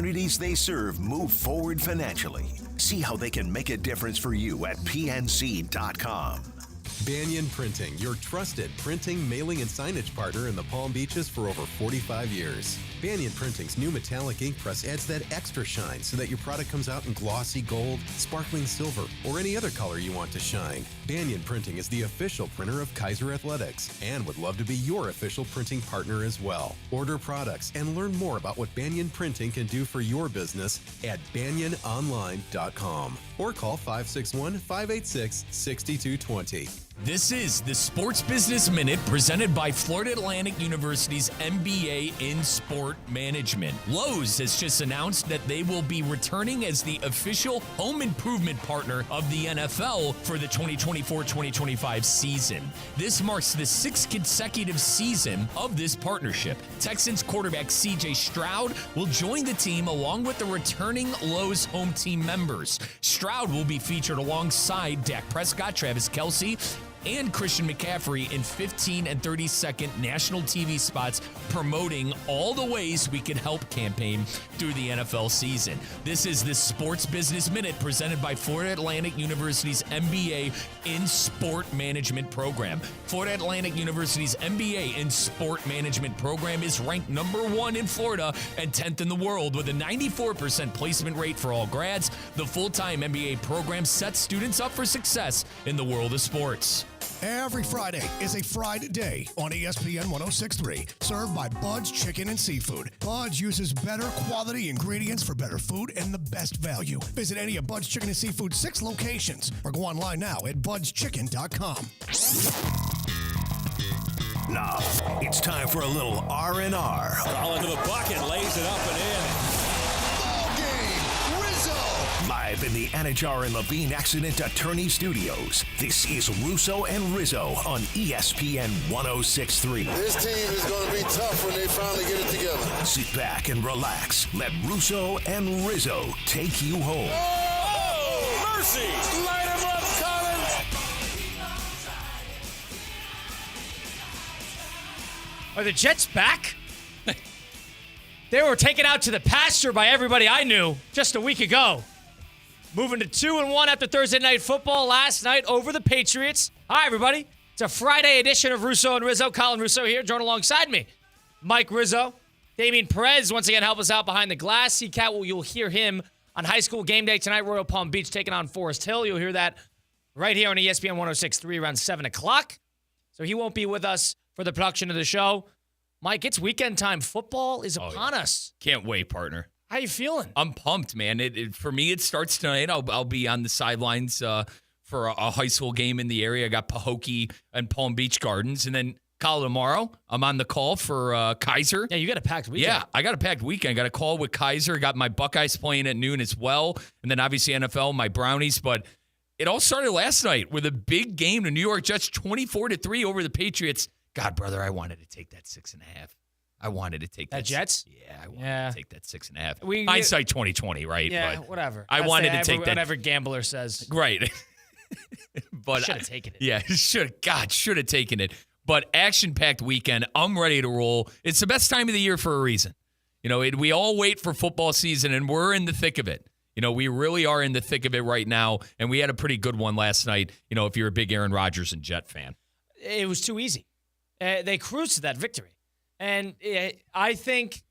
communities they serve move forward financially. See how they can make a difference for you at pnc.com. Banyan Printing, your trusted printing, mailing, and signage partner in the Palm Beaches for over 45 years. Banyan Printing's new metallic ink press adds that extra shine so that your product comes out in glossy gold, sparkling silver, or any other color you want to shine. Banyan Printing is the official printer of Kaiser Athletics and would love to be your official printing partner as well. Order products and learn more about what Banyan Printing can do for your business at banyanonline.com or call 561-586-6220. This is the Sports Business Minute presented by Florida Atlantic University's MBA in Sport Management. Lowe's has just announced that they will be returning as the official home improvement partner of the NFL for the 2024-2025 season. This marks the 6th consecutive season of this partnership. Texans quarterback CJ Stroud will join the team along with the returning Lowe's home team members. Stroud will be featured alongside Dak Prescott, Travis Kelce, and Christian McCaffrey in 15 and 30-second national TV spots promoting all the ways we can help campaign through the NFL season. This is the Sports Business Minute presented by Florida Atlantic University's MBA in Sport Management program. Florida Atlantic University's MBA in Sport Management program is ranked number 1 in Florida and 10th in the world with a 94% placement rate for all grads. The full-time MBA program sets students up for success in the world of sports. Every Friday is a Fried Day on ESPN 106.3, served by Bud's Chicken and Seafood. Bud's uses better quality ingredients for better food and the best value. Visit any of Bud's Chicken and Seafood's 6 locations or go online now at budschicken.com. Now, it's time for a little R&R. All into the bucket, lays it up and in. Ball game, Rizzo! Live in the Anajar and Levine Accident Attorney Studios, this is Russo and Rizzo on ESPN 106.3. This team is going to be tough when they finally get it together. Sit back and relax. Let Russo and Rizzo take you home. Oh, mercy! Light him up, Colin! Are the Jets back? They were taken out to the pasture by everybody I knew just a week ago. Moving to 2-1 after Thursday Night Football last night over the Patriots. Hi, everybody. It's a Friday edition of Russo and Rizzo. Colin Russo here, joined alongside me. Mike Rizzo. Damian Perez once again help us out behind the glass. C-Cat, you'll hear him on High School Game Day tonight, Royal Palm Beach taking on Forest Hill. You'll hear that right here on ESPN 106.3 around 7 o'clock. So he won't be with us for the production of the show. Mike, it's weekend time. Football is upon us. Can't wait, partner. How you feeling? I'm pumped, man. For me, it starts tonight. I'll be on the sidelines for a high school game in the area. I got Pahokee and Palm Beach Gardens. And then, Kyle, tomorrow, I'm on the call for Kaiser. Yeah, you got a packed weekend. Yeah, I got a packed weekend. Got a call with Kaiser. Got my Buckeyes playing at noon as well. And then, obviously, NFL, my Brownies. But it all started last night with a big game. The New York Jets 24-3 over the Patriots. God, brother, I wanted to take that 6.5. I wanted to take that. Jets? Yeah, I wanted to take that 6.5. Hindsight 2020, right? Yeah, but whatever. I wanted to take that. Whatever gambler says. Right. But should have taken it. Yeah, should have taken it. But action-packed weekend. I'm ready to roll. It's the best time of the year for a reason. You know, we all wait for football season, and we're in the thick of it. You know, we really are in the thick of it right now, and we had a pretty good one last night, you know, if you're a big Aaron Rodgers and Jet fan. It was too easy. They cruised to that victory. And I think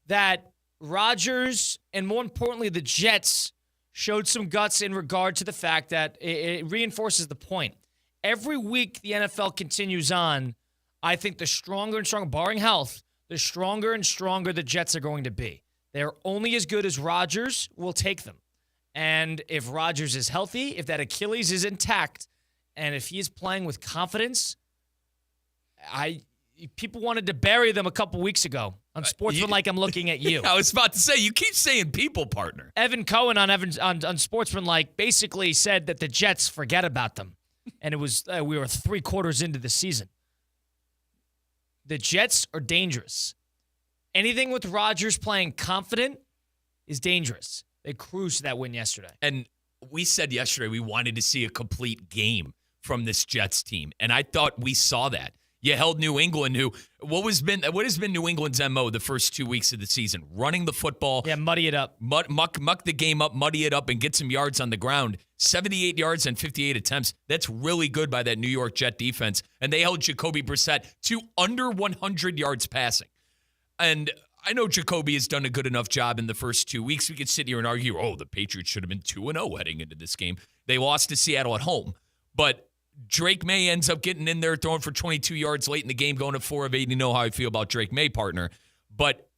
that Rodgers and, more importantly, the Jets showed some guts in regard to the fact that it reinforces the point. Every week the NFL continues on, I think the stronger and stronger, barring health, the stronger and stronger the Jets are going to be. They're only as good as Rodgers will take them. And if Rodgers is healthy, if that Achilles is intact, and if he is playing with confidence, people wanted to bury them a couple weeks ago on Sportsman like I'm looking at you. I was about to say, you keep saying people, partner. Evan Cohen on Sportsman like basically said that the Jets forget about them. And it was we were 3 quarters into the season. The Jets are dangerous. Anything with Rodgers playing confident is dangerous. They cruised to that win yesterday. And we said yesterday we wanted to see a complete game from this Jets team. And I thought we saw that. You held New England, what has been New England's MO the first 2 weeks of the season? Running the football. Yeah, muddy it up. Muck the game up, muddy it up, and get some yards on the ground. 78 yards and 58 attempts. That's really good by that New York Jet defense. And they held Jacoby Brissett to under 100 yards passing. And I know Jacoby has done a good enough job in the first 2 weeks. We could sit here and argue, the Patriots should have been 2-0 heading into this game. They lost to Seattle at home. But Drake May ends up getting in there, throwing for 22 yards late in the game, going to 4 of 8. You know how I feel about Drake May, partner. But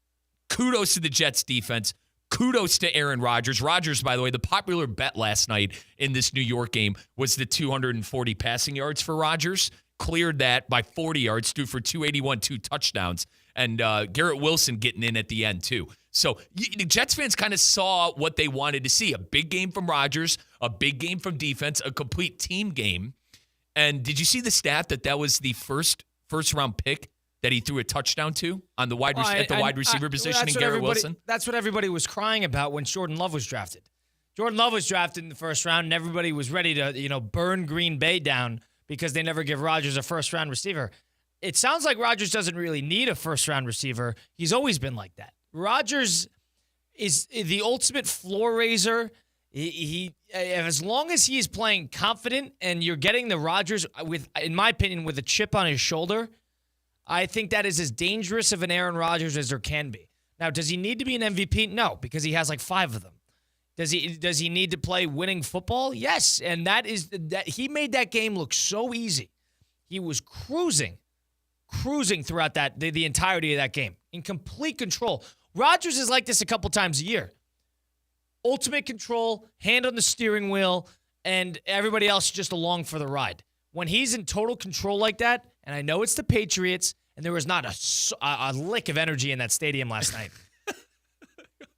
kudos to the Jets defense. Kudos to Aaron Rodgers. Rodgers, by the way, the popular bet last night in this New York game was the 240 passing yards for Rodgers. Cleared that by 40 yards, threw for 281, 2 touchdowns. And Garrett Wilson getting in at the end, too. So the Jets fans kind of saw what they wanted to see. A big game from Rodgers, a big game from defense, a complete team game. And did you see the stat that was the first-round pick that he threw a touchdown to on the wide receiver position in Garrett Wilson? That's what everybody was crying about when Jordan Love was drafted. Jordan Love was drafted in the first round, and everybody was ready to burn Green Bay down because they never give Rodgers a first-round receiver. It sounds like Rodgers doesn't really need a first-round receiver. He's always been like that. Rodgers is the ultimate floor raiser. He as long as he is playing confident and you're getting the Rodgers, in my opinion, with a chip on his shoulder, I think that is as dangerous of an Aaron Rodgers as there can be. Now, does he need to be an MVP? No, because he has like 5 of them. Does he need to play winning football? Yes, and that he made that game look so easy. He was cruising throughout the entirety of that game, in complete control. Rodgers is like this a couple times a year. Ultimate control, hand on the steering wheel, and everybody else just along for the ride. When he's in total control like that, and I know it's the Patriots, and there was not a lick of energy in that stadium last night.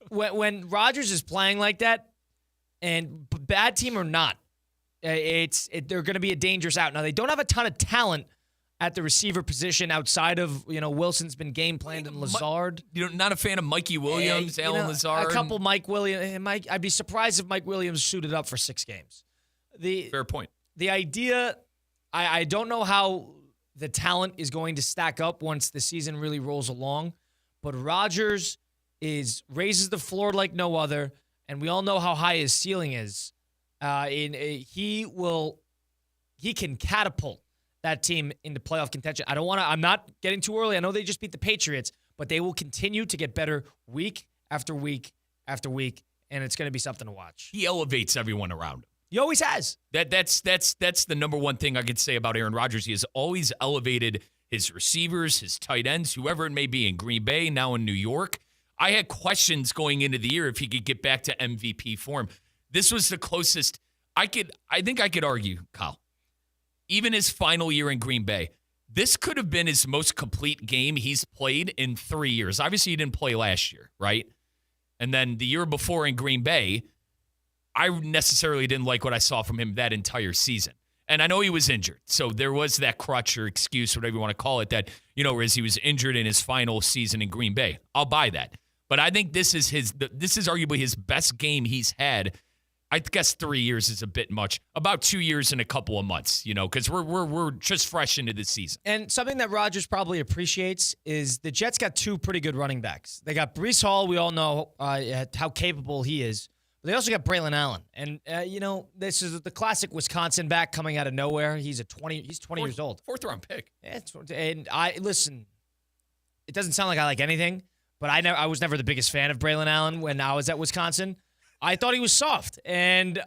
When Rodgers is playing like that, and bad team or not, they're going to be a dangerous out. Now, they don't have a ton of talent at the receiver position outside of, Wilson's been game planned and Lazard. You're not a fan of Mikey Williams, Alan Lazard? A couple Mike Williams. I'd be surprised if Mike Williams suited up for 6 games. Fair point. The idea, I don't know how the talent is going to stack up once the season really rolls along, but Rodgers raises the floor like no other, and we all know how high his ceiling is. He can catapult that team into playoff contention. I'm not getting too early. I know they just beat the Patriots, but they will continue to get better week after week after week, and it's going to be something to watch. He elevates everyone around him. He always has. That's the number one thing I could say about Aaron Rodgers. He has always elevated his receivers, his tight ends, whoever it may be in Green Bay, now in New York. I had questions going into the year if he could get back to MVP form. This was the closest I think I could argue, Kyle. Even his final year in Green Bay, this could have been his most complete game he's played in 3 years. Obviously, he didn't play last year, right? And then the year before in Green Bay, I necessarily didn't like what I saw from him that entire season. And I know he was injured. So there was that crutch or excuse, whatever you want to call it, that, whereas he was injured in his final season in Green Bay. I'll buy that. But I think this is arguably his best game he's had. I guess 3 years is a bit much. About 2 years and a couple of months, because we're just fresh into this season. And something that Rodgers probably appreciates is the Jets got 2 pretty good running backs. They got Breece Hall. We all know how capable he is. But they also got Braylon Allen. And, this is the classic Wisconsin back coming out of nowhere. He's 20 years old. 4th-round pick. Yeah, and listen, it doesn't sound like I like anything, but I was never the biggest fan of Braylon Allen when I was at Wisconsin. I thought he was soft, and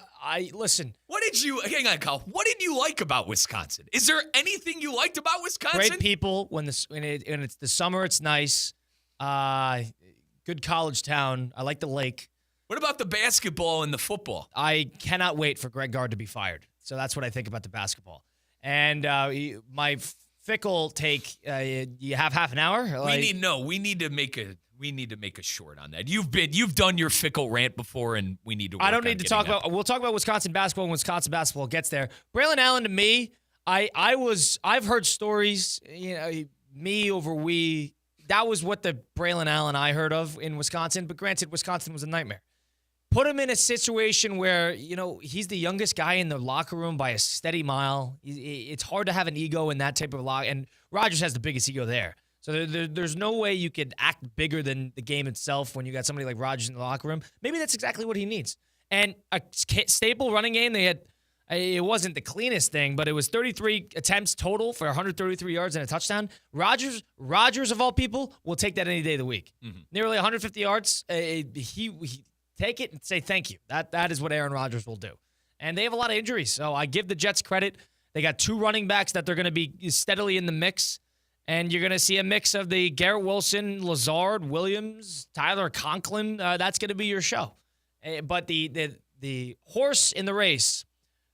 listen. Hang on, Kyle. What did you like about Wisconsin? Is there anything you liked about Wisconsin? Great people. When it's the summer, it's nice. Good college town. I like the lake. What about the basketball and the football? I cannot wait for Greg Gard to be fired. So that's what I think about the basketball. And my fickle take, you have half an hour? We need to make a short on that. You've done your fickle rant before, and we need to work I don't need to talk about. We'll talk about Wisconsin basketball when Wisconsin basketball gets there. Braylon Allen, to me, I've heard stories, me over we. That was what the Braylon Allen I heard of in Wisconsin. But granted, Wisconsin was a nightmare. put him in a situation where, he's the youngest guy in the locker room by a steady mile. It's hard to have an ego in that type of locker. And Rodgers has the biggest ego there. So there's no way you could act bigger than the game itself when you got somebody like Rodgers in the locker room. Maybe that's exactly what he needs. And a staple running game, it wasn't the cleanest thing, but it was 33 attempts total for 133 yards and a touchdown. Rodgers of all people, will take that any day of the week. Mm-hmm. Nearly 150 yards. He take it and say thank you. That is what Aaron Rodgers will do. And they have a lot of injuries, so I give the Jets credit. They got 2 running backs that they're going to be steadily in the mix, and you're going to see a mix of the Garrett Wilson, Lazard, Williams, Tyler Conklin. That's going to be your show. But the horse in the race,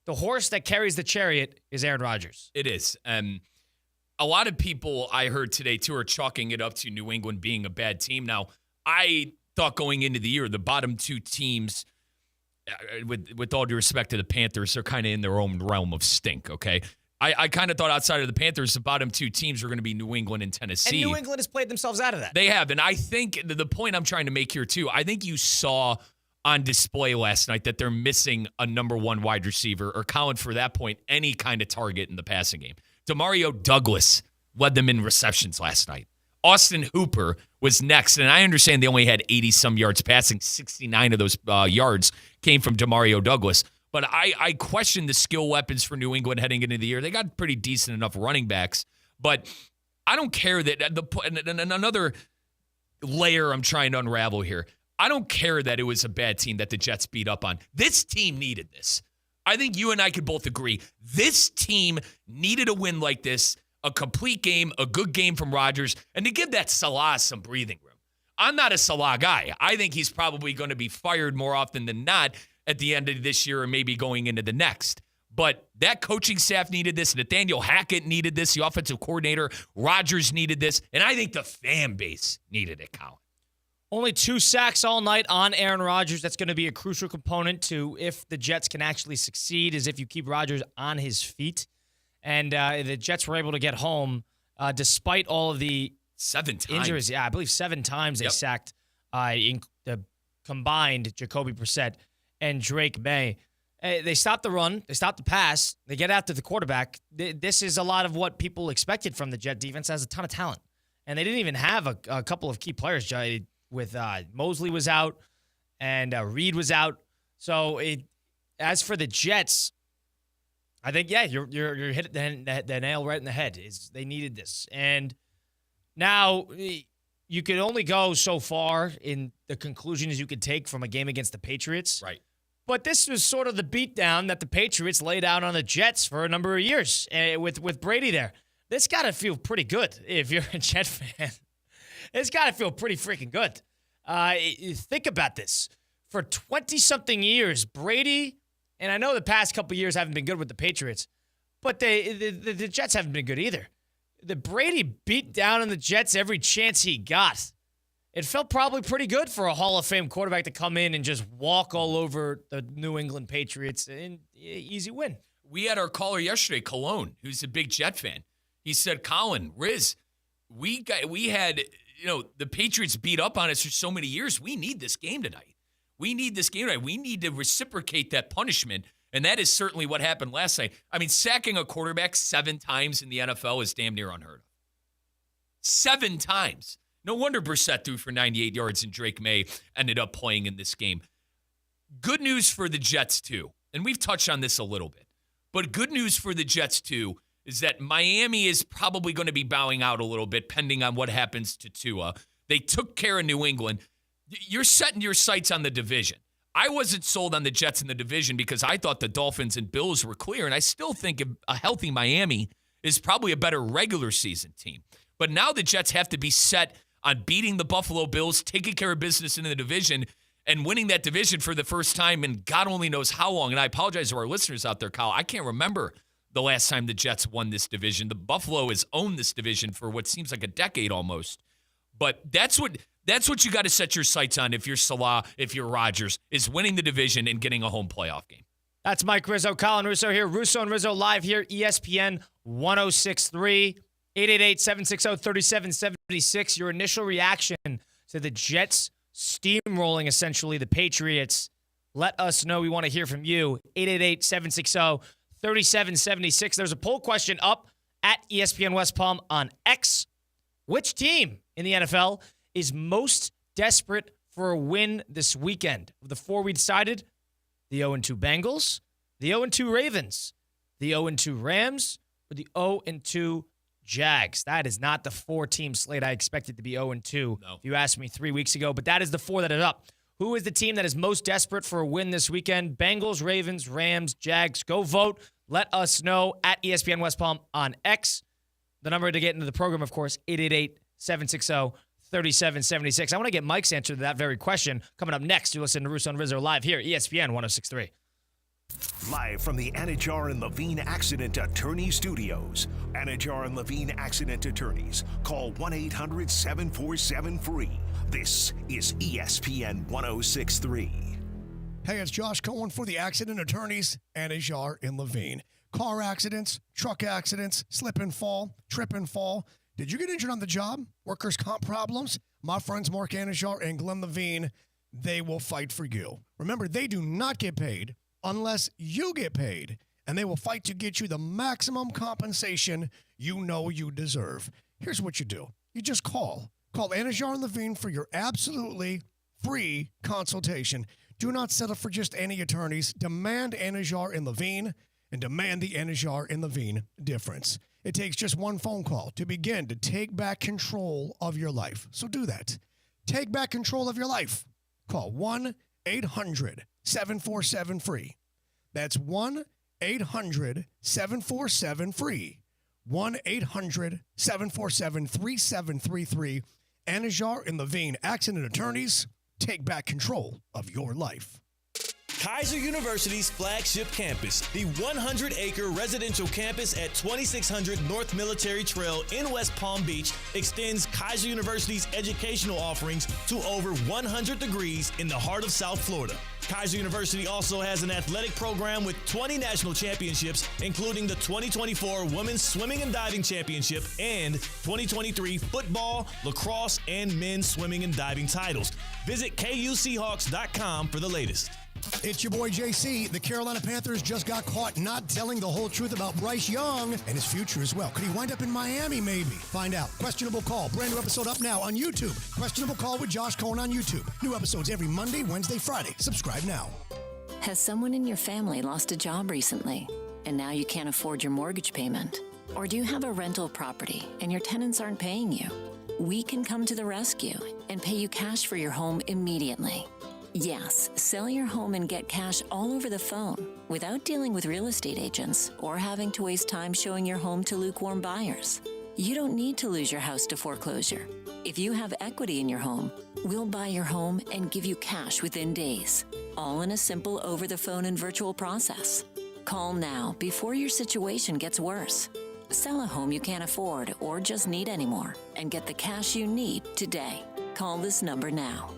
the horse that carries the chariot, is Aaron Rodgers. It is. A lot of people I heard today, too, are chalking it up to New England being a bad team. Now, I thought going into the year, the bottom 2 teams, with all due respect to the Panthers, are kind of in their own realm of stink, okay? I kind of thought outside of the Panthers, the bottom 2 teams were going to be New England and Tennessee. And New England has played themselves out of that. They have, and I think the point I'm trying to make here, too, I think you saw on display last night that they're missing a number 1 wide receiver, or Colin, for that point, any kind of target in the passing game. Demario Douglas led them in receptions last night. Austin Hooper was next, and I understand they only had 80-some yards passing. 69 of those yards came from Demario Douglas. But I question the skill weapons for New England heading into the year. They got pretty decent enough running backs. But I don't care that another layer I'm trying to unravel here. I don't care that it was a bad team that the Jets beat up on. This team needed this. I think you and I could both agree. This team needed a win like this, a complete game, a good game from Rodgers, and to give that Salah some breathing room. I'm not a Salah guy. I think he's probably going to be fired more often than not at the end of this year or maybe going into the next. But that coaching staff needed this. Nathaniel Hackett needed this. The offensive coordinator, Rodgers, needed this. And I think the fan base needed it, Colin. Only 2 sacks all night on Aaron Rodgers. That's going to be a crucial component to if the Jets can actually succeed, is if you keep Rodgers on his feet. And the Jets were able to get home despite all of the 7 times. Injuries. Yeah, I believe 7 times they sacked in the combined Jacoby Brissett and Drake May. They stopped the run. They stopped the pass. They get after the quarterback. This is a lot of what people expected from the Jet defense. Has a ton of talent. And they didn't even have a couple of key players, with Mosley was out and Reed was out. So as for the Jets, I think, you're hit the nail right in the head. They needed this. And now you could only go so far in the conclusions you could take from a game against the Patriots. Right. But this was sort of the beatdown that the Patriots laid out on the Jets for a number of years with Brady there. This got to feel pretty good if you're a Jet fan. It's got to feel pretty freaking good. Think about this. For 20-something years, Brady, and I know the past couple of years haven't been good with the Patriots, but the Jets haven't been good either. The Brady beat down on the Jets every chance he got. It felt probably pretty good for a Hall of Fame quarterback to come in and just walk all over the New England Patriots. And easy win. We had our caller yesterday, Cologne, who's a big Jet fan. He said, Colin, Riz, we had, the Patriots beat up on us for so many years. We need this game tonight. We need to reciprocate that punishment. And that is certainly what happened last night. I mean, sacking a quarterback 7 times in the NFL is damn near unheard of. 7 times. No wonder Brissett threw for 98 yards and Drake May ended up playing in this game. Good news for the Jets, too. And we've touched on this a little bit. But good news for the Jets, too, is that Miami is probably going to be bowing out a little bit, pending on what happens to Tua. They took care of New England. You're setting your sights on the division. I wasn't sold on the Jets in the division because I thought the Dolphins and Bills were clear, and I still think a healthy Miami is probably a better regular season team. But now the Jets have to be set on beating the Buffalo Bills, taking care of business in the division, and winning that division for the first time in God only knows how long. And I apologize to our listeners out there, Kyle. I can't remember the last time the Jets won this division. The Buffalo has owned this division for what seems like a decade almost. But that's what you got to set your sights on if you're Salah, if you're Rodgers, is winning the division and getting a home playoff game. That's Mike Rizzo, Colin Russo here. Russo and Rizzo live here, ESPN 106.3. 888-760-3776. Your initial reaction to the Jets steamrolling, essentially, the Patriots Let us know. We want to hear from you. 888-760-3776. There's a poll question up at ESPN West Palm on X. Which team in the NFL is most desperate for a win this weekend? Of the four we decided, the 0-2 Bengals, the 0-2 Ravens, the 0-2 Rams, or the 0-2 Jags. That is not the four-team slate I expected to be 0-2 if you asked me 3 weeks ago, but that is the four that is up. Who is the team that is most desperate for a win this weekend? Bengals, Ravens, Rams, Jags. Go vote. Let us know at ESPN West Palm on X. The number to get into the program, of course, 888-760-3776. I want to get Mike's answer to that very question. Coming up next, you listen to Russo and Rizzo live here, ESPN 106.3. Live from the Anajar and Levine Accident Attorney Studios. Anajar and Levine Accident Attorneys. Call 1-800-747-FREE. This is ESPN 106.3. Hey, it's Josh Cohen for the Accident Attorneys, Anajar and Levine. Car accidents, truck accidents, slip and fall, trip and fall. Did you get injured on the job? Workers' comp problems? My friends Mark Anajar and Glenn Levine, they will fight for you. Remember, they do not get paid unless you get paid, and they will fight to get you the maximum compensation you know you deserve. Here's what you do. You just call. Call Anajar and Levine for your absolutely free consultation. Do not settle for just any attorneys. Demand Anajar and Levine, and demand the Anajar and Levine difference. It takes just one phone call to begin to take back control of your life. So do that. Take back control of your life. Call 1-800-747-FREE. That's 1-800-747-FREE. 1-800-747-3733. Anajar and Levine, Accident Attorneys. Take back control of your life. Kaiser University's flagship campus, the 100-acre residential campus at 2600 North Military Trail in West Palm Beach, extends Kaiser University's educational offerings to over 100 degrees in the heart of South Florida. Kaiser University also has an athletic program with 20 national championships, including the 2024 Women's Swimming and Diving Championship and 2023 football, lacrosse, and men's swimming and diving titles. Visit KUSeahawks.com for the latest. It's your boy JC. The Carolina Panthers just got caught not telling the whole truth about Bryce Young and his future as well. Could he wind up in Miami maybe? Find out. Questionable Call. Brand new episode up now on YouTube. Questionable Call with Josh Cohen on YouTube. New episodes every Monday, Wednesday, Friday. Subscribe now. Has someone in your family lost a job recently and now you can't afford your mortgage payment? Or do you have a rental property and your tenants aren't paying you? We can come to the rescue and pay you cash for your home immediately. Yes, sell your home and get cash all over the phone without dealing with real estate agents or having to waste time showing your home to lukewarm buyers. You don't need to lose your house to foreclosure. If you have equity in your home, we'll buy your home and give you cash within days, all in a simple over-the-phone and virtual process. Call now before your situation gets worse. Sell a home you can't afford or just need anymore and get the cash you need today. Call this number now.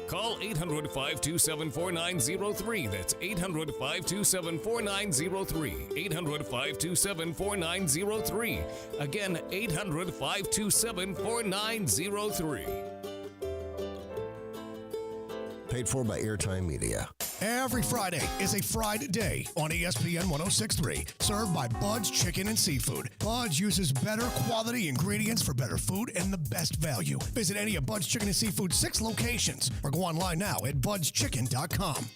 Call 800-527-4903. That's 800-527-4903. 800-527-4903. Again, 800-527-4903. Paid for by Airtime Media. Every Friday is a Friday day on ESPN 106.3, served by Bud's Chicken and Seafood. Bud's uses better quality ingredients for better food and the best value. Visit any of Bud's Chicken and Seafood's 6 locations or go online now at budschicken.com.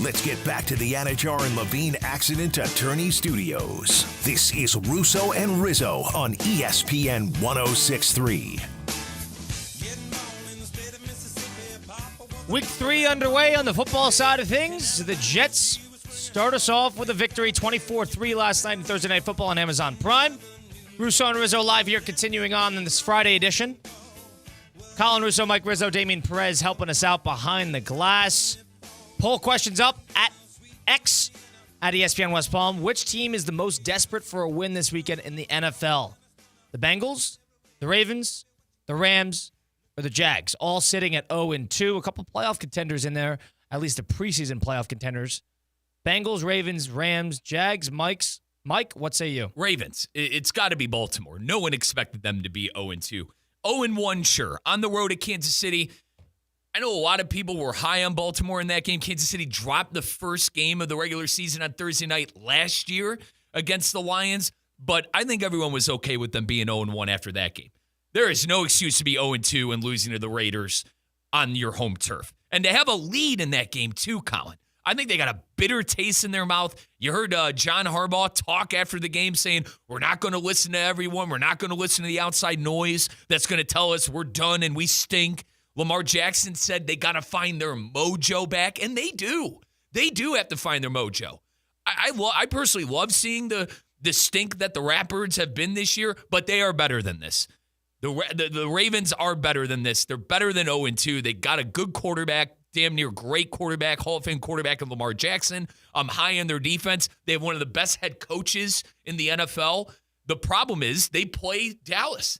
Let's get back to the Anajar and Levine Accident Attorney Studios. This is Russo and Rizzo on ESPN 106.3. Week 3 underway on the football side of things. The Jets start us off with a victory 24-3 last night in Thursday Night Football on Amazon Prime. Russo and Rizzo live here, continuing on in this Friday edition. Colin Russo, Mike Rizzo, Damian Perez helping us out behind the glass. Poll questions up at X at ESPN West Palm. Which team is the most desperate for a win this weekend in the NFL? The Bengals, the Ravens, the Rams, or the Jags? All sitting at 0-2. A couple playoff contenders in there, at least the preseason playoff contenders. Bengals, Ravens, Rams, Jags, Mike, what say you? Ravens. It's got to be Baltimore. No one expected them to be 0-2. 0-1, sure. On the road at Kansas City. I know a lot of people were high on Baltimore in that game. Kansas City dropped the first game of the regular season on Thursday night last year against the Lions, but I think everyone was okay with them being 0-1 after that game. There is no excuse to be 0-2 and losing to the Raiders on your home turf. And to have a lead in that game too, Colin. I think they got a bitter taste in their mouth. You heard John Harbaugh talk after the game saying, we're not going to listen to everyone. We're not going to listen to the outside noise that's going to tell us we're done and we stink. Lamar Jackson said they got to find their mojo back, and they do. They do have to find their mojo. I personally love seeing the stink that the Raptors have been this year, but they are better than this. The Ravens are better than this. They're better than 0-2. They got a good quarterback, damn near great quarterback, Hall of Fame quarterback in Lamar Jackson. I'm high on their defense. They have one of the best head coaches in the NFL. The problem is they play Dallas.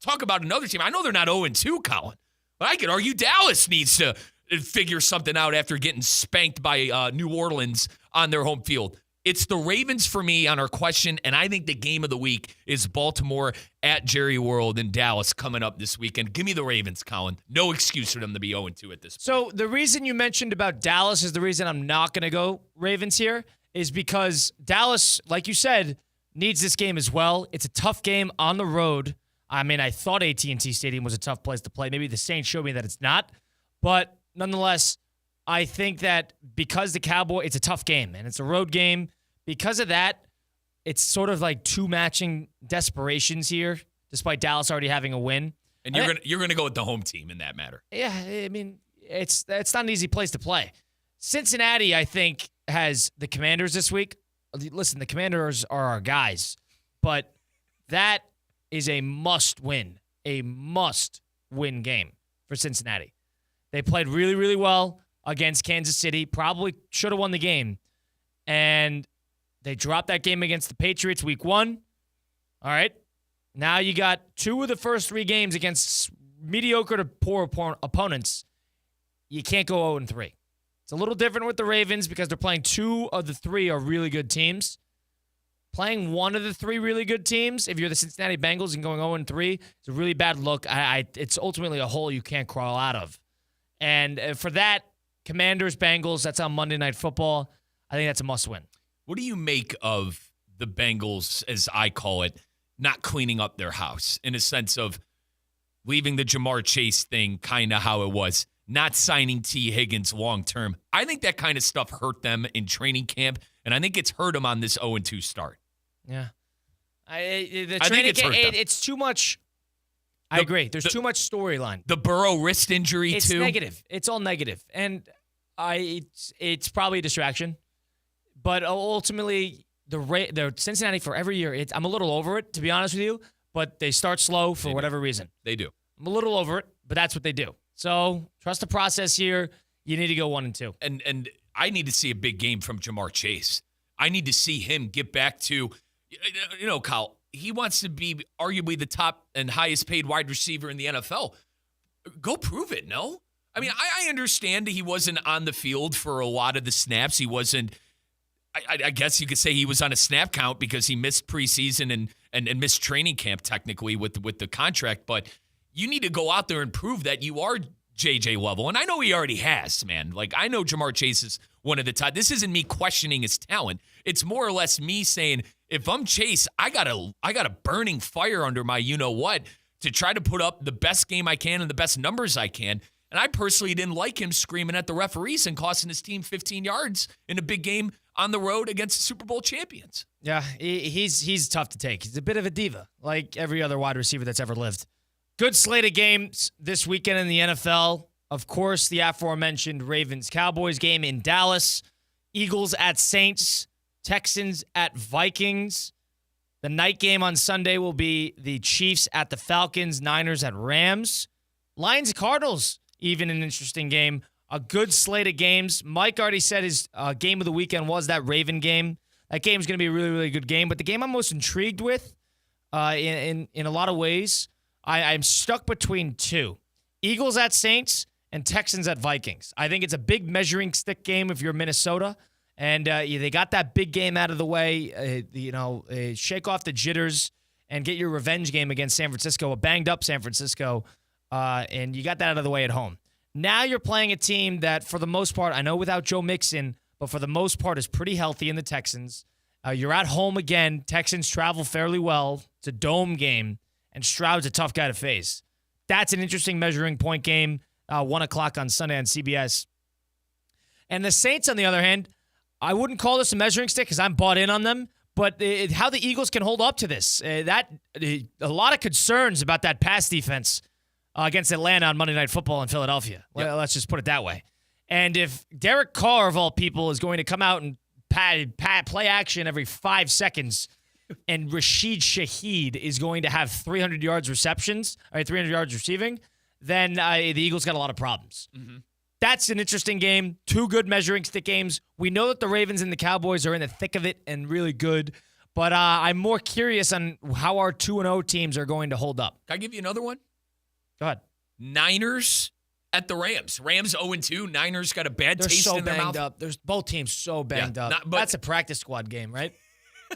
Talk about another team. I know they're not 0-2, Colin. But I could argue Dallas needs to figure something out after getting spanked by New Orleans on their home field. It's the Ravens for me on our question, and I think the game of the week is Baltimore at Jerry World in Dallas coming up this weekend. Give me the Ravens, Colin. No excuse for them to be 0-2 at this point. So the reason you mentioned about Dallas is the reason I'm not going to go Ravens here is because Dallas, like you said, needs this game as well. It's a tough game on the road. I mean, I thought AT&T Stadium was a tough place to play. Maybe the Saints showed me that it's not. But nonetheless, I think that because the Cowboys, it's a tough game, and it's a road game. Because of that, it's sort of like two matching desperations here, despite Dallas already having a win. And you're gonna go with the home team in that matter. Yeah, I mean, it's not an easy place to play. Cincinnati, I think, has the Commanders this week. Listen, the Commanders are our guys, but that is a must-win game for Cincinnati. They played really, really well against Kansas City, probably should have won the game, and they dropped that game against the Patriots week 1. All right, now you got 2 of the first 3 games against mediocre to poor opponents. You can't go 0-3. It's a little different with the Ravens because they're playing 2 of the 3 are really good teams. Playing 1 of the 3 really good teams, if you're the Cincinnati Bengals and going 0-3, it's a really bad look. It's ultimately a hole you can't crawl out of. And for that, Commanders, Bengals, that's on Monday Night Football. I think that's a must-win. What do you make of the Bengals, as I call it, not cleaning up their house in a sense of leaving the Jamar Chase thing kind of how it was, not signing T. Higgins long-term? I think that kind of stuff hurt them in training camp, and I think it's hurt them on this 0-2 start. Yeah. I think it's hurt them. It's too much. I agree. There's too much storyline. The Burrow wrist injury, it's too. It's negative. It's all negative. And it's probably a distraction. But ultimately, the Cincinnati for every year, I'm a little over it, to be honest with you. But they start slow for whatever reason. They do. I'm a little over it, but that's what they do. So trust the process here. You need to go 1-2. And I need to see a big game from Jamar Chase. I need to see him get back to, Kyle, he wants to be arguably the top and highest paid wide receiver in the NFL. Go prove it, no? I mean, I understand that he wasn't on the field for a lot of the snaps. He wasn't, I guess you could say he was on a snap count because he missed preseason and missed training camp technically with the contract. But you need to go out there and prove that you are JJ level. And I know he already has, man. Like, I know Jamar Chase is one of the top. This isn't me questioning his talent. It's more or less me saying, if I'm Chase, I got a burning fire under my you-know-what to try to put up the best game I can and the best numbers I can. And I personally didn't like him screaming at the referees and costing his team 15 yards in a big game on the road against the Super Bowl champions. Yeah, he's tough to take. He's a bit of a diva, like every other wide receiver that's ever lived. Good slate of games this weekend in the NFL. Of course, the aforementioned Ravens-Cowboys game in Dallas. Eagles at Saints. Texans at Vikings. The night game on Sunday will be the Chiefs at the Falcons. Niners at Rams. Lions-Cardinals, even an interesting game. A good slate of games. Mike already said his game of the weekend was that Raven game. That game's going to be a really, really good game. But the game I'm most intrigued with in a lot of ways, I'm stuck between 2. Eagles at Saints and Texans at Vikings. I think it's a big measuring stick game if you're Minnesota. And they got that big game out of the way, shake off the jitters and get your revenge game against San Francisco, a banged-up San Francisco, and you got that out of the way at home. Now you're playing a team that, for the most part, I know without Joe Mixon, but for the most part is pretty healthy in the Texans. You're at home again. Texans travel fairly well. It's a dome game, and Stroud's a tough guy to face. That's an interesting measuring point game, 1 o'clock on Sunday on CBS. And the Saints, on the other hand, I wouldn't call this a measuring stick because I'm bought in on them, but how the Eagles can hold up to this, a lot of concerns about that pass defense against Atlanta on Monday Night Football in Philadelphia. Yep. Let's just put it that way. And if Derek Carr, of all people, is going to come out and play action every 5 seconds, and Rashid Shaheed is going to have 300 yards receiving, then the Eagles got a lot of problems. Mm-hmm. That's an interesting game. 2 good measuring stick games. We know that the Ravens and the Cowboys are in the thick of it and really good, but I'm more curious on how our 2-0 teams are going to hold up. Can I give you another one? Go ahead. Niners at the Rams. Rams 0-2. Niners got a bad taste in their mouth. Up. There's both teams so banged up. That's a practice squad game, right?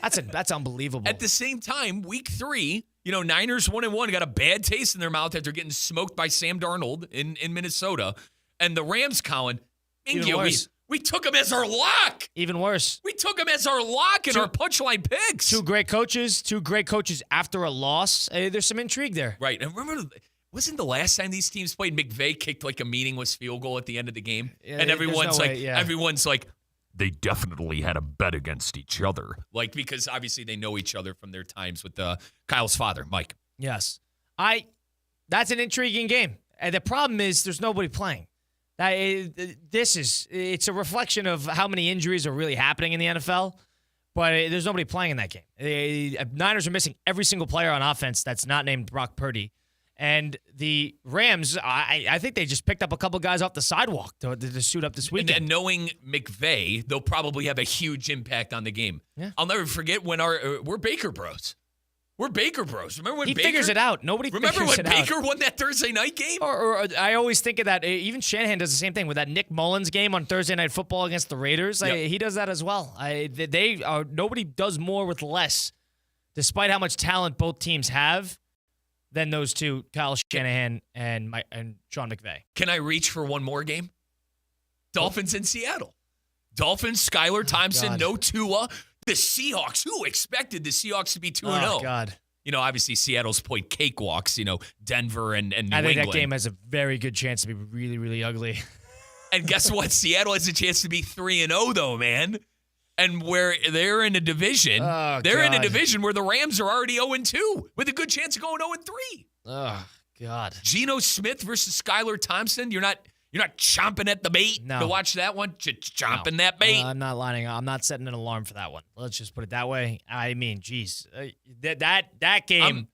That's unbelievable. At the same time, week 3, Niners 1-1 got a bad taste in their mouth after getting smoked by Sam Darnold in Minnesota. And the Rams, Colin, we took them as our lock. Even worse. We took them as our lock in our punchline picks. 2 great coaches after a loss. There's some intrigue there. Right. And remember, wasn't the last time these teams played, McVay kicked like a meaningless field goal at the end of the game? Yeah, and everyone's like, they definitely had a bet against each other. Like, because obviously they know each other from their times with Kyle's father, Mike. Yes. That's an intriguing game. And the problem is there's nobody playing. It's a reflection of how many injuries are really happening in the NFL, but there's nobody playing in that game. Niners are missing every single player on offense that's not named Brock Purdy. And the Rams, I think they just picked up a couple guys off the sidewalk to suit up this weekend. And knowing McVay, they'll probably have a huge impact on the game. Yeah. I'll never forget when we're Baker Bros. We're Baker Bros. Remember when he Baker figures it out? Nobody figures it out. Remember when Baker won that Thursday night game? Or I always think of that. Even Shanahan does the same thing with that Nick Mullins game on Thursday Night Football against the Raiders. Yep. He does that as well. Nobody does more with less, despite how much talent both teams have, than those two, Kyle Shanahan and Sean McVay. Can I reach for one more game? Dolphins in Seattle. Dolphins, Skylar Thompson, no Tua. The Seahawks. Who expected the Seahawks to be 2-0? Oh, God. Obviously Seattle's played cakewalks, Denver and New England. I think that game has a very good chance to be really, really ugly. And guess what? Seattle has a chance to be 3-0, though, man. And where they're in a division, in a division where the Rams are already 0-2 with a good chance of going 0-3. Oh, God. Geno Smith versus Skylar Thompson. You're not chomping at the bait to watch that one? Chomping that bait? I'm not lining up. I'm not setting an alarm for that one. Let's just put it that way. I mean, geez. That game,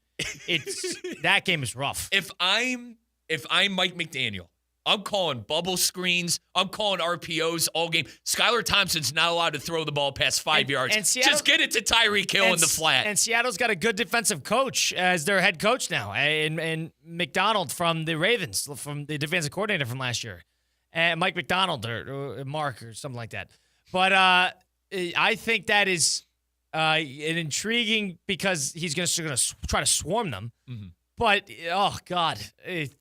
that game is rough. If I'm Mike McDaniel, I'm calling bubble screens. I'm calling RPOs all game. Skylar Thompson's not allowed to throw the ball past 5 yards. And just get it to Tyreek Hill in the flat. And Seattle's got a good defensive coach as their head coach now, and McDonald from the Ravens, from the defensive coordinator from last year, and Mike McDonald or Mark or something like that. But I think that is an intriguing because he's going to try to swarm them. Mm-hmm. But oh God,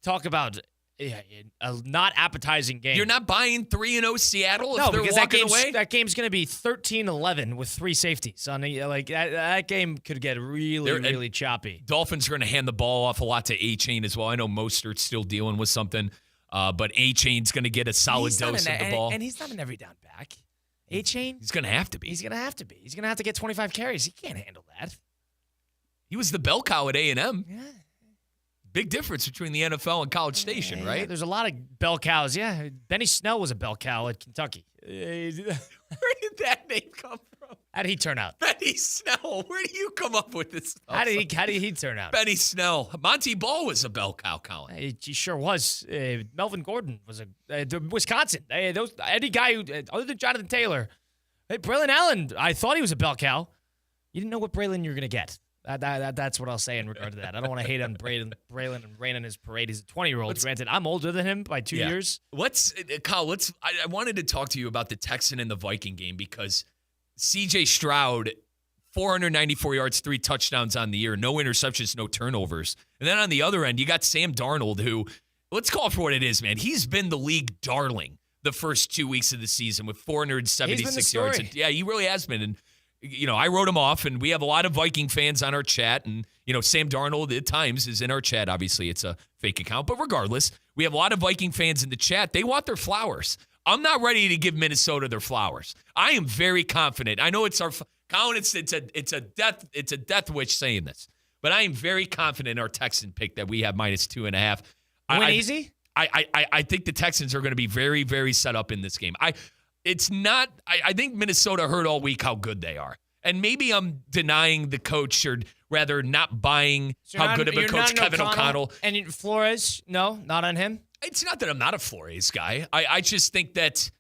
talk about. A not appetizing game. You're not buying 3-0 Seattle if they're because walking away? That game's going to be 13-11 with 3 safeties. That game could get really choppy. Dolphins are going to hand the ball off a lot to A-Chain as well. I know Mostert's still dealing with something, but A-Chain's going to get a solid dose of the ball. And he's not an every down back. A-Chain? He's going to have to be. He's going to have to be. He's going to have to get 25 carries. He can't handle that. He was the bell cow at A&M. Yeah. Big difference between the NFL and College Station, right? Yeah, there's a lot of bell cows. Yeah, Benny Snell was a bell cow at Kentucky. Where did that name come from? How did he turn out? Benny Snell. Where do you come up with this stuff? How did he turn out? Benny Snell. Monty Ball was a bell cow, Colin. He sure was. Melvin Gordon was Wisconsin. Any guy other than Jonathan Taylor. Braylon Allen, I thought he was a bell cow. You didn't know what Braylon you were going to get. That's what I'll say in regard to that. I don't want to hate on Braylon and rain on his parade. He's a 20-year-old. Granted, I'm older than him by 2 years. Kyle, I wanted to talk to you about the Texan and the Viking game because C.J. Stroud 494 yards, 3 touchdowns on the year, no interceptions, no turnovers. And then on the other end, you got Sam Darnold, who, let's call it for what it is, man. He's been the league darling the first 2 weeks of the season with 476 yards. And, yeah, he really has been. And, I wrote him off, and we have a lot of Viking fans on our chat. And, Sam Darnold at times is in our chat. Obviously, it's a fake account. But regardless, we have a lot of Viking fans in the chat. They want their flowers. I'm not ready to give Minnesota their flowers. I am very confident. I know it's our Colin. It's a death wish saying this, but I am very confident in our Texan pick that we have -2.5. Win easy. I think the Texans are going to be very, very set up in this game. I think Minnesota heard all week how good they are. And maybe I'm denying the coach, or rather not buying how good of a coach Kevin O'Connell. And Flores, no, not on him. It's not that I'm not a Flores guy. I just think that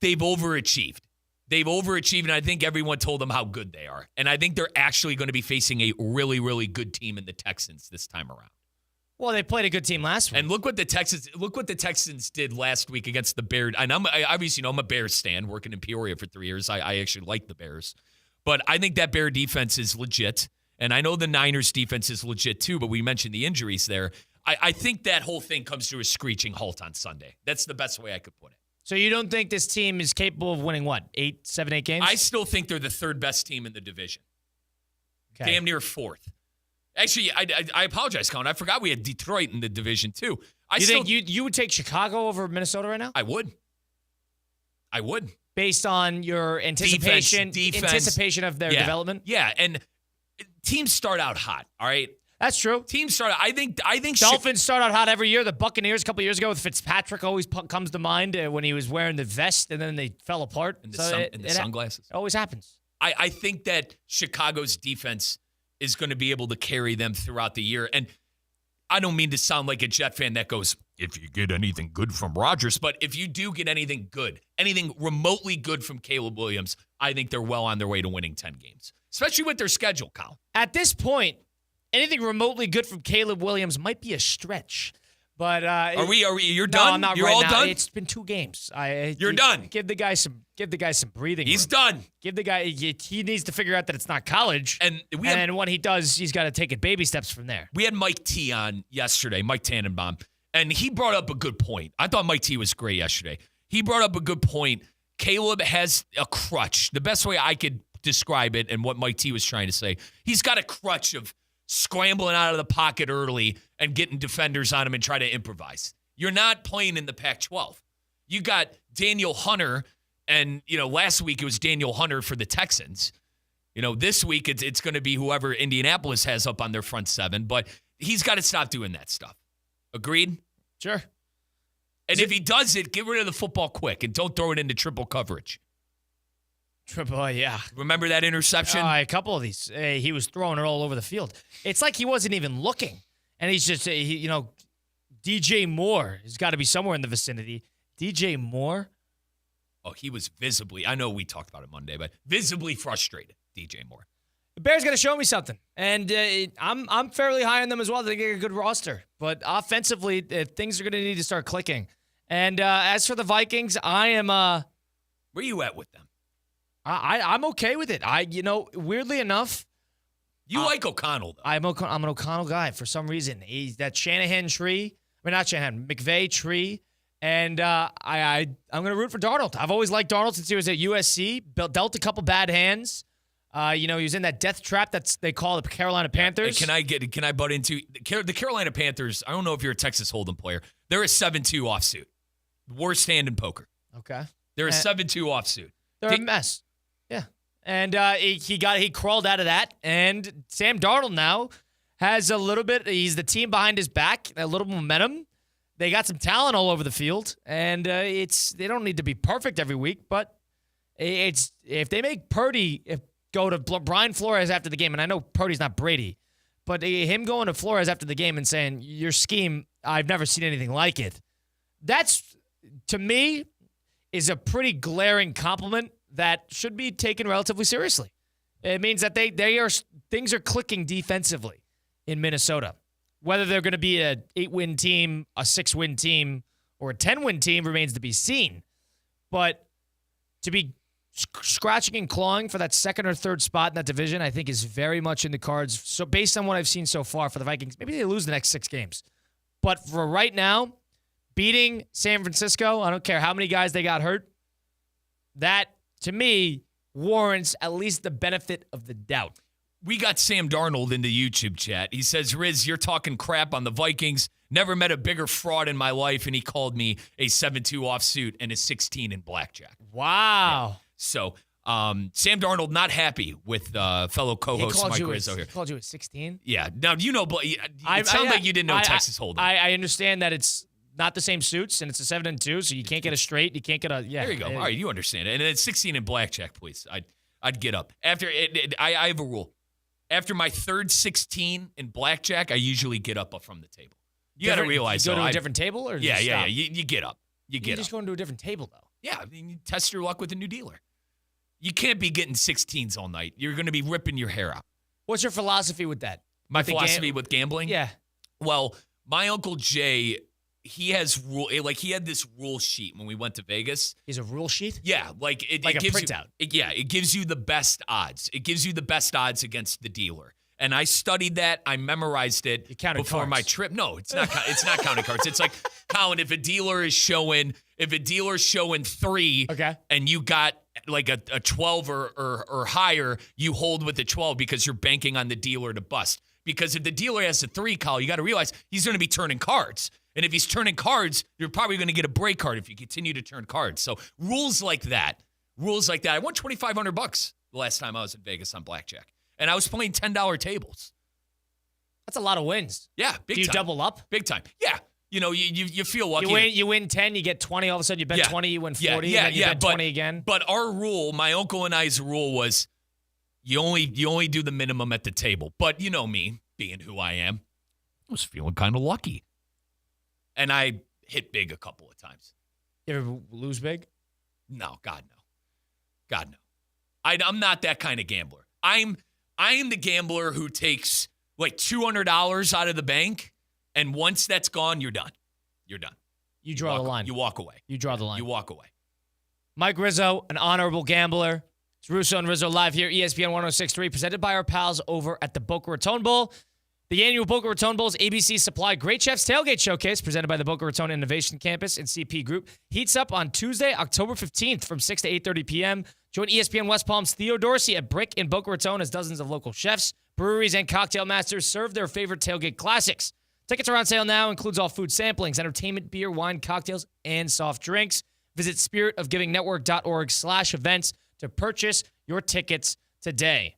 they've overachieved. They've overachieved, and I think everyone told them how good they are. And I think they're actually going to be facing a really, really good team in the Texans this time around. Well, they played a good team last week. And look what the Texans did last week against the Bears. And I'm a Bears stan, working in Peoria for 3 years. I actually like the Bears. But I think that Bear defense is legit. And I know the Niners defense is legit too, but we mentioned the injuries there. I think that whole thing comes to a screeching halt on Sunday. That's the best way I could put it. So you don't think this team is capable of winning, what, 7, 8 games? I still think they're the third best team in the division. Okay. Damn near fourth. Actually, I apologize, Colin. I forgot we had Detroit in the division, too. You think you would take Chicago over Minnesota right now? I would. Based on your anticipation of their development? Yeah, and teams start out hot, all right? That's true. Teams start out, I think Dolphins start out hot every year. The Buccaneers a couple years ago with Fitzpatrick always comes to mind when he was wearing the vest and then they fell apart. And the sunglasses. It always happens. I think that Chicago's defense is going to be able to carry them throughout the year. And I don't mean to sound like a Jet fan that goes, if you get anything good from Rodgers, but if you do get anything good, anything remotely good from Caleb Williams, I think they're well on their way to winning 10 games, especially with their schedule, Kyle. At this point, anything remotely good from Caleb Williams might be a stretch. But are we? You're done. I'm not. You're right all now. done. It's been 2 games. You're done. Give the guy some breathing. He's room. done. Give the guy. He needs to figure out that it's not college. And when he does, he's got to take it baby steps from there. We had Mike T on yesterday, Mike Tannenbaum, and he brought up a good point. I thought Mike T was great yesterday. He brought up a good point. Caleb has a crutch. The best way I could describe it, and what Mike T was trying to say, he's got a crutch of scrambling out of the pocket early and getting defenders on him and try to improvise. You're not playing in the Pac-12. You got Daniel Hunter, and last week it was Daniel Hunter for the Texans. This week it's going to be whoever Indianapolis has up on their front seven, but he's got to stop doing that stuff. Agreed? Sure. And if he does it, get rid of the football quick and don't throw it into triple coverage. Yeah. Remember that interception? A couple of these. He was throwing it all over the field. It's like he wasn't even looking. And he's just, DJ Moore has got to be somewhere in the vicinity. DJ Moore? Oh, he was visibly, I know we talked about it Monday, but visibly frustrated, DJ Moore. The Bears got to show me something. And I'm fairly high on them as well. They get a good roster. But offensively, things are going to need to start clicking. And as for the Vikings, I am... Where are you at with them? I'm okay with it. Weirdly enough... You like O'Connell, though. I'm an O'Connell guy for some reason. He's that Shanahan tree. I mean, not Shanahan, McVay tree. And I'm going to root for Darnold. I've always liked Darnold since he was at USC. Dealt a couple bad hands. He was in that death trap they call the Carolina Panthers. Can I butt into the Carolina Panthers? I don't know if you're a Texas Hold'em player. They're a 7-2 offsuit. Worst hand in poker. Okay. They're a 7-2 offsuit. They're a mess. Yeah. And he crawled out of that. And Sam Darnold now has a little bit. He's the team behind his back. A little momentum. They got some talent all over the field, and they don't need to be perfect every week. But if they make Purdy go to Brian Flores after the game, and I know Purdy's not Brady, but him going to Flores after the game and saying your scheme, I've never seen anything like it. That's, to me, is a pretty glaring compliment that should be taken relatively seriously. It means that things are clicking defensively in Minnesota. Whether they're going to be an 8-win team, a 6-win team, or a 10-win team remains to be seen. But to be scratching and clawing for that second or third spot in that division, I think, is very much in the cards. So based on what I've seen so far for the Vikings, maybe they lose the next 6 games. But for right now, beating San Francisco, I don't care how many guys they got hurt, that, to me, warrants at least the benefit of the doubt. We got Sam Darnold in the YouTube chat. He says, Riz, you're talking crap on the Vikings. Never met a bigger fraud in my life, and he called me a 7-2 offsuit and a 16 in blackjack. Wow. Yeah. So, Sam Darnold not happy with fellow co-host Mike Rizzo here. He called you a 16? Yeah. Now, you know, it sounds like you didn't know Texas Hold'em. I understand that it's not the same suits, and it's a 7-2, so you can't get a straight. You can't get a, There you go. All right, you understand it. And it's 16 in blackjack, please. I'd get up. After I have a rule. After my third 16 in blackjack, I usually get up from the table. You got to realize. You go to a different table? Or yeah. You get up. You just go into a different table, though. Yeah, I mean, you test your luck with a new dealer. You can't be getting 16s all night. You're going to be ripping your hair out. What's your philosophy with that? My philosophy with gambling? Yeah. Well, my Uncle Jay, he has he had this rule sheet when we went to Vegas. He's a rule sheet? Yeah, it a gives printout. It gives you the best odds. It gives you the best odds against the dealer. And I studied that. I memorized it before my trip. No, it's not. It's not counting cards. It's like, Colin, if a dealer's showing 3, okay, and you got like a 12 or higher, you hold with the 12 because you're banking on the dealer to bust. Because if the dealer has a 3 call, you got to realize he's going to be turning cards. And if he's turning cards, you're probably going to get a break card if you continue to turn cards. So rules like that. I won $2,500 the last time I was in Vegas on blackjack. And I was playing $10 tables. That's a lot of wins. Yeah, big time. Do you double up? Big time. Yeah. You know, you feel lucky. You win 10, you get 20. All of a sudden, you bet 20, you win 40, and then you bet 20 again. But our rule, my uncle and I's rule was you only do the minimum at the table. But you know me, being who I am, I was feeling kind of lucky. And I hit big a couple of times. You ever lose big? No, God, no. God, no. I'm not that kind of gambler. I am the gambler who takes like $200 out of the bank, and once that's gone, you're done. You're done. You draw the line. You walk away. You draw the line. You walk away. Mike Rizzo, an honorable gambler. It's Russo and Rizzo live here, ESPN 106.3, presented by our pals over at the Boca Raton Bowl. The annual Boca Raton Bowl's ABC Supply Great Chefs Tailgate Showcase, presented by the Boca Raton Innovation Campus and CP Group, heats up on Tuesday, October 15th from 6 to 8:30 p.m. Join ESPN West Palm's Theo Dorsey at Brick in Boca Raton as dozens of local chefs, breweries, and cocktail masters serve their favorite tailgate classics. Tickets are on sale now, includes all food samplings, entertainment, beer, wine, cocktails, and soft drinks. Visit spiritofgivingnetwork.org/events to purchase your tickets today.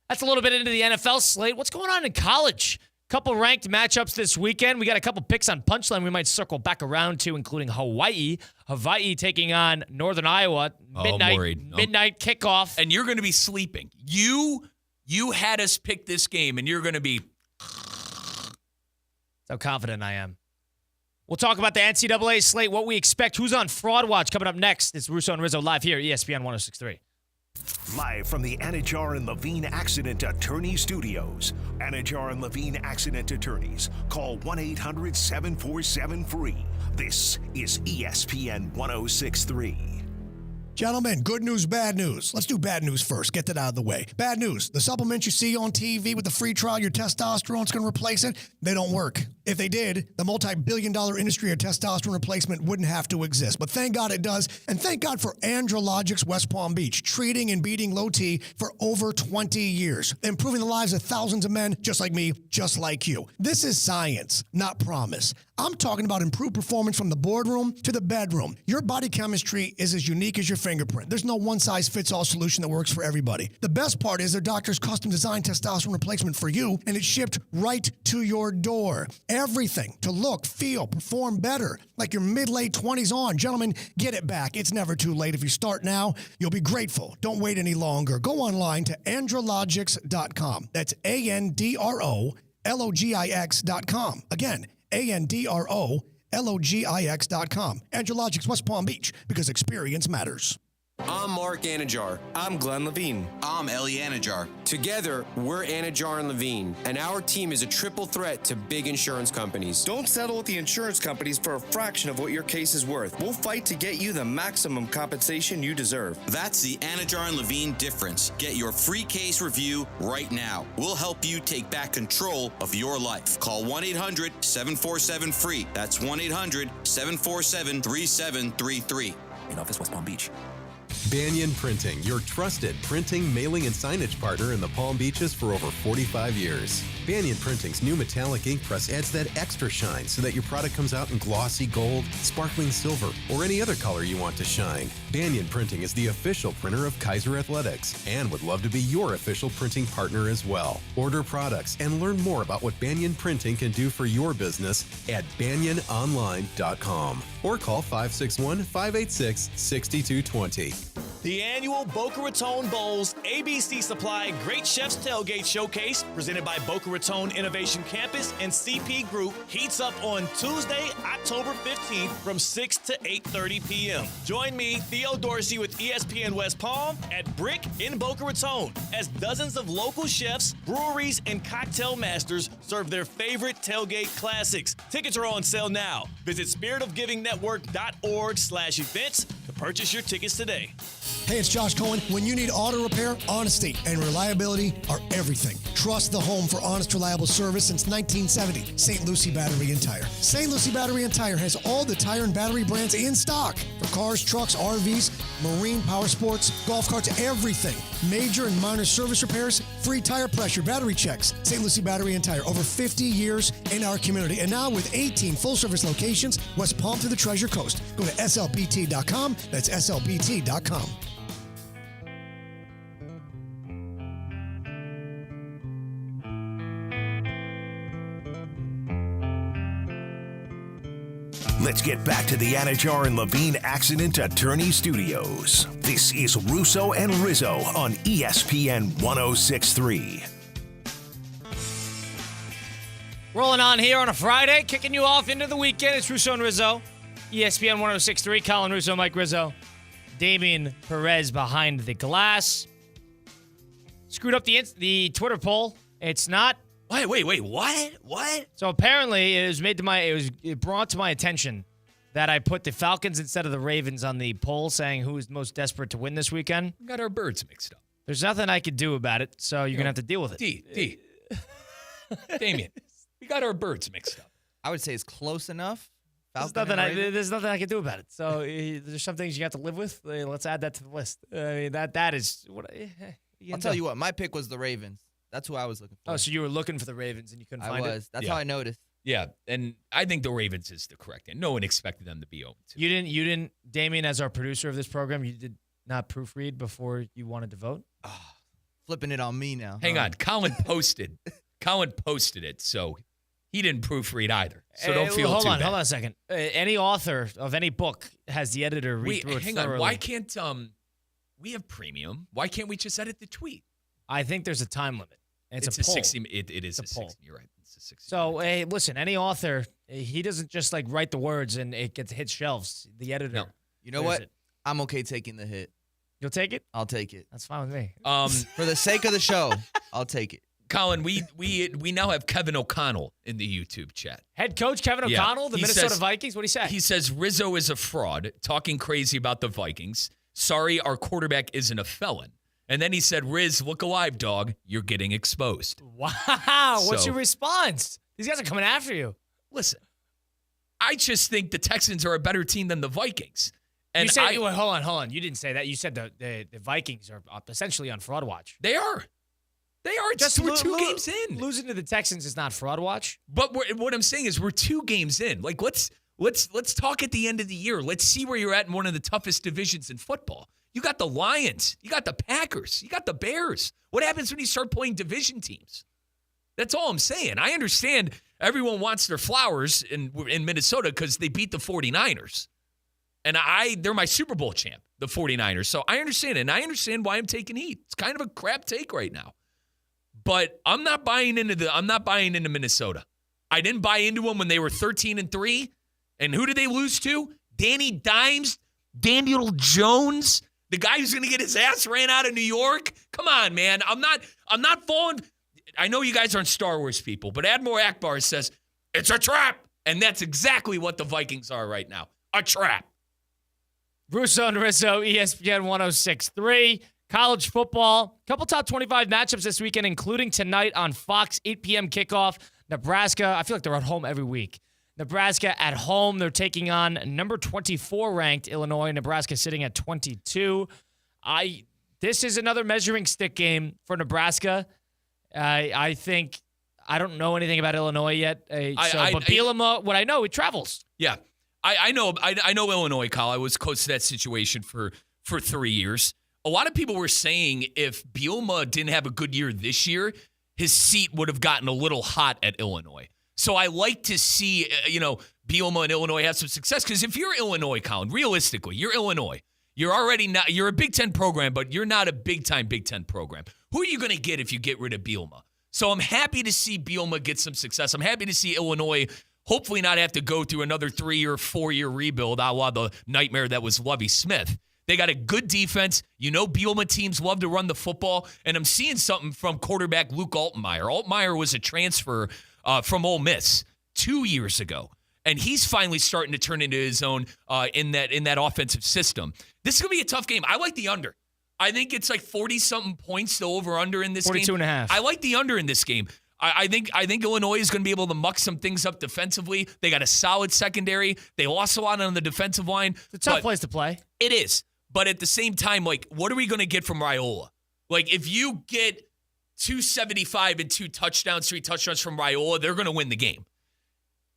That's a little bit into the NFL slate. What's going on in college? Couple ranked matchups this weekend. We got a couple picks on Punchline we might circle back around to, including Hawaii. Hawaii taking on Northern Iowa. Midnight kickoff. And you're going to be sleeping. You had us pick this game, and you're going to be... That's how confident I am. We'll talk about the NCAA slate, what we expect, who's on Fraud Watch coming up next. It's Russo and Rizzo live here, ESPN 106.3. Live from the Anajar and Levine Accident Attorney Studios. Anajar and Levine Accident Attorneys. Call 1-800-747-FREE. This is ESPN 106.3. Gentlemen, good news, bad news. Let's do bad news first. Get that out of the way. Bad news. The supplements you see on TV with the free trial, your testosterone's going to replace it. They don't work. If they did, the multi-billion-dollar industry of testosterone replacement wouldn't have to exist. But thank God it does. And thank God for Andrologics West Palm Beach, treating and beating low T for over 20 years, improving the lives of thousands of men just like me, just like you. This is science, not promise. I'm talking about improved performance from the boardroom to the bedroom. Your body chemistry is as unique as your fingerprint. There's no one-size-fits-all solution that works for everybody. The best part is their doctors custom-designed testosterone replacement for you, and it's shipped right to your door. Everything to look, feel, perform better, like your mid-late 20s on. Gentlemen, get it back. It's never too late. If you start now, you'll be grateful. Don't wait any longer. Go online to andrologics.com. That's ANDROLOGIX.com. Again, ANDROLOGIX.com. Andrologics West Palm Beach, because experience matters. I'm Mark Anajar. I'm Glenn Levine. I'm Ellie Anajar. Together, we're Anajar and Levine, and our team is a triple threat to big insurance companies. Don't settle with the insurance companies for a fraction of what your case is worth. We'll fight to get you the maximum compensation you deserve. That's the Anajar and Levine difference. Get your free case review right now. We'll help you take back control of your life. Call 1-800-747-FREE. That's 1-800-747-3733. In office, West Palm Beach. Banyan Printing, your trusted printing, mailing, and signage partner in the Palm Beaches for over 45 years. Banyan Printing's new metallic ink press adds that extra shine so that your product comes out in glossy gold, sparkling silver, or any other color you want to shine. Banyan Printing is the official printer of Kaiser Athletics and would love to be your official printing partner as well. Order products and learn more about what Banyan Printing can do for your business at banyanonline.com or call 561-586-6220. The annual Boca Raton Bowls ABC Supply Great Chefs Tailgate Showcase, presented by Boca Raton Innovation Campus and CP Group, heats up on Tuesday, October 15th from 6 to 8:30 p.m. Join me, Theo Dorsey, with ESPN West Palm at Brick in Boca Raton as dozens of local chefs, breweries, and cocktail masters serve their favorite tailgate classics. Tickets are on sale now. Visit spiritofgivingnetwork.org/events to purchase your tickets today. Hey, it's Josh Cohen. When you need auto repair, honesty and reliability are everything. Trust the home for honest, reliable service since 1970. St. Lucie Battery and Tire. St. Lucie Battery and Tire has all the tire and battery brands in stock for cars, trucks, RVs, marine, power sports, golf carts, everything. Major and minor service repairs, free tire pressure, battery checks. St. Lucie Battery and Tire, over 50 years in our community. And now with 18 full-service locations, West Palm to the Treasure Coast. Go to slbt.com. That's slbt.com. Let's get back to the Anajar and Levine Accident Attorney Studios. This is Russo and Rizzo on ESPN 106.3. Rolling on here on a Friday, kicking you off into the weekend. It's Russo and Rizzo. ESPN 106.3. Colin Russo, Mike Rizzo. Damian Perez behind the glass. Screwed up the Twitter poll. It's not. Wait, what? So apparently it brought to my attention that I put the Falcons instead of the Ravens on the poll saying who is most desperate to win this weekend. We got our birds mixed up. There's nothing I could do about it, so you're going to have to deal with it. Damien, we got our birds mixed up. I would say it's close enough. There's nothing I can do about it. So there's some things you have to live with. Let's add that to the list. I mean, that is what I'll tell you what. My pick was the Ravens. That's who I was looking for. Oh, so you were looking for the Ravens and you couldn't find it? I was. That's how I noticed. Yeah, and I think the Ravens is the correct end. No one expected them to be 0-2. You didn't, Damien, as our producer of this program, you did not proofread before you wanted to vote? Oh, flipping it on me now. Hang on. Colin posted it, so he didn't proofread either. So don't feel too bad. Hold on a second. Any author of any book has the editor read through it hang thoroughly. on. Why can't we have premium? Why can't we just edit the tweet? I think there's a time limit. It's a poll. 60. It is a 60. You're right. It's a 60. So, hey, listen, any author, he doesn't just like write the words and it gets hit shelves. The editor. No. You know what? I'm okay taking the hit. You'll take it? I'll take it. That's fine with me. For the sake of the show, I'll take it. Colin, we now have Kevin O'Connell in the YouTube chat. Head coach Kevin O'Connell, the Minnesota Vikings. What do you say? He says Rizzo is a fraud, talking crazy about the Vikings. Sorry, our quarterback isn't a felon. And then he said, Riz, look alive, dog. You're getting exposed. Wow. What's your response? These guys are coming after you. Listen, I just think the Texans are a better team than the Vikings. And you said, hold on. You didn't say that. You said the Vikings are essentially on fraud watch. They are. Just we're 2 games in. Losing to the Texans is not fraud watch. But what I'm saying is we're 2 games in. Like, let's talk at the end of the year. Let's see where you're at in one of the toughest divisions in football. You got the Lions. You got the Packers. You got the Bears. What happens when you start playing division teams? That's all I'm saying. I understand everyone wants their flowers in Minnesota because they beat the 49ers. And they're my Super Bowl champ, the 49ers. So I understand it, and I understand why I'm taking heat. It's kind of a crap take right now. But I'm not buying into Minnesota. I didn't buy into them when they were 13-3. And who did they lose to? Danny Dimes, Daniel Jones. The guy who's going to get his ass ran out of New York? Come on, man. I'm not falling. I know you guys aren't Star Wars people, but Admiral Akbar says, it's a trap. And that's exactly what the Vikings are right now. A trap. Russo and Rizzo, ESPN 106.3. College football. Couple top 25 matchups this weekend, including tonight on Fox, 8 p.m. kickoff. Nebraska, I feel like they're at home every week. Nebraska at home. They're taking on number 24 ranked Illinois. Nebraska sitting at 22. This is another measuring stick game for Nebraska. I think I don't know anything about Illinois yet. But Bielema, what I know, he travels. Yeah, I know Illinois, Kyle. I was close to that situation for 3 years. A lot of people were saying if Bielema didn't have a good year this year, his seat would have gotten a little hot at Illinois. So I like to see, Bielema and Illinois have some success. Because if you're Illinois, Colin, realistically, you're Illinois. You're already not. You're a Big Ten program, but you're not a big-time Big Ten program. Who are you going to get if you get rid of Bielema? So I'm happy to see Bielema get some success. I'm happy to see Illinois hopefully not have to go through another 3 or 4 year rebuild, a la the nightmare that was Lovie Smith. They got a good defense. Bielema teams love to run the football. And I'm seeing something from quarterback Luke Altmaier. Altmaier was a transfer from Ole Miss 2 years ago. And he's finally starting to turn into his own in that offensive system. This is going to be a tough game. I like the under. I think it's like 40-something points to over-under in this 42 game. 42.5. I like the under in this game. I think Illinois is going to be able to muck some things up defensively. They got a solid secondary. They lost a lot on the defensive line. It's a tough place to play. It is. But at the same time, what are we going to get from Raiola? If you get 275 and 2 touchdowns, 3 touchdowns from Raiola, they're going to win the game.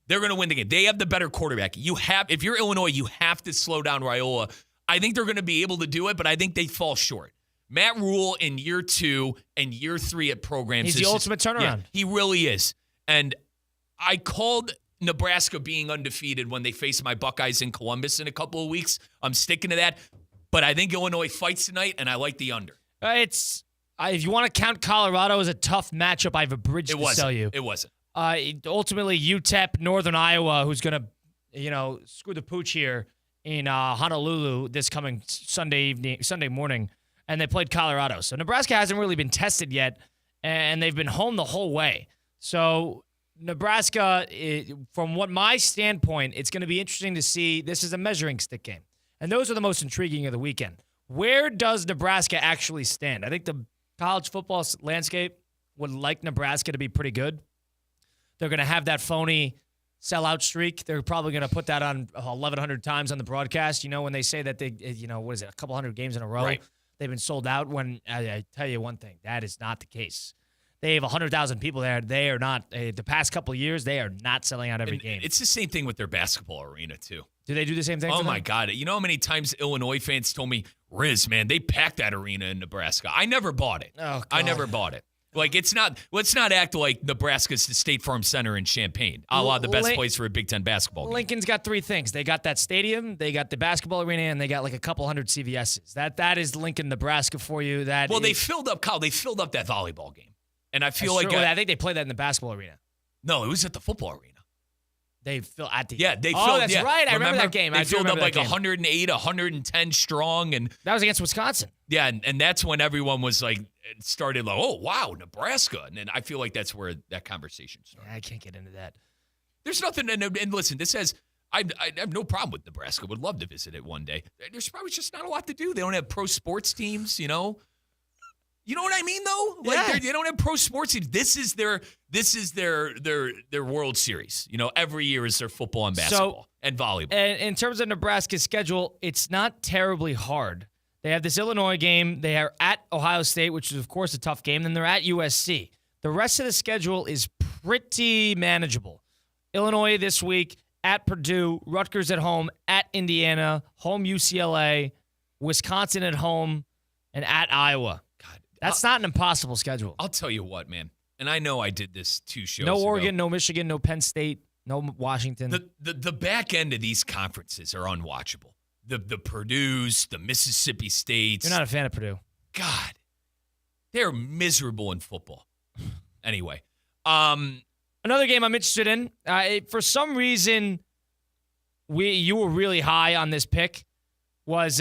They're going to win the game. They have the better quarterback. If you're Illinois, you have to slow down Raiola. I think they're going to be able to do it, but I think they fall short. Matt Rule in year 2 and year 3 at programs. He's the ultimate turnaround. Yeah, he really is. And I called Nebraska being undefeated when they face my Buckeyes in Columbus in a couple of weeks. I'm sticking to that. But I think Illinois fights tonight, and I like the under. If you want to count Colorado as a tough matchup, I have a bridge to sell you. It wasn't. Ultimately, UTEP, Northern Iowa, who's going to, screw the pooch here in Honolulu this coming Sunday morning, and they played Colorado. So Nebraska hasn't really been tested yet, and they've been home the whole way. So Nebraska, from my standpoint, it's going to be interesting to see. This is a measuring stick game. And those are the most intriguing of the weekend. Where does Nebraska actually stand? I think the college football landscape would like Nebraska to be pretty good. They're going to have that phony sellout streak. They're probably going to put that on 1,100 times on the broadcast. When they say that they, a couple hundred games in a row, right, they've been sold out. When I tell you one thing, that is not the case. They have 100,000 people there. They are not, the past couple of years, they are not selling out every game. It's the same thing with their basketball arena, too. Do they do the same thing? Oh, my God. You know how many times Illinois fans told me, Riz, man, they packed that arena in Nebraska. I never bought it. Oh, God. I never bought it. Let's not act like Nebraska's the State Farm Center in Champaign, a la the best place for a Big Ten basketball game. Lincoln's got 3 things. They got that stadium, they got the basketball arena, and they got like a couple hundred CVSs. That is Lincoln, Nebraska for you. They filled up that volleyball game. And I feel like I think they played that in the basketball arena. No, it was at the football arena. They filled at the they filled. Oh, that's right. I remember that game. They filled up like 108, 110 strong, and that was against Wisconsin. Yeah, and that's when everyone was started oh wow, Nebraska, and then I feel like that's where that conversation started. I can't get into that. There's nothing, and listen, this has. I have no problem with Nebraska. Would love to visit it one day. There's probably just not a lot to do. They don't have pro sports teams, You know what I mean, though? They don't have pro sports teams. This is their World Series. Every year is their football and basketball and volleyball. And in terms of Nebraska's schedule, it's not terribly hard. They have this Illinois game. They are at Ohio State, which is, of course, a tough game. Then they're at USC. The rest of the schedule is pretty manageable. Illinois this week, at Purdue, Rutgers at home, at Indiana, home UCLA, Wisconsin at home, and at Iowa. That's not an impossible schedule. I'll tell you what, man. And I know I did this 2 shows No ago. Oregon, no Michigan, no Penn State, no Washington. The back end of these conferences are unwatchable. The Purdue's, the Mississippi States. You're not a fan of Purdue. God, they're miserable in football. Anyway. Another game I'm interested in. For some reason, you were really high on this pick. Was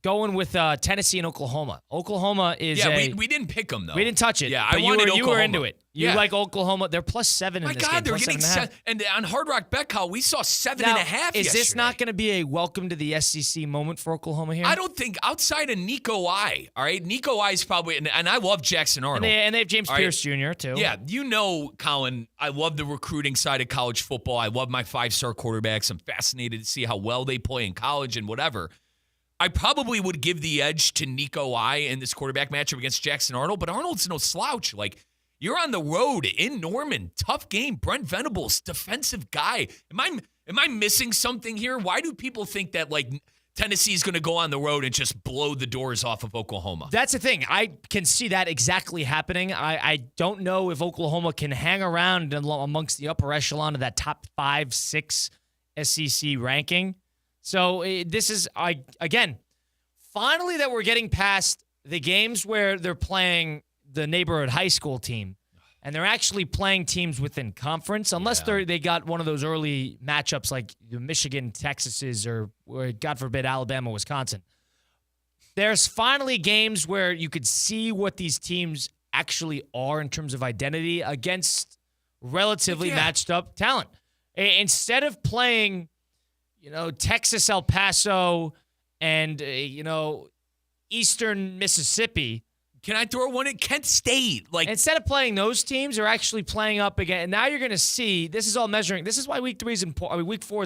Going with Tennessee and Oklahoma. Oklahoma is we didn't pick them, though. We didn't touch it. Yeah, but I wanted you were into it. You Yeah. like Oklahoma. They're +7 in My this God, game. they're +7.5. getting 7. And on Hard Rock Betcall, we saw 7.5 Is yesterday. this not going to be a welcome to the SEC moment for Oklahoma here? I don't think outside of Nico I, all right? Nico I is probably, and I love Jackson Arnold. And they have James Pierce Jr., too. Yeah, you know, Colin, I love the recruiting side of college football. I love my 5-star quarterbacks. I'm fascinated to see how well they play in college and whatever. I probably would give the edge to Nico I in this quarterback matchup against Jackson Arnold, but Arnold's no slouch. Like, you're on the road in Norman. Tough game. Brent Venables, defensive guy. Am I missing something here? Why do people think that, like, Tennessee's going to go on the road and just blow the doors off of Oklahoma? That's the thing. I can see that exactly happening. I don't know if Oklahoma can hang around amongst the upper echelon of that top 5-6 SEC ranking. So this is, again, finally that we're getting past the games where they're playing the neighborhood high school team, and they're actually playing teams within conference, unless they got one of those early matchups like the Michigan, Texas's, or God forbid, Alabama, Wisconsin. There's finally games where you could see what these teams actually are in terms of identity against relatively matched up talent. Instead of playing, Texas, El Paso, and, Eastern Mississippi. Can I throw one at Kent State? Like, instead of playing those teams, they're actually playing up again. And now you're going to see, this is all measuring. This is why week 4 is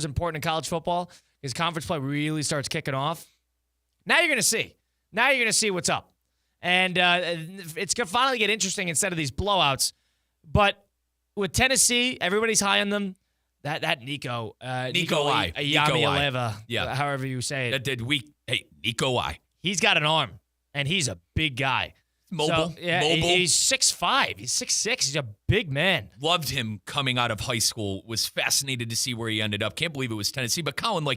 important in college football, because conference play really starts kicking off. Now you're going to see. Now you're going to see what's up. And it's going to finally get interesting instead of these blowouts. But with Tennessee, everybody's high on them. That Nico Iamaleava, however you say it. Nico I. He's got an arm, and he's a big guy. Mobile. He's 6'5". He's 6'6". He's a big man. Loved him coming out of high school. Was fascinated to see where he ended up. Can't believe it was Tennessee. But Colin, all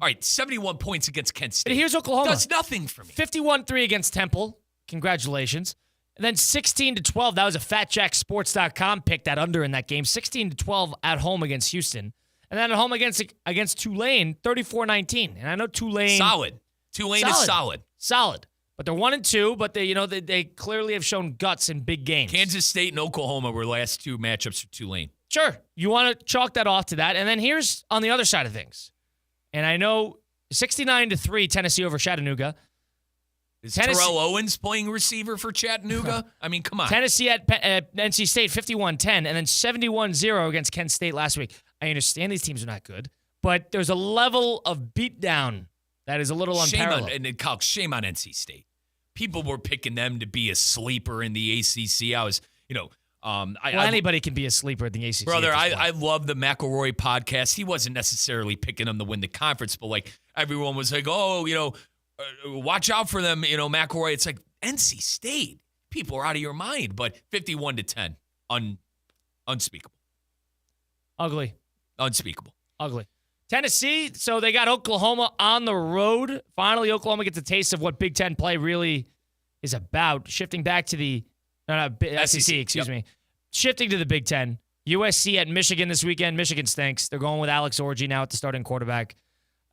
right, 71 points against Kent State. But here's Oklahoma. Does nothing for me. 51-3 against Temple. Congratulations. And then 16-12. That was a FatJackSports.com pick, that under in that game. 16-12 at home against Houston. And then at home against Tulane, 34-19. And I know Tulane. Solid. Tulane is solid. Solid. But they're 1-2, but they clearly have shown guts in big games. Kansas State and Oklahoma were last two matchups for Tulane. Sure. You want to chalk that off to that. And then here's on the other side of things. And I know 69-3 Tennessee over Chattanooga. Is Terrell Owens playing receiver for Chattanooga? I mean, come on. Tennessee at NC State, 51-10, and then 71-0 against Kent State last week. I understand these teams are not good, but there's a level of beatdown that is a little unparalleled. Shame on NC State. People were picking them to be a sleeper in the ACC. I was, anybody can be a sleeper in the ACC. Brother, I love the McElroy podcast. He wasn't necessarily picking them to win the conference, but everyone was like, watch out for them, McElroy. It's like NC State. People are out of your mind, but 51-10, unspeakable. Ugly. Unspeakable. Ugly. Tennessee, so they got Oklahoma on the road. Finally, Oklahoma gets a taste of what Big Ten play really is about. Shifting back to the SEC, excuse me. Shifting to the Big Ten. USC at Michigan this weekend. Michigan stinks. They're going with Alex Orji now at the starting quarterback.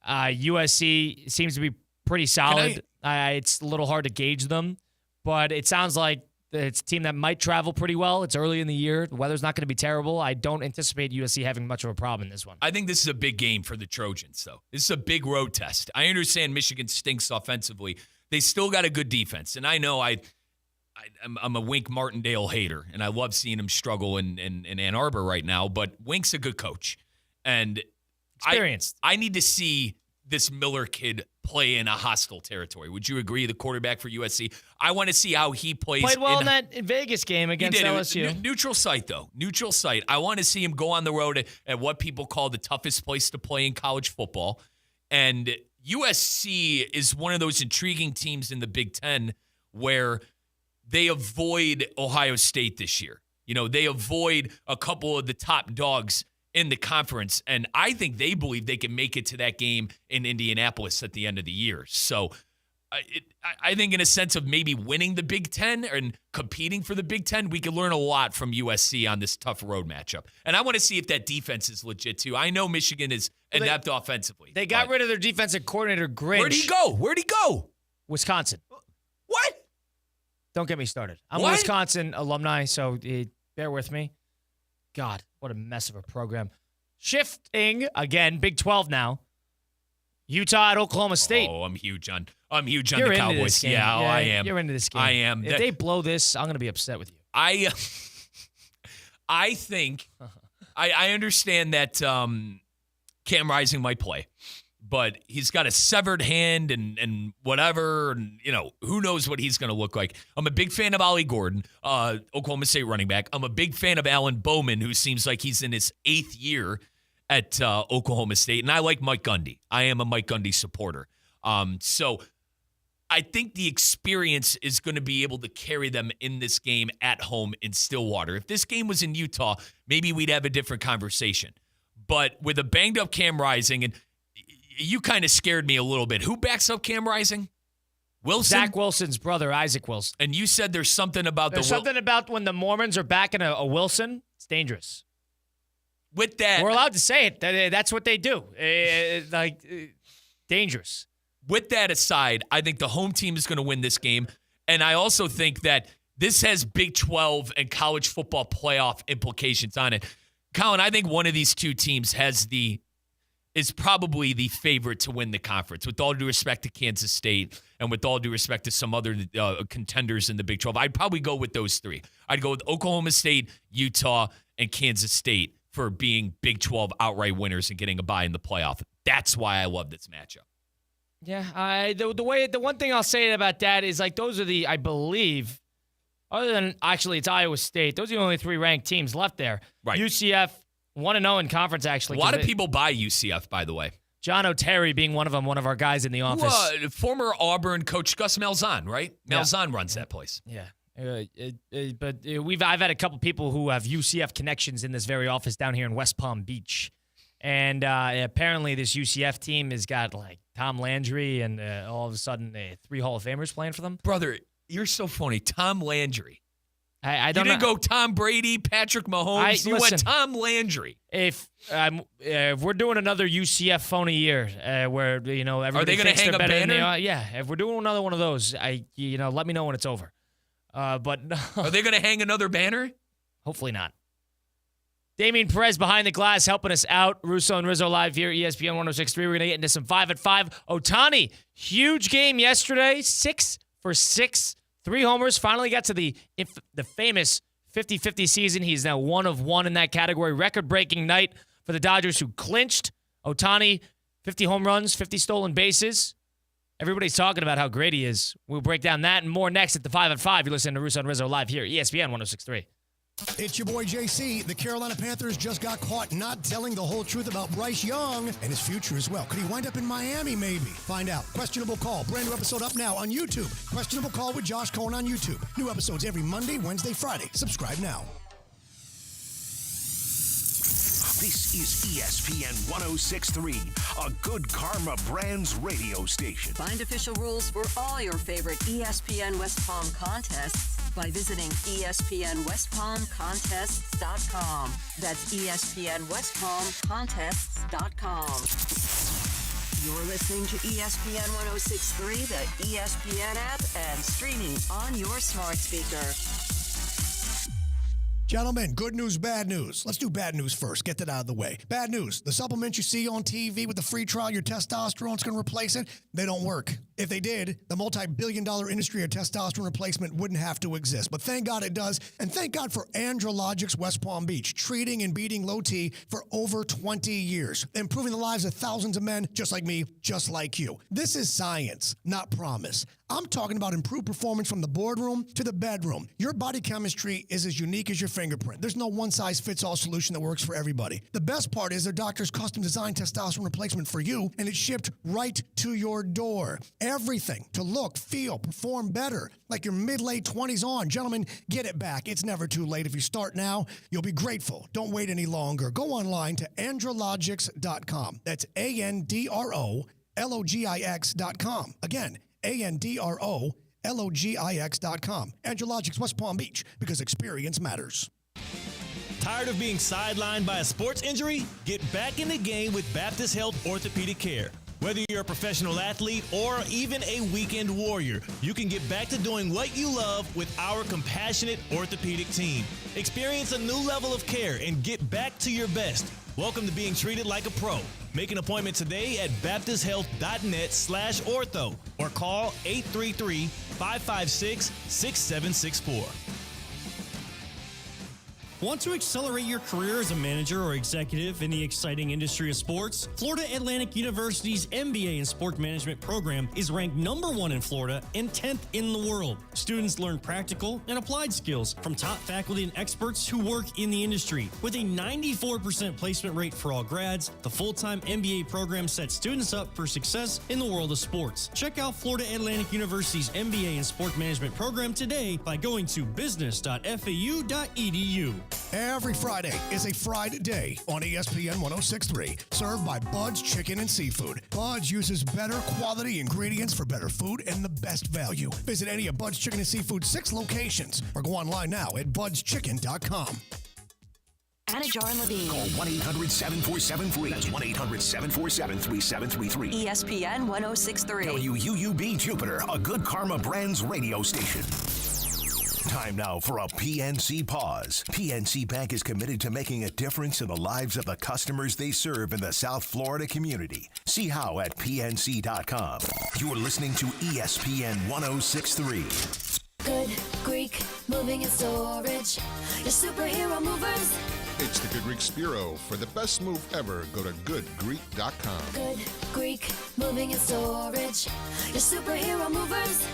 USC seems to be pretty solid. It's a little hard to gauge them, but it sounds like it's a team that might travel pretty well. It's early in the year. The weather's not going to be terrible. I don't anticipate USC having much of a problem in this one. I think this is a big game for the Trojans, though. This is a big road test. I understand Michigan stinks offensively. They still got a good defense, and I know I'm a Wink Martindale hater, and I love seeing him struggle in Ann Arbor right now, but Wink's a good coach. And experienced. I need to see this Miller kid play in a hostile territory. Would you agree? The quarterback for USC. I want to see how he plays. Played well in that Vegas game against LSU. Neutral site, though. Neutral site. I want to see him go on the road at what people call the toughest place to play in college football. And USC is one of those intriguing teams in the Big Ten where they avoid Ohio State this year. They avoid a couple of the top dogs in the conference, and I think they believe they can make it to that game in Indianapolis at the end of the year. So I think in a sense of maybe winning the Big Ten and competing for the Big Ten, we could learn a lot from USC on this tough road matchup. And I want to see if that defense is legit, too. I know Michigan is inept offensively. They got rid of their defensive coordinator, Grinch. Where'd he go? Wisconsin. What? Don't get me started. I'm What? a Wisconsin alumni, so bear with me. God, what a mess of a program. Shifting, again, Big 12 now. Utah at Oklahoma State. Oh, I'm huge on the You're into Cowboys. this game. Yeah, I am. You're into this game. I am. If they blow this, I'm going to be upset with you. I think I understand that Cam Rising might play, but he's got a severed hand and whatever, and who knows what he's going to look like. I'm a big fan of Ollie Gordon, Oklahoma State running back. I'm a big fan of Alan Bowman, who seems like he's in his 8th year at Oklahoma State, and I like Mike Gundy. I am a Mike Gundy supporter. So I think the experience is going to be able to carry them in this game at home in Stillwater. If this game was in Utah, maybe we'd have a different conversation. But with a banged-up Cam Rising, and you kind of scared me a little bit. Who backs up Cam Rising? Wilson? Zach Wilson's brother, Isaac Wilson. And you said there's something about There's something about when the Mormons are backing a Wilson, it's dangerous. With that, we're allowed to say it. That's what they do. Dangerous. With that aside, I think the home team is going to win this game. And I also think that this has Big 12 and college football playoff implications on it. Colin, I think one of these two teams is probably the favorite to win the conference, with all due respect to Kansas State and with all due respect to some other contenders in the Big 12. I'd probably go with those three. I'd go with Oklahoma State, Utah, and Kansas State for being Big 12 outright winners and getting a bye in the playoff. That's why I love this matchup. Yeah, the one thing I'll say about that is those are I believe, other than actually it's Iowa State, those are the only 3 ranked teams left there. Right. UCF 1-0 in conference actually. A lot of people buy UCF, by the way. John O'Terry being one of them, one of our guys in the office. Former Auburn coach Gus Malzahn, right? Malzahn runs that place. Yeah. But I've had a couple people who have UCF connections in this very office down here in West Palm Beach. And apparently this UCF team has got Tom Landry and all of a sudden 3 Hall of Famers playing for them. Brother, you're so funny. Tom Landry. I don't you didn't go Tom Brady, Patrick Mahomes. You went Tom Landry. If we're doing another UCF phone a year, where everybody are they going to hang a banner? If we're doing another one of those, let me know when it's over. But are they going to hang another banner? Hopefully not. Damian Perez behind the glass helping us out. Russo and Rizzo live here, ESPN 106.3. We're going to get into some 5 at 5. OHTANI, huge game yesterday. 6 for 6. 3 homers. Finally got to the famous 50-50 season. He's now 1 of 1 in that category. Record-breaking night for the Dodgers, who clinched. OHTANI, 50 home runs, 50 stolen bases. Everybody's talking about how great he is. We'll break down that and more next at the 5 at 5. You're listening to Russo and Rizzo live here, ESPN 106.3. It's your boy JC. The Carolina Panthers just got caught not telling the whole truth about Bryce Young and his future as well. Could he wind up in Miami maybe? Find out. Questionable Call. Brand new episode up now on YouTube. Questionable Call with Josh Cohen on YouTube. New episodes every Monday, Wednesday, Friday. Subscribe now. This is ESPN 106.3, a Good Karma Brands radio station. Find official rules for all your favorite ESPN West Palm contests by visiting ESPNWestPalmContests.com. That's ESPNWestPalmContests.com. You're listening to ESPN 106.3, the ESPN app, and streaming on your smart speaker. Gentlemen, good news, bad news. Let's do bad news first. Get that out of the way. Bad news. The supplements you see on TV with the free trial, your testosterone's going to replace it. They don't work. If they did, the multi-billion-dollar industry of testosterone replacement wouldn't have to exist. But thank God it does. And thank God for Andrologics West Palm Beach, treating and beating low T for over 20 years, improving the lives of thousands of men just like me, just like you. This is science, not promise. I'm talking about improved performance from the boardroom to the bedroom. Your body chemistry is as unique as your fingerprint. There's no one-size-fits-all solution that works for everybody. The best part is their doctors custom-designed testosterone replacement for you, and it's shipped right to your door. Everything to look, feel, perform better, like your mid-late 20s on. Gentlemen, get it back. It's never too late. If you start now, you'll be grateful. Don't wait any longer. Go online to andrologics.com. That's ANDROLOGIX.com. Again, ANDROLOGIX.com. Andrologics West Palm Beach, because experience matters. Tired of being sidelined by a sports injury? Get back in the game with Baptist Health Orthopedic Care. Whether you're a professional athlete or even a weekend warrior, you can get back to doing what you love with our compassionate orthopedic team. Experience a new level of care and get back to your best. Welcome to being treated like a pro. Make an appointment today at baptisthealth.net/ortho or call 833-556-6764. Want to accelerate your career as a manager or executive in the exciting industry of sports? Florida Atlantic University's MBA in Sport Management program is ranked #1 in Florida and 10th in the world. Students learn practical and applied skills from top faculty and experts who work in the industry. With a 94% placement rate for all grads, the full-time MBA program sets students up for success in the world of sports. Check out Florida Atlantic University's MBA in Sport Management program today by going to business.fau.edu. Every Friday is a Fried Day on ESPN 106.3, served by Bud's Chicken and Seafood. Bud's uses better quality ingredients for better food and the best value. Visit any of Bud's Chicken and Seafood's 6 locations or go online now at budschicken.com. Anajar and Levine. Call 1-800-747-FREE. That's 1-800-747-3733. ESPN 106.3. WUUB Jupiter, a Good Karma Brands radio station. Time now for a PNC Pause. PNC Bank is committed to making a difference in the lives of the customers they serve in the South Florida community. See how at PNC.com. You're listening to ESPN 106.3. Good Greek moving and storage. Your superhero movers. It's the Good Greek Spiro. For the best move ever, go to goodgreek.com. Good Greek moving and storage. Your superhero movers.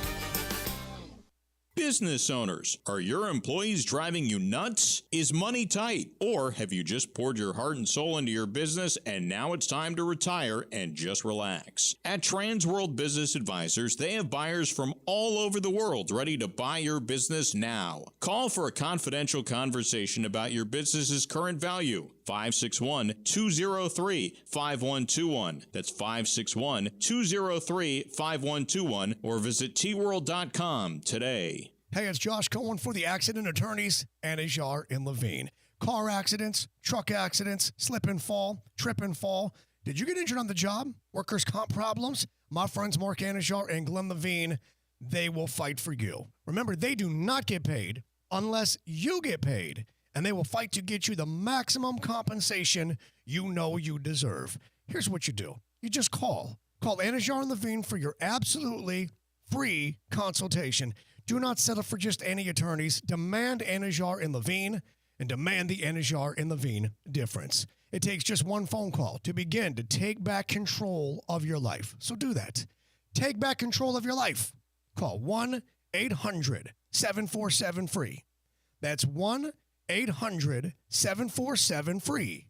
Business owners, are your employees driving you nuts? Is money tight? Or have you just poured your heart and soul into your business and now it's time to retire and just relax? At Transworld Business Advisors, they have buyers from all over the world ready to buy your business now. Call for a confidential conversation about your business's current value. 561-203-5121. That's 561-203-5121 or visit tworld.com today. Hey, it's Josh Cohen for the accident attorneys, Anajar and Levine. Car accidents, truck accidents, slip and fall, trip and fall. Did you get injured on the job? Workers' comp problems? My friends Mark Anajar and Glenn Levine, they will fight for you. Remember, they do not get paid unless you get paid, and they will fight to get you the maximum compensation you know you deserve. Here's what you do. You just call. Call Anajar and Levine for your absolutely free consultation. Do not settle for just any attorneys. Demand Anajar and Levine and demand the Anajar and Levine difference. It takes just one phone call to begin to take back control of your life. So do that. Take back control of your life. Call 1-800-747-FREE. That's 1-800-747-FREE.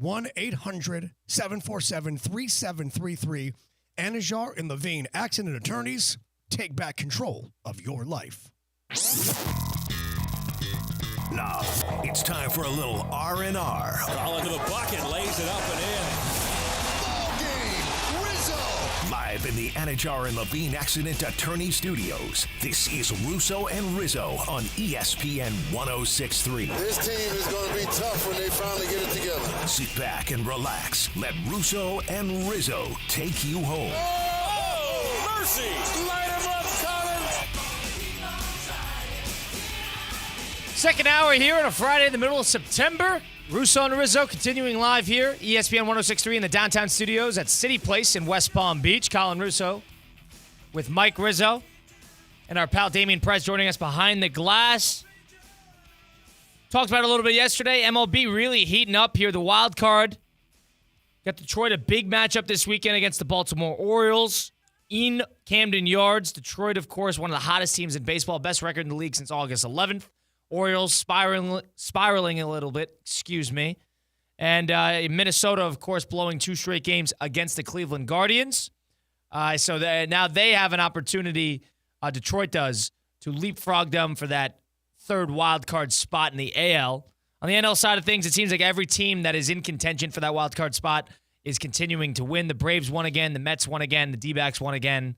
1-800-747-3733. Anajar and Levine, accident attorneys. Take back control of your life. Now, it's time for a little R&R. Ball into the bucket, lays it up and in. Ball game, Rizzo. Live in the Anajar and Levine Accident Attorney Studios, this is Russo and Rizzo on ESPN 106.3. This team is going to be tough when they finally get it together. Sit back and relax. Let Russo and Rizzo take you home. Oh, mercy! Light him up, Colin! Second hour here on a Friday in the middle of September. Russo and Rizzo continuing live here. ESPN 106.3 in the downtown studios at City Place in West Palm Beach. Colin Russo with Mike Rizzo. And our pal Damian Perez joining us behind the glass. Talked about it a little bit yesterday. MLB really heating up here. The wild card. Got Detroit, a big matchup this weekend against the Baltimore Orioles in Camden Yards. Detroit, of course, one of the hottest teams in baseball. Best record in the league since August 11th. Orioles spiraling a little bit, And Minnesota, of course, blowing 2 straight games against the Cleveland Guardians. So now they have an opportunity, Detroit does, to leapfrog them for that third wild card spot in the AL. On the NL side of things, it seems like every team that is in contention for that wild card spot is continuing to win. The Braves won again, the Mets won again, the D-backs won again.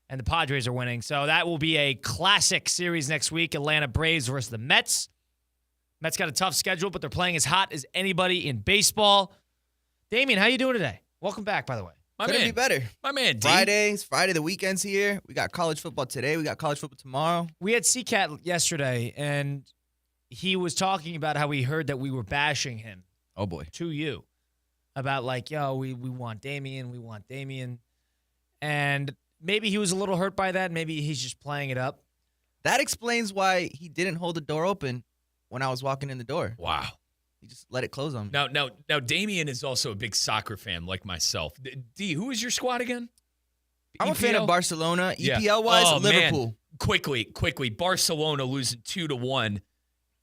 And the Padres are winning. So that will be a classic series next week. Atlanta Braves versus the Mets. Mets got a tough schedule, but they're playing as hot as anybody in baseball. Damian, how you doing today? Welcome back, by the way. Couldn't be better. My man, D. Friday, the weekend's here. We got college football today. We got college football tomorrow. We had CCAT yesterday, and he was talking about how he heard that we were bashing him. Oh, boy. To you. About like, yo, we want Damian. And maybe he was a little hurt by that. Maybe he's just playing it up. That explains why he didn't hold the door open when I was walking in the door. Wow. He just let it close on me. Now, Damian is also a big soccer fan like myself. D, who is your squad again? I'm EPL? a fan of Barcelona. Yeah. EPL-wise, Liverpool. Man. Quickly. Barcelona losing 2-1.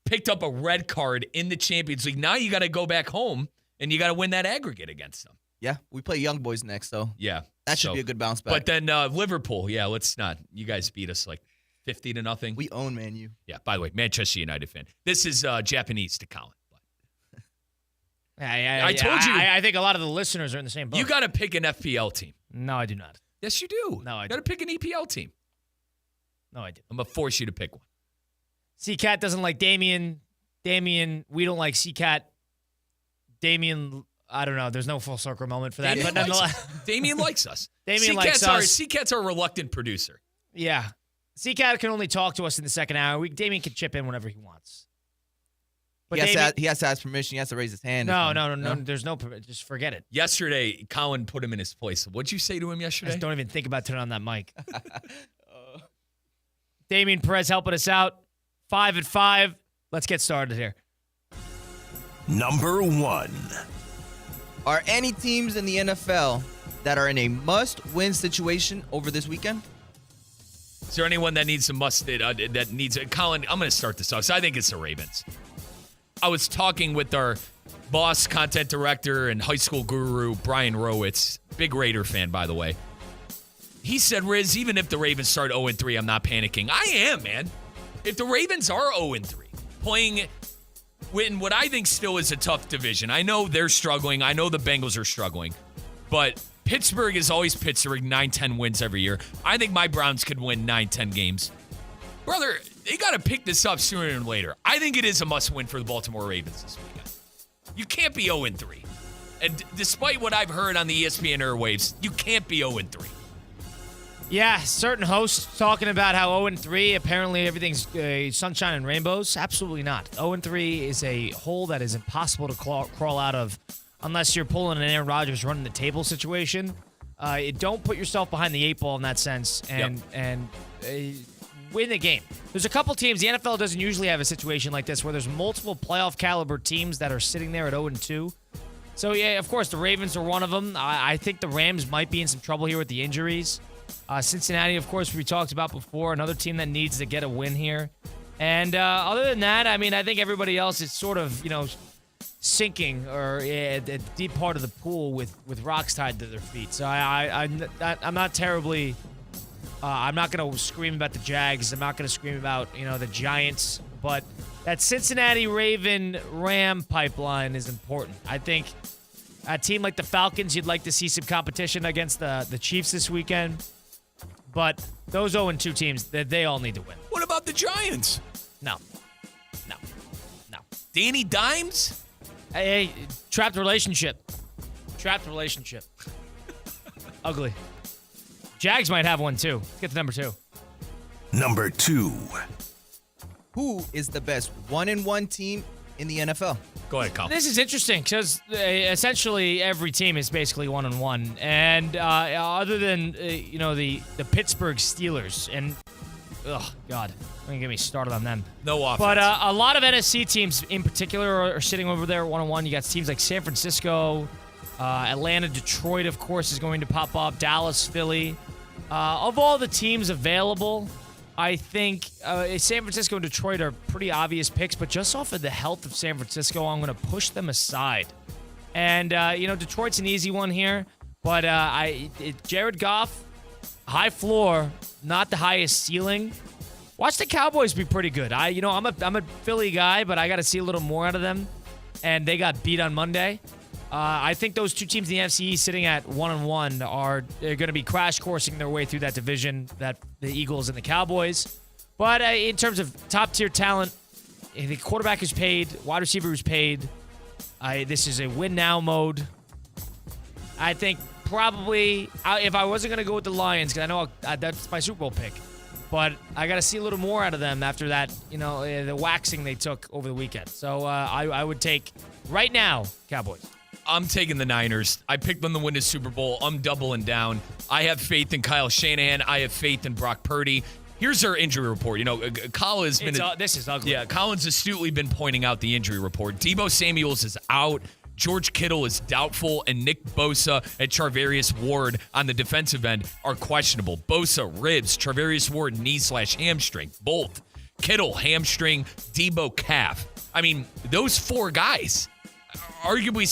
Picked up a red card in the Champions League. Now you got to go back home, and you got to win that aggregate against them. Yeah, we play Young Boys next, so yeah, that should be a good bounce back. But then Liverpool, yeah, let's not. You guys beat us like 50-0. We own Man U. Yeah, by the way, Manchester United fan. This is Japanese to Colin. I told you. I think a lot of the listeners are in the same boat. You got to pick an FPL team. No, I do not. Yes, you do. No, I got to pick an EPL team. No, I do. I'm going to force you to pick one. CCAT doesn't like Damian. We don't like CCAT. Damian, I don't know. There's no full circle moment for that. Damian but nonetheless, Damian likes us. Damian likes us. CCAT's our reluctant producer. Yeah. CCAT can only talk to us in the second hour. Damian can chip in whenever he wants. But he has to ask permission. He has to raise his hand. No. There's no permission. Just forget it. Yesterday, Colin put him in his place. What'd you say to him yesterday? Just don't even think about turning on that mic. Damian Perez helping us out. 5-5. Let's get started here. Number 1. Are any teams in the NFL that are in a must-win situation over this weekend? Is there anyone that needs that needs Colin, I'm going to start this off. So I think it's the Ravens. I was talking with our boss, content director, and high school guru, Brian Rowitz. Big Raider fan, by the way. He said, Riz, even if the Ravens start 0-3, I'm not panicking. I am, man. If the Ravens are 0-3, playing in what I think still is a tough division. I know they're struggling. I know the Bengals are struggling. But Pittsburgh is always Pittsburgh, 9-10 wins every year. I think my Browns could win 9-10 games. Brother, they got to pick this up sooner than later. I think it is a must-win for the Baltimore Ravens this weekend. You can't be 0-3. And despite what I've heard on the ESPN airwaves, you can't be 0-3. Yeah, certain hosts talking about how 0-3, apparently everything's sunshine and rainbows. Absolutely not. 0-3 is a hole that is impossible to crawl out of unless you're pulling an Aaron Rodgers running the table situation. Don't put yourself behind the 8 ball in that sense and win the game. There's a couple teams. The NFL doesn't usually have a situation like this where there's multiple playoff caliber teams that are sitting there at 0-2. So, yeah, of course, the Ravens are one of them. I think the Rams might be in some trouble here with the injuries. Cincinnati, of course, we talked about before, another team that needs to get a win here. And other than that, I mean, I think everybody else is sort of, sinking or at the deep part of the pool with rocks tied to their feet. So I'm not terribly, I'm not going to scream about the Jags. I'm not going to scream about, the Giants. But that Cincinnati Ram pipeline is important. I think a team like the Falcons, you'd like to see some competition against the Chiefs this weekend. But those 0-2 teams, they all need to win. What about the Giants? No. Danny Dimes? Hey, trapped relationship. Ugly. Jags might have one, too. Let's get to number 2. Number 2. Who is the best 1-1 team in the NFL? Go ahead, Colin. This is interesting because essentially every team is basically 1-1, and other than the Pittsburgh Steelers, and God, don't get me started on them. No offense. But a lot of NFC teams in particular are sitting over there 1-1. You got teams like San Francisco, Atlanta, Detroit, of course, is going to pop up. Dallas, Philly. Of all the teams available, I think San Francisco and Detroit are pretty obvious picks, but just off of the health of San Francisco, I'm going to push them aside. And, Detroit's an easy one here, but Jared Goff, high floor, not the highest ceiling. Watch the Cowboys be pretty good. I'm a Philly guy, but I got to see a little more out of them, and they got beat on Monday. I think those two teams in the NFC sitting at 1-1 are going to be crash coursing their way through that division, that the Eagles and the Cowboys. But in terms of top-tier talent, the quarterback is paid, wide receiver is paid. This is a win-now mode. I think probably, if I wasn't going to go with the Lions, because I know that's my Super Bowl pick, but I got to see a little more out of them after that, the waxing they took over the weekend. So I would take, right now, Cowboys. I'm taking the Niners. I picked them to win the Super Bowl. I'm doubling down. I have faith in Kyle Shanahan. I have faith in Brock Purdy. Here's our injury report. Colin's been... this is ugly. Yeah, Colin's astutely been pointing out the injury report. Deebo Samuels is out. George Kittle is doubtful, and Nick Bosa and Charvarius Ward on the defensive end are questionable. Bosa, ribs. Charvarius Ward, knee/hamstring. Both. Kittle, hamstring. Deebo, calf. I mean, those four guys... Arguably,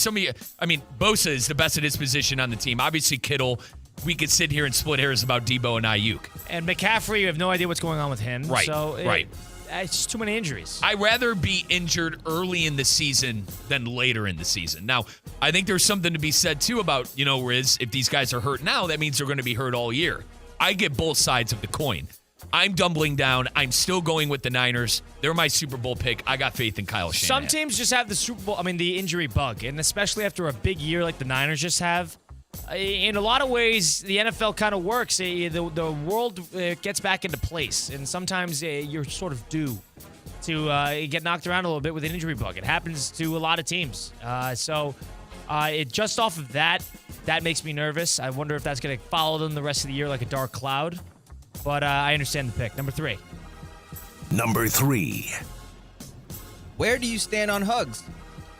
Bosa is the best at his position on the team. Obviously, Kittle, we could sit here and split hairs about Deebo and Ayuk. And McCaffrey, you have no idea what's going on with him. Right, so right. It's just too many injuries. I'd rather be injured early in the season than later in the season. Now, I think there's something to be said, too, about, Riz, if these guys are hurt now, that means they're going to be hurt all year. I get both sides of the coin. I'm doubling down. I'm still going with the Niners. They're my Super Bowl pick. I got faith in Kyle Shanahan. Some teams just have the injury bug, and especially after a big year like the Niners just have. In a lot of ways, the NFL kind of works. The world gets back into place, and sometimes you're sort of due to get knocked around a little bit with an injury bug. It happens to a lot of teams. So just off of that makes me nervous. I wonder if that's going to follow them the rest of the year like a dark cloud. But I understand the pick. Number 3. Number 3. Where do you stand on hugs?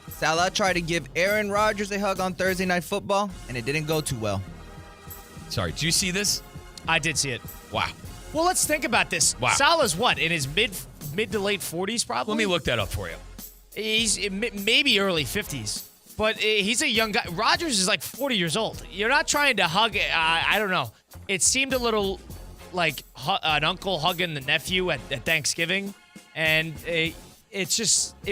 Salah tried to give Aaron Rodgers a hug on Thursday Night Football, and it didn't go too well. Sorry, did you see this? I did see it. Wow. Well, let's think about this. Wow. Salah's what? In his mid to late 40s, probably? Let me look that up for you. He's maybe early 50s. But he's a young guy. Rodgers is like 40 years old. You're not trying to hug. I don't know. It seemed a little like an uncle hugging the nephew at Thanksgiving, and it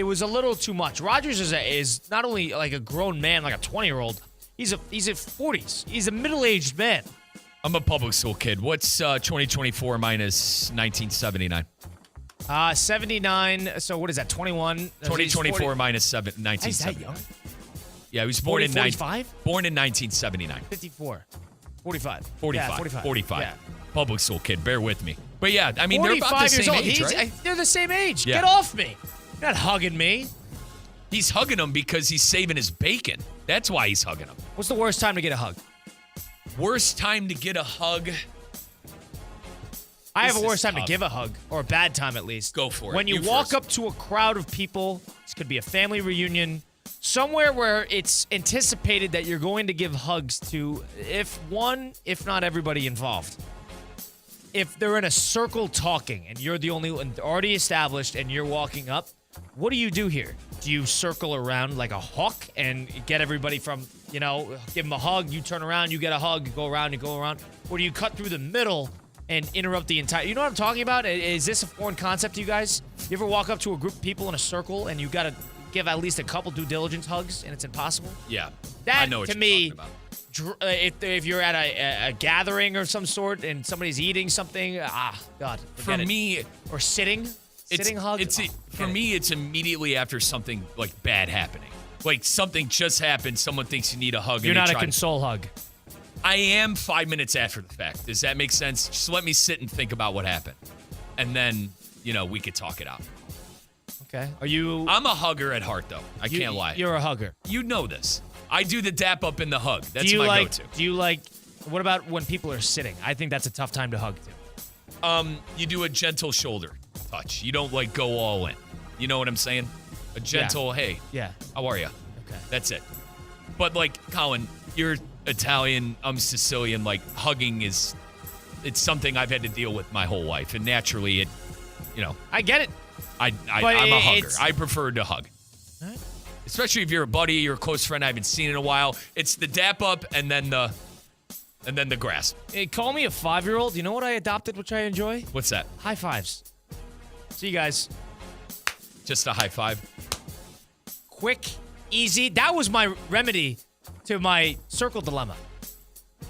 was a little too much. Rodgers is not only like a grown man, like a 20-year-old. He's at 40s. He's a middle-aged man. I'm a public school kid. What's 2024 minus 1979? 79. So what is that? 21. 2024 minus 1979. Is that young? Yeah, he was born 45? Born in 1979. 54. 45. 45. Yeah, 45. 45. Yeah. Public school kid, bear with me. But yeah, I mean, they're about the same age, right? They're the same age. Yeah. Get off me. You're not hugging me. He's hugging him because he's saving his bacon. That's why he's hugging him. What's the worst time to get a hug? Worst time to get a hug? I have a worse time to give a hug, or a bad time at least. Go for it. When you walk up to a crowd of people, this could be a family reunion, somewhere where it's anticipated that you're going to give hugs to, if not everybody involved. If they're in a circle talking and you're the only one already established and you're walking up, what do you do here? Do you circle around like a hawk and get everybody from, give them a hug, you turn around, you get a hug, you go around, or do you cut through the middle and interrupt the entire... You know what I'm talking about? Is this a foreign concept to you guys? You ever walk up to a group of people in a circle and you got to give at least a couple due diligence hugs and it's impossible? Yeah. That, I know what to you're me... talking about. If you're at a gathering of some sort and somebody's eating something, God. For me, or sitting hug. For me, it's immediately after something like bad happening. Like something just happened, someone thinks you need a hug. You're not a console hug. I am 5 minutes after the fact. Does that make sense? Just let me sit and think about what happened, and then we could talk it out. Okay. Are you? I'm a hugger at heart, though. I can't lie. You're a hugger. You know this. I do the dap up and the hug. That's my go-to. Do you like? What about when people are sitting? I think that's a tough time to hug too. You do a gentle shoulder touch. You don't go all in. You know what I'm saying? A gentle, hey. Yeah. How are you? Okay. That's it. But Colin, you're Italian. I'm Sicilian. Hugging it's something I've had to deal with my whole life, and naturally, I get it. I'm a hugger. I prefer to hug. All right. Especially if you're a buddy, you're a close friend I haven't seen in a while. It's the dap up and then the grasp. Hey, call me a 5-year-old. You know what I adopted, which I enjoy? What's that? High fives. See you guys. Just a high five. Quick, easy. That was my remedy to my circle dilemma.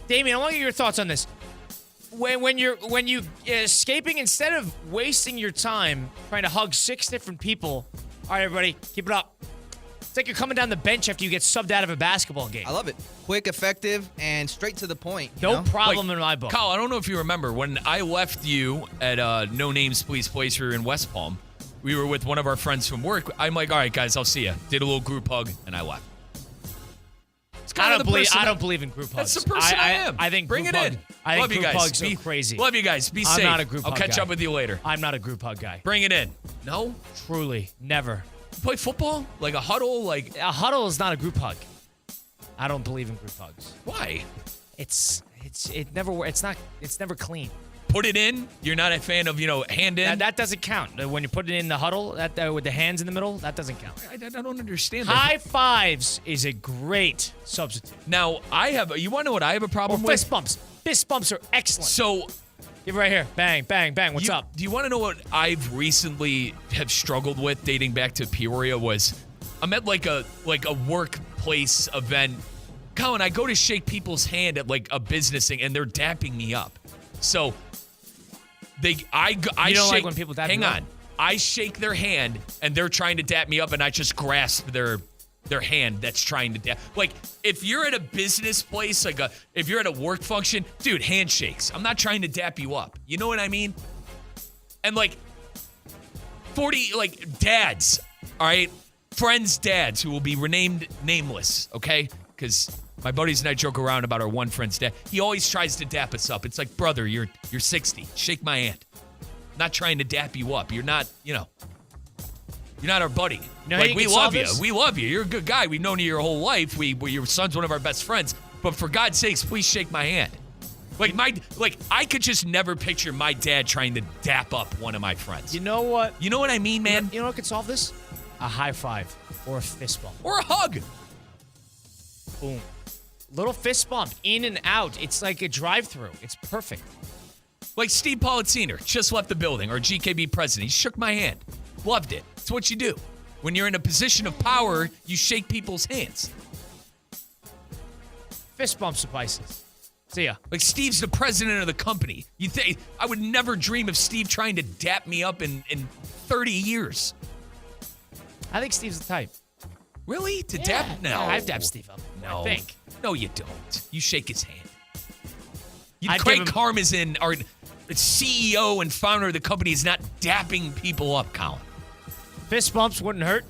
Damien, I want to get your thoughts on this. When you escaping, instead of wasting your time trying to hug 6 different people, all right, everybody, keep it up. It's like you're coming down the bench after you get subbed out of a basketball game. I love it. Quick, effective, and straight to the point. you No know? problem in my book. Kyle, I don't know if you remember when I left you at No Names Please Place. We were in West Palm. We were with one of our friends from work. I'm like, all right, guys, I'll see you. Did a little group hug, and I left. I don't believe in group hugs. That's the person I am. I think Bring group it in. hug- I think Love you group guys. hugs are crazy. Love you guys. Be I'm safe. not a group I'll hug catch guy. up with you later. I'm not a group hug guy. Bring it in. No? Truly, never. You play football? Like a huddle? Like A huddle is not a group hug. I don't believe in group hugs. why? It's never clean. Put it in. You're not a fan of, hand in? That doesn't count. When you put it in the huddle, that with the hands in the middle, that doesn't count. I don't understand that. High fives is a great substitute. Now, you want to know what I have a problem with? Fist bumps. Fist bumps are excellent. So, Give it right here. Bang, bang, bang. What's up? Do you want to know what I've recently have struggled with dating back to Peoria was I'm at like a workplace event. Colin, I go to shake people's hand at like a business thing and they're dapping me up. So I You don't shake, like when people dap hang you on. up? I shake their hand and they're trying to dap me up and I just grasp their hand that's trying to dap. Like if you're at a business place, if you're at a work function, dude, handshakes. I'm not trying to dap you up. You know what I mean? And 40 dads, all right? Friends' dads who will be renamed nameless, okay? Because my buddies and I joke around about our one friend's dad. He always tries to dap us up. It's like, brother, you're 60. Shake my hand. I'm not trying to dap you up. You're not, you're not our buddy. You know how you we can love solve you. this? We love you. You're a good guy. We've known you your whole life. Your son's one of our best friends. But for God's sakes, please shake my hand. I could just never picture my dad trying to dap up one of my friends. You know what? You know what I mean, man? You know what could solve this? A high five or a fist bump. Or a hug. Boom. Little fist bump, in and out. It's like a drive-through. It's perfect. Like Steve Politziner just left the building, or GKB president. He shook my hand. Loved it. It's what you do. When you're in a position of power, you shake people's hands. Fist bump suffices. See ya. Like Steve's the president of the company. You think I would never dream of Steve trying to dap me up in 30 years. I think Steve's the type. Really? To dap? No. I've dapped Steve up. No. I think. No, you don't. You shake his hand. I'd Craig give him- Karmazin, our CEO and founder of the company, is not dapping people up, Colin. Fist bumps wouldn't hurt.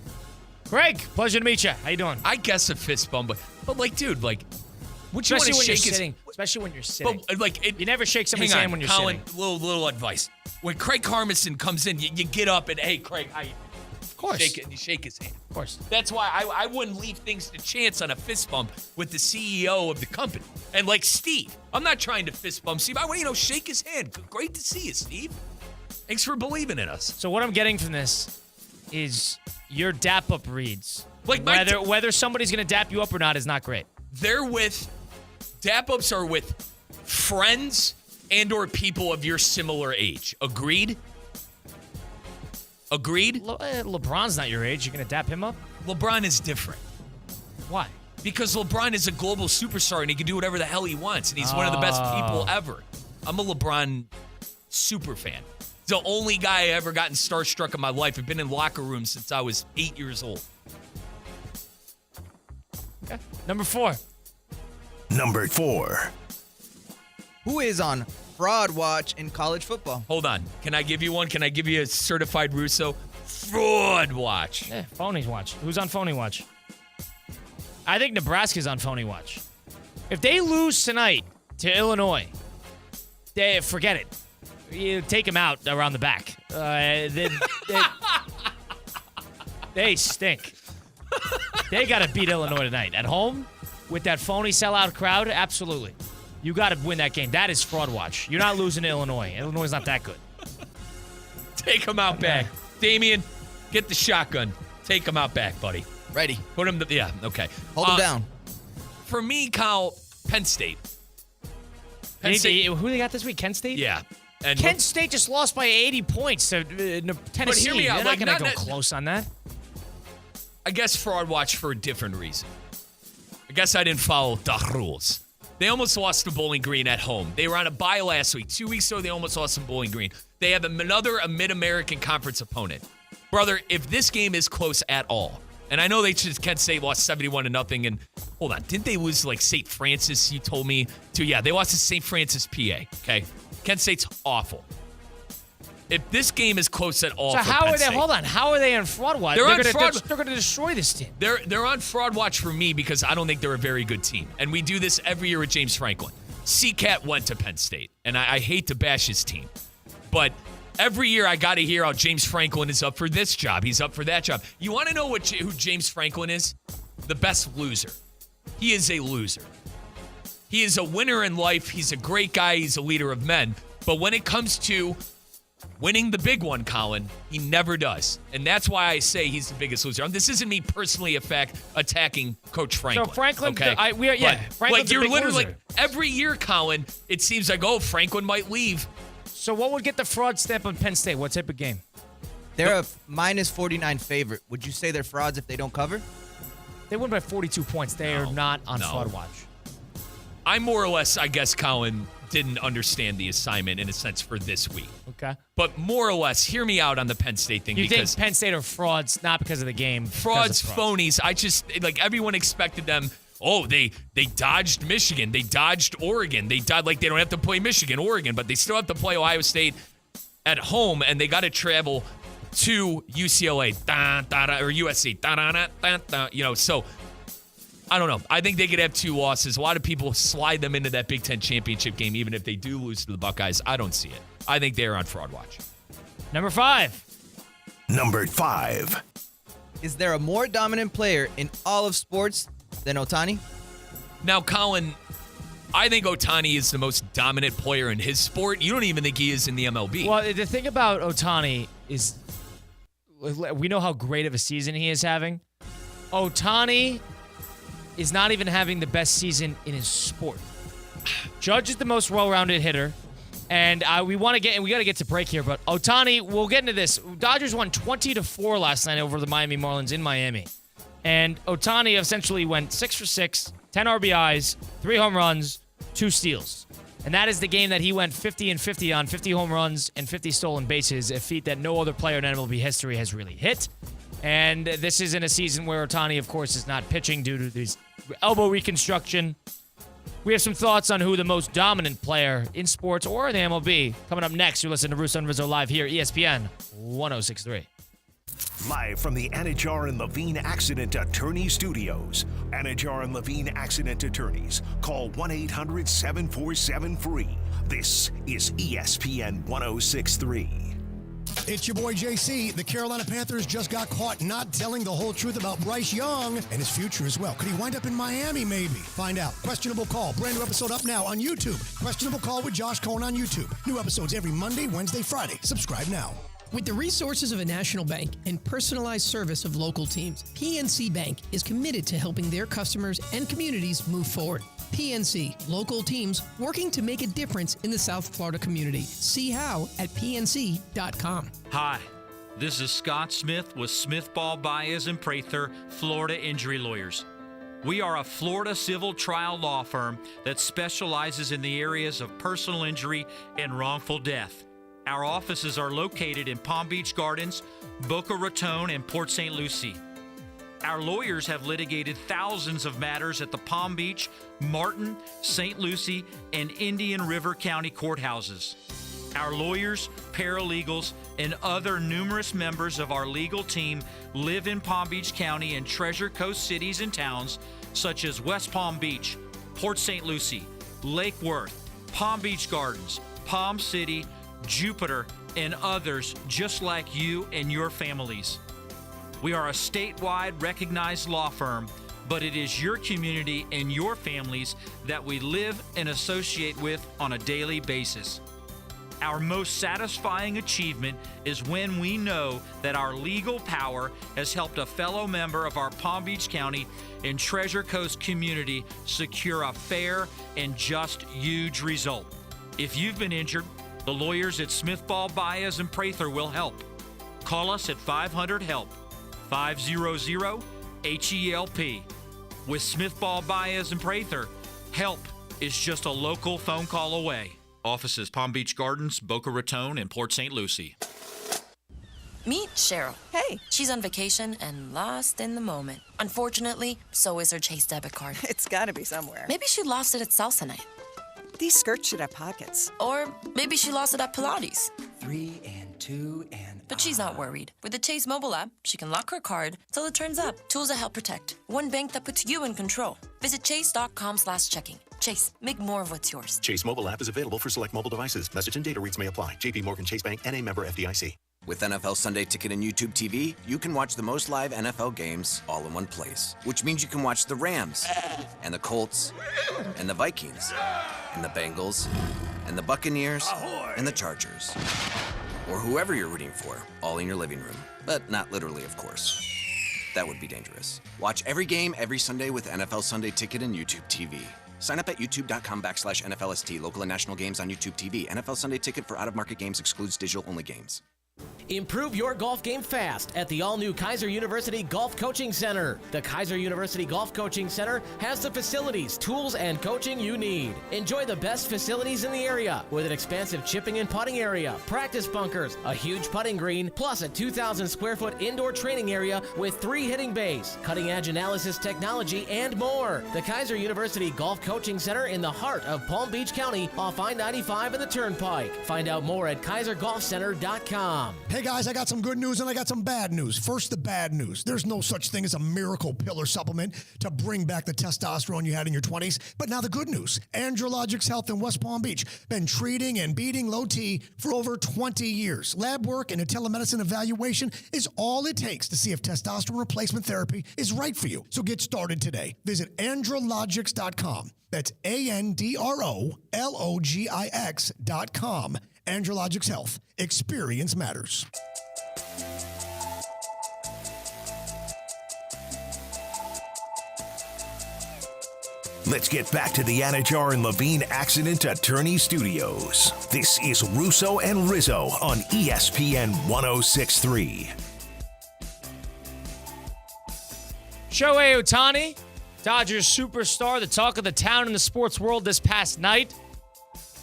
Greg, pleasure to meet you. How you doing? I guess a fist bump, but dude, would you want Especially to when you're shake his? sitting. Especially when you're sitting. But you never shake somebody's hang on, hand when you're Colin, sitting. Little advice. When Craig Karmazin comes in, you get up and, hey, Craig, how you doing? Of course. Shake it, and you shake his hand. Of course. That's why I wouldn't leave things to chance on a fist bump with the CEO of the company. And like Steve, I'm not trying to fist bump Steve. I want to, shake his hand. Great to see you, Steve. Thanks for believing in us. So what I'm getting from this is your dap up reads. Like whether somebody's gonna dap you up or not is not great. Dap ups are with friends and or people of your similar age. Agreed? Agreed? LeBron's not your age. You're gonna dap him up? LeBron is different. Why? Because LeBron is a global superstar and he can do whatever the hell he wants, and he's one of the best people ever. I'm a LeBron super fan. He's the only guy I ever gotten starstruck in my life. I've been in locker rooms since I was 8 years old. Okay. Number 4. Number 4. Who is on fraud watch in college football? Hold on. Can I give you one? Can I give you a certified Russo? Fraud watch. Yeah, phony watch. Who's on phony watch? I think Nebraska's on phony watch. If they lose tonight to Illinois, forget it. You take them out around the back. They stink. They got to beat Illinois tonight. At home, with that phony sellout crowd, absolutely. You got to win that game. That is fraud watch. You're not losing to Illinois. Illinois is not that good. Take them out back. Damian, get the shotgun. Take them out back, buddy. Ready. Put them, yeah, okay. Hold them down. For me, Kyle, Penn State. Who they got this week? Kent State? Yeah. And Kent State just lost by 80 points to Tennessee. hear me out, They're like, not going to not- go close on that. I guess fraud watch for a different reason. I guess I didn't follow the rules. They almost lost to Bowling Green at home. They were on a bye last week. 2 weeks ago, they almost lost to Bowling Green. They have a Mid-American Conference opponent. Brother, if this game is close at all, And I know Kent State lost 71-0. And hold on, didn't they lose like St. Francis? You told me to. Yeah, they lost to St. Francis, PA. Okay, Kent State's awful. If this game is close at all, so how are they? Hold on, how are they on fraud watch? They're going to destroy this team. They're on fraud watch for me because I don't think they're a very good team. And we do this every year with James Franklin. CCAT went to Penn State, and I hate to bash his team, but every year I got to hear how James Franklin is up for this job. He's up for that job. You want to know who James Franklin is? The best loser. He is a loser. He is a winner in life. He's a great guy. He's a leader of men. But when it comes to winning the big one, Colin, he never does. And that's why I say he's the biggest loser. This isn't me personally attacking Coach Franklin. So Franklin, okay? Franklin's you're a big literally loser. Every year, Colin, it seems like, Franklin might leave. So what would get the fraud stamp on Penn State? What type of game? They're a minus 49 favorite. Would you say they're frauds if they don't cover? They win by 42 points. They are not on fraud watch. I more or less, I guess, Colin didn't understand the assignment in a sense for this week. Okay. But more or less, hear me out on the Penn State thing. You think Penn State are frauds, not because of the game. Frauds, phonies. I just, everyone expected them. Oh, they dodged Michigan. They dodged Oregon. They don't have to play Michigan, Oregon, but they still have to play Ohio State at home, and they got to travel to UCLA or USC. So I don't know. I think they could have 2 losses. A lot of people slide them into that Big Ten championship game, even if they do lose to the Buckeyes. I don't see it. I think they're on fraud watch. Number 5. Is there a more dominant player in all of sports than OHTANI? Now, Colin, I think OHTANI is the most dominant player in his sport. You don't even think he is in the MLB. Well, the thing about OHTANI is we know how great of a season he is having. OHTANI is not even having the best season in his sport. Judge is the most well-rounded hitter, and we got to get to break here, but OHTANI, we'll get into this. Dodgers won 20-4 last night over the Miami Marlins in Miami, and OHTANI essentially went 6 for 6, 10 RBIs, 3 home runs, 2 steals. And that is the game that he went 50-50 on, 50 home runs and 50 stolen bases, a feat that no other player in MLB history has really hit. And this is in a season where OHTANI, of course, is not pitching due to this elbow reconstruction. We have some thoughts on who the most dominant player in sports or in the MLB. Coming up next, you're listening to Russo Rizzo live here, ESPN 106.3. Live from the Anajar and Levine Accident Attorney Studios. Anajar and Levine Accident Attorneys. Call 1-800-747-FREE. This is ESPN 106.3. It's your boy JC. The Carolina Panthers just got caught not telling the whole truth about Bryce Young and his future as well. Could he wind up in Miami maybe? Find out. Questionable Call. Brand new episode up now on YouTube. Questionable Call with Josh Cohen on YouTube. New episodes every Monday, Wednesday, Friday. Subscribe now. With the resources of a national bank and personalized service of local teams, PNC Bank is committed to helping their customers and communities move forward. PNC, local teams working to make a difference in the South Florida community. See how at pnc.com. Hi, this is Scott Smith with Smith Ball Baez and Prather, Florida Injury Lawyers. We are a Florida civil trial law firm that specializes in the areas of personal injury and wrongful death. Our offices are located in Palm Beach Gardens, Boca Raton, and Port St. Lucie. Our lawyers have litigated thousands of matters at the Palm Beach, Martin, St. Lucie, and Indian River County courthouses. Our lawyers, paralegals, and other numerous members of our legal team live in Palm Beach County and Treasure Coast cities and towns such as West Palm Beach, Port St. Lucie, Lake Worth, Palm Beach Gardens, Palm City, Jupiter, and others just like you and your families. We are a statewide recognized law firm, but it is your community and your families that we live and associate with on a daily basis. Our most satisfying achievement is when we know that our legal power has helped a fellow member of our Palm Beach County and Treasure Coast community secure a fair and just huge result. If you've been injured, the lawyers at Smith Ball Baez and Prather will help. Call us at 500-HELP, 500-HELP. With Smith Ball Baez and Prather, help is just a local phone call away. Offices Palm Beach Gardens, Boca Raton, and Port St. Lucie. Meet Cheryl. Hey. She's on vacation and lost in the moment. Unfortunately, so is her Chase debit card. It's gotta be somewhere. Maybe she lost it at salsa night. These skirts should have pockets. Or maybe she lost it at Pilates. 3 and 2 and... But she's not worried. With the Chase mobile app, she can lock her card till it turns up. Tools that help protect. One bank that puts you in control. Visit chase.com/checking. Chase, make more of what's yours. Chase mobile app is available for select mobile devices. Message and data rates may apply. JP Morgan Chase Bank, N.A. member FDIC. With NFL Sunday Ticket and YouTube TV, you can watch the most live NFL games all in one place. Which means you can watch the Rams, and the Colts, and the Vikings, and the Bengals, and the Buccaneers, and the Chargers. Or whoever you're rooting for, all in your living room. But not literally, of course. That would be dangerous. Watch every game every Sunday with NFL Sunday Ticket and YouTube TV. Sign up at youtube.com/NFLST. Local and national games on YouTube TV. NFL Sunday Ticket for out-of-market games excludes digital-only games. Improve your golf game fast at the all-new Kaiser University Golf Coaching Center. The Kaiser University Golf Coaching Center has the facilities, tools, and coaching you need. Enjoy the best facilities in the area with an expansive chipping and putting area, practice bunkers, a huge putting green, plus a 2,000 square foot indoor training area with 3 hitting bays, cutting-edge analysis technology, and more. The Kaiser University Golf Coaching Center in the heart of Palm Beach County off I-95 and the Turnpike. Find out more at kaisergolfcenter.com. Hey guys, I got some good news and I got some bad news. First, the bad news. There's no such thing as a miracle pill or supplement to bring back the testosterone you had in your 20s. But now the good news. Andrologix Health in West Palm Beach. Been treating and beating low T for over 20 years. Lab work and a telemedicine evaluation is all it takes to see if testosterone replacement therapy is right for you. So get started today. Visit andrologix.com. That's ANDROLOGIX.com. Andrologix Health. Experience matters. Let's get back to the Anajar and Levine Accident Attorney Studios. This is Russo and Rizzo on ESPN 106.3. Shohei Ohtani, Dodgers superstar, the talk of the town in the sports world this past night.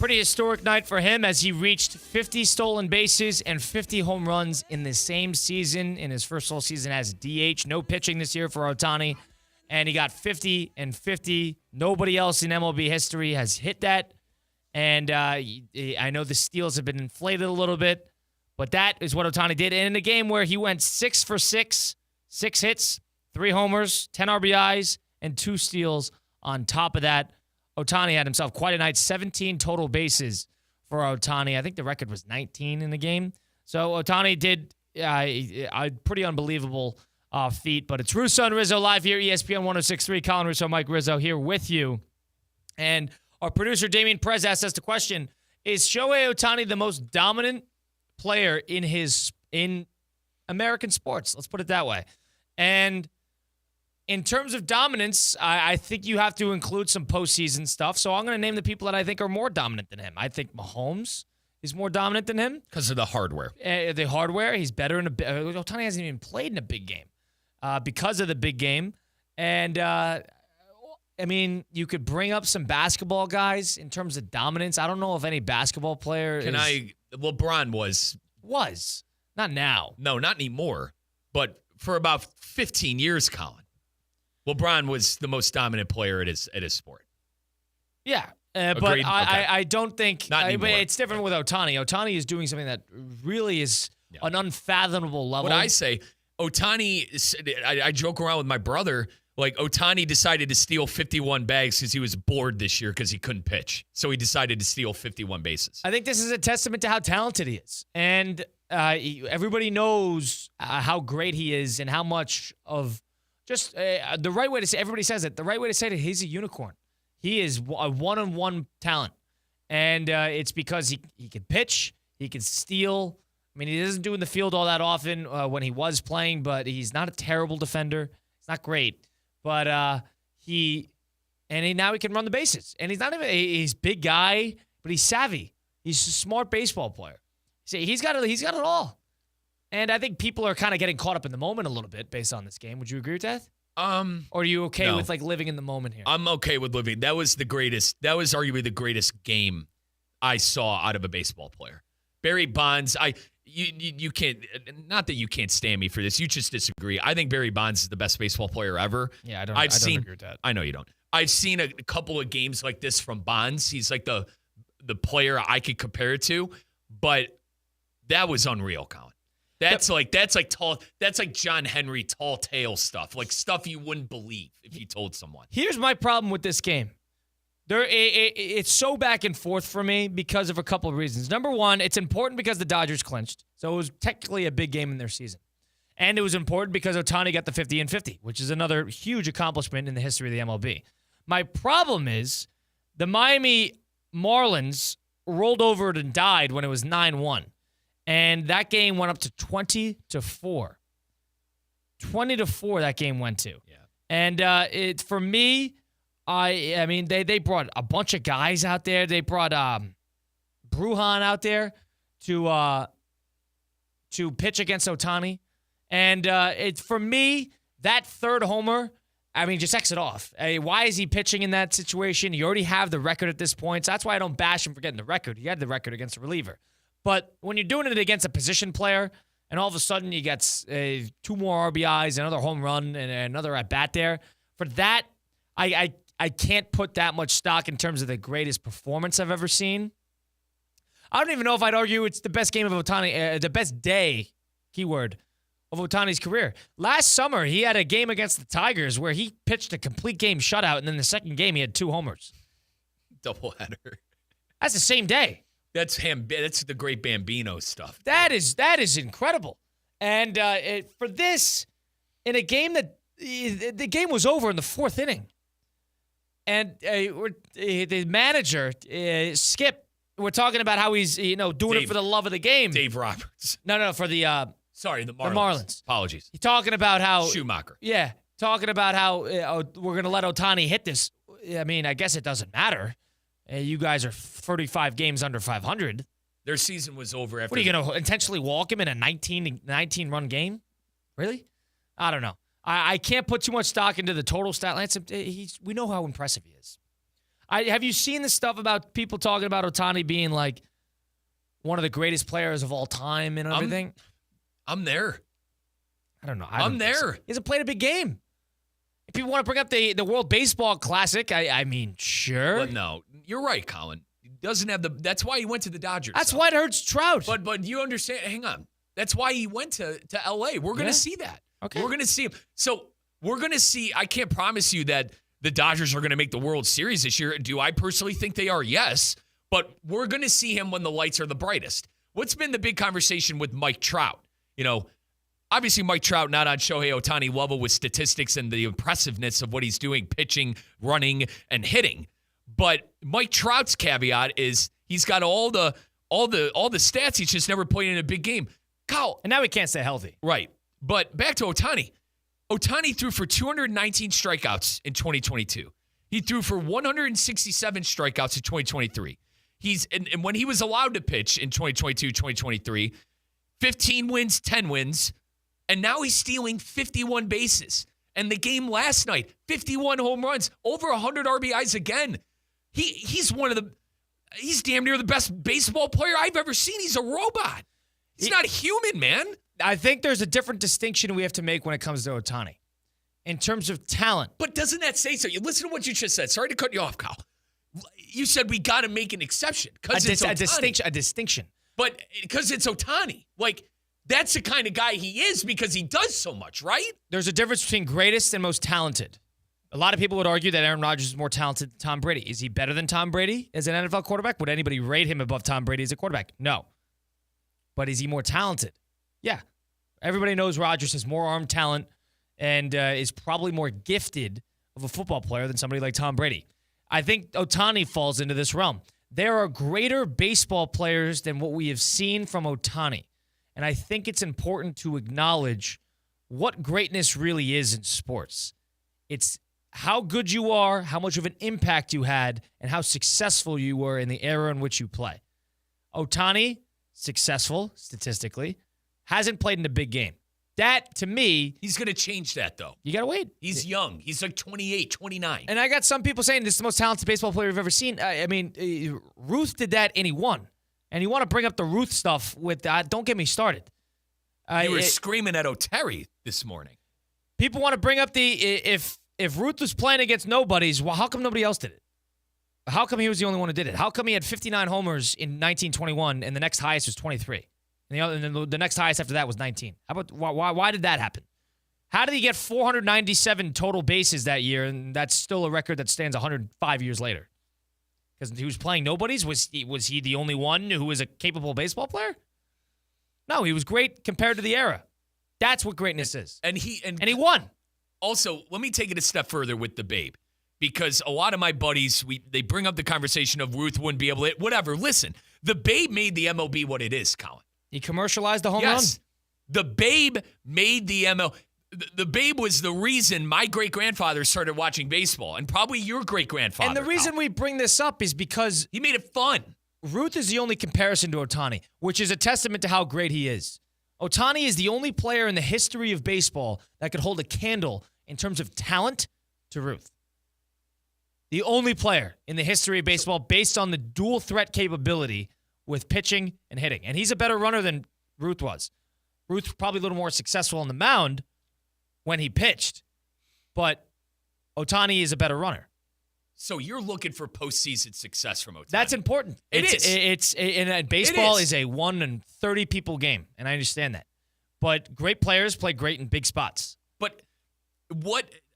Pretty historic night for him as he reached 50 stolen bases and 50 home runs in the same season, in his first full season as DH. No pitching this year for Ohtani, and he got 50 and 50. Nobody else in MLB history has hit that, and I know the steals have been inflated a little bit, but that is what Ohtani did. And in a game where he went 6 for 6, 6 hits, 3 homers, 10 RBIs, and 2 steals on top of that, Ohtani had himself quite a night, 17 total bases for Ohtani. I think the record was 19 in the game. So Ohtani did a pretty unbelievable feat. But it's Russo and Rizzo live here, ESPN 106.3. Colin Russo, Mike Rizzo here with you. And our producer, Damian Perez, asked us the question, is Shohei Ohtani the most dominant player in American sports? Let's put it that way. And in terms of dominance, I think you have to include some postseason stuff. So I'm going to name the people that I think are more dominant than him. I think Mahomes is more dominant than him. Because of the hardware. The hardware. He's better in Ohtani hasn't even played in a big game because of the big game. And, I mean, you could bring up some basketball guys in terms of dominance. I don't know if any basketball player LeBron was. Not now. No, not anymore. But for about 15 years, Colin. LeBron was the most dominant player at his sport. Yeah, but I don't think Not anymore. But it's different with Ohtani. Ohtani is doing something that really is an unfathomable level. What I say, Ohtani, I joke around with my brother, like Ohtani decided to steal 51 bags because he was bored this year because he couldn't pitch. So he decided to steal 51 bases. I think this is a testament to how talented he is. And everybody knows how great he is and how much of just the right way to say, everybody says it, the right way to say it, he's a unicorn. He is a one-on-one talent. And it's because he can pitch, he can steal. I mean, he doesn't do in the field all that often when he was playing, but he's not a terrible defender. He's not great. But now he can run the bases. And he's not even he's a big guy, but he's savvy. He's a smart baseball player. See, he's got it all. And I think people are kind of getting caught up in the moment a little bit based on this game. Would you agree with that? Or are you okay with like living in the moment here? I'm okay with living. That was arguably the greatest game I saw out of a baseball player. Barry Bonds, you can't, not that you can't stand me for this. You just disagree. I think Barry Bonds is the best baseball player ever. Yeah, I don't agree with that. I know you don't. I've seen a couple of games like this from Bonds. He's like the player I could compare it to, but that was unreal, Colin. That's like John Henry tall tale stuff, like stuff you wouldn't believe if you told someone. Here's my problem with this game. It's so back and forth for me because of a couple of reasons. Number one, it's important because the Dodgers clinched, so it was technically a big game in their season. And it was important because Ohtani got the 50-50, which is another huge accomplishment in the history of the MLB. My problem is the Miami Marlins rolled over and died when it was 9-1. And that game went up to 20-4. 20-4 that game went to. Yeah. And for me, I mean, they brought a bunch of guys out there. They brought Brujan out there to pitch against Ohtani. And for me, that third homer, I mean, just exit off. Why is he pitching in that situation? You already have the record at this point. So that's why I don't bash him for getting the record. He had the record against a reliever. But when you're doing it against a position player, and all of a sudden you get 2 more RBIs, another home run, and another at-bat there, for that, I can't put that much stock in terms of the greatest performance I've ever seen. I don't even know if I'd argue it's the best game of Ohtani, the best day, keyword, of Ohtani's career. Last summer, he had a game against the Tigers where he pitched a complete game shutout, and then the second game, he had 2 homers. Doubleheader. That's the same day. That's the great Bambino stuff. That is incredible. And for this, in a game that the game was over in the 4th inning, and the manager Skip, we're talking about how he's doing it for the love of the game. Dave Roberts. No, for the the Marlins. Apologies. He's talking about how Schumacher. Yeah, talking about how we're going to let Ohtani hit this. I mean, I guess it doesn't matter. You guys are 35 games under 500. Their season was over after. What, are you going to intentionally walk him in a 19-run game? Really? I don't know. I can't put too much stock into the total stat. Lance, we know how impressive he is. Have you seen the stuff about people talking about Ohtani being like one of the greatest players of all time and everything? I'm there. I don't know. I'm there. He hasn't played a big game. If people want to bring up the World Baseball Classic, I mean, sure. But no, you're right, Colin. He doesn't have that's why he went to the Dodgers. That's why it hurts Trout. But you understand, hang on. That's why he went to LA. We're going to see that. Okay. We're going to see him. So we're going to see, I can't promise you that the Dodgers are going to make the World Series this year. Do I personally think they are? Yes. But we're going to see him when the lights are the brightest. What's been the big conversation with Mike Trout? Obviously Mike Trout not on Shohei Ohtani level with statistics and the impressiveness of what he's doing, pitching, running, and hitting. But Mike Trout's caveat is he's got all the stats. He's just never played in a big game. Kyle, and now he can't stay healthy. Right. But back to Ohtani. Ohtani threw for 219 strikeouts in 2022. He threw for 167 strikeouts in 2023. And when he was allowed to pitch in 2022, 2023, 15 wins, 10 wins, and now he's stealing 51 bases. And the game last night, 51 home runs, over 100 RBIs again. He's damn near the best baseball player I've ever seen. He's a robot. He's not human, man. I think there's a different distinction we have to make when it comes to Ohtani in terms of talent. But doesn't that say so? You listen to what you just said. Sorry to cut you off, Kyle. You said we got to make an exception because it's Ohtani. A distinction. But because it's Ohtani. Like, that's the kind of guy he is because he does so much, right? There's a difference between greatest and most talented. A lot of people would argue that Aaron Rodgers is more talented than Tom Brady. Is he better than Tom Brady as an NFL quarterback? Would anybody rate him above Tom Brady as a quarterback? No. But is he more talented? Yeah. Everybody knows Rodgers has more arm talent and is probably more gifted of a football player than somebody like Tom Brady. I think Ohtani falls into this realm. There are greater baseball players than what we have seen from Ohtani. And I think it's important to acknowledge what greatness really is in sports. It's how good you are, how much of an impact you had, and how successful you were in the era in which you play. Ohtani, successful statistically, hasn't played in a big game. That, to me... He's going to change that, though. You got to wait. He's young. He's like 28, 29. And I got some people saying this is the most talented baseball player we've ever seen. I mean, Ruth did that and he won. And you want to bring up the Ruth stuff with that. Don't get me started. You were screaming at O'Terry this morning. People want to bring up if Ruth was playing against nobodies, well, how come nobody else did it? How come he was the only one who did it? How come he had 59 homers in 1921 and the next highest was 23? And the next highest after that was 19. How about why did that happen? How did he get 497 total bases that year, and that's still a record that stands 105 years later? Because he was playing nobodies? Was he the only one who was a capable baseball player? No, he was great compared to the era. That's what greatness is. And he won. Also, let me take it a step further with the Babe, because a lot of my buddies, they bring up the conversation of Ruth wouldn't be able to, whatever. Listen, the Babe made the MLB what it is, Colin. He commercialized the home run? The Babe made the MLB. The Babe was the reason my great-grandfather started watching baseball, and probably your great-grandfather. And the reason we bring this up is because he made it fun. Ruth is the only comparison to Ohtani, which is a testament to how great he is. Ohtani is the only player in the history of baseball that could hold a candle in terms of talent to Ruth. The only player in the history of baseball based on the dual threat capability with pitching and hitting. And he's a better runner than Ruth was. Ruth probably a little more successful on the mound when he pitched, but Ohtani is a better runner. So you're looking for postseason success from Ohtani. That's important. Baseball is a 1 in 30 people game, and I understand that. But great players play great in big spots. But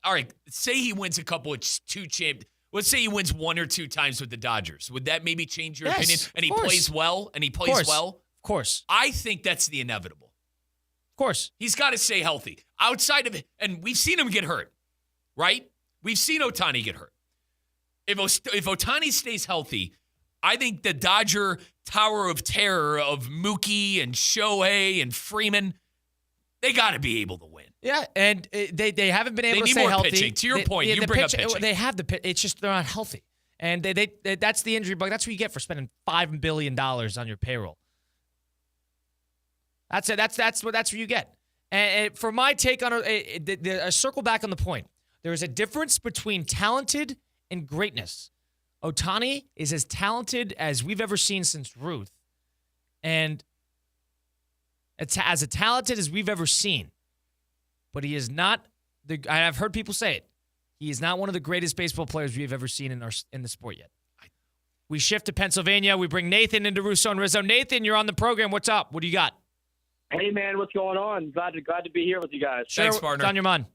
all right, say he wins a couple of let's say he wins 1 or 2 times with the Dodgers. Would that maybe change your opinion? And he plays well, Of course. I think that's the inevitable. Of course. He's got to stay healthy. Outside of it, and we've seen him get hurt, right? We've seen Ohtani get hurt. If Ohtani stays healthy, I think the Dodger Tower of Terror of Mookie and Shohei and Freeman, they got to be able to win. Yeah, and they haven't been able to stay stay healthy. Pitching. To your point, you bring up pitching. They have the pitch. It's just they're not healthy. And that's the injury bug. That's what you get for spending $5 billion on your payroll. That's it. That's what you get. And for my take on I circle back on the point. There is a difference between talented and greatness. Ohtani is as talented as we've ever seen since Ruth, and it's as talented as we've ever seen. But he is not I've heard people say it. He is not one of the greatest baseball players we've ever seen in the sport yet. We shift to Pennsylvania. We bring Nathan into Russo and Rizzo. Nathan, you're on the program. What's up? What do you got? Hey, man, what's going on? Glad to be here with you guys. Thanks, partner. What's on your mind?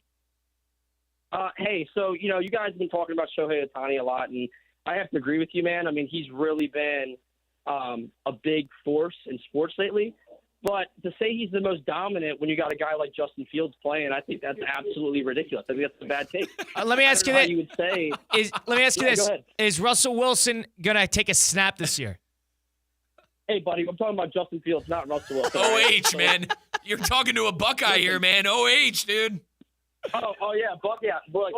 Hey, so, you guys have been talking about Shohei Ohtani a lot, and I have to agree with you, man. I mean, he's really been a big force in sports lately. But to say he's the most dominant when you got a guy like Justin Fields playing, I think that's absolutely ridiculous. I think that's a bad take. Let me ask you this. You would say, let me ask you Yeah, this. go ahead. Is Russell Wilson going to take a snap this year? Hey, buddy, I'm talking about Justin Fields, not Russell Wilson. OH, man. You're talking to a Buckeye here, man. OH, dude. Oh yeah, yeah. More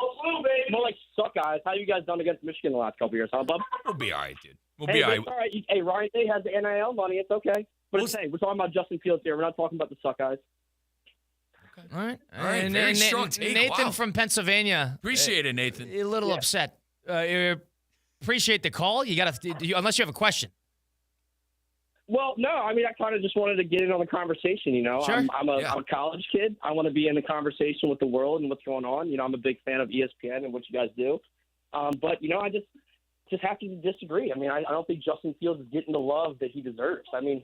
like suck guys. How you guys done against Michigan the last couple years, huh, bub? We'll be all right, dude. We'll Hey, be all it's right. all right. Hey, Ryan Day has the NIL money. It's okay. But hey, we're talking about Justin Fields here. We're not talking about the suck guys. All right. All right, very strong take. Nathan Wow. from Pennsylvania. Appreciate it, Nathan. A little upset. Appreciate the call. You got to, unless you have a question. Well, no, I mean, I kind of just wanted to get in on the conversation, Sure. I'm a college kid. I want to be in the conversation with the world and what's going on. I'm a big fan of ESPN and what you guys do. But, I just have to disagree. I mean, I don't think Justin Fields is getting the love that he deserves. I mean,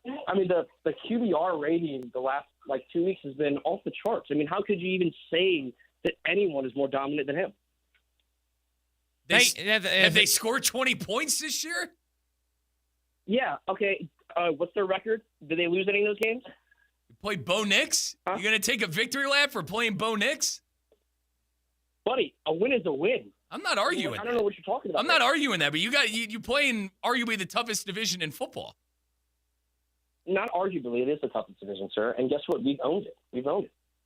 the QBR rating the last, 2 weeks has been off the charts. I mean, how could you even say that anyone is more dominant than him? Have they scored 20 points this year? Yeah, okay. What's their record? Did they lose any of those games? You play Bo Nix? You going to take a victory lap for playing Bo Nix? Buddy, a win is a win. I'm not arguing. I don't know what you're talking about. I'm not arguing that, but you play in arguably the toughest division in football. Not arguably, it is the toughest division, sir. And guess what? We've owned it.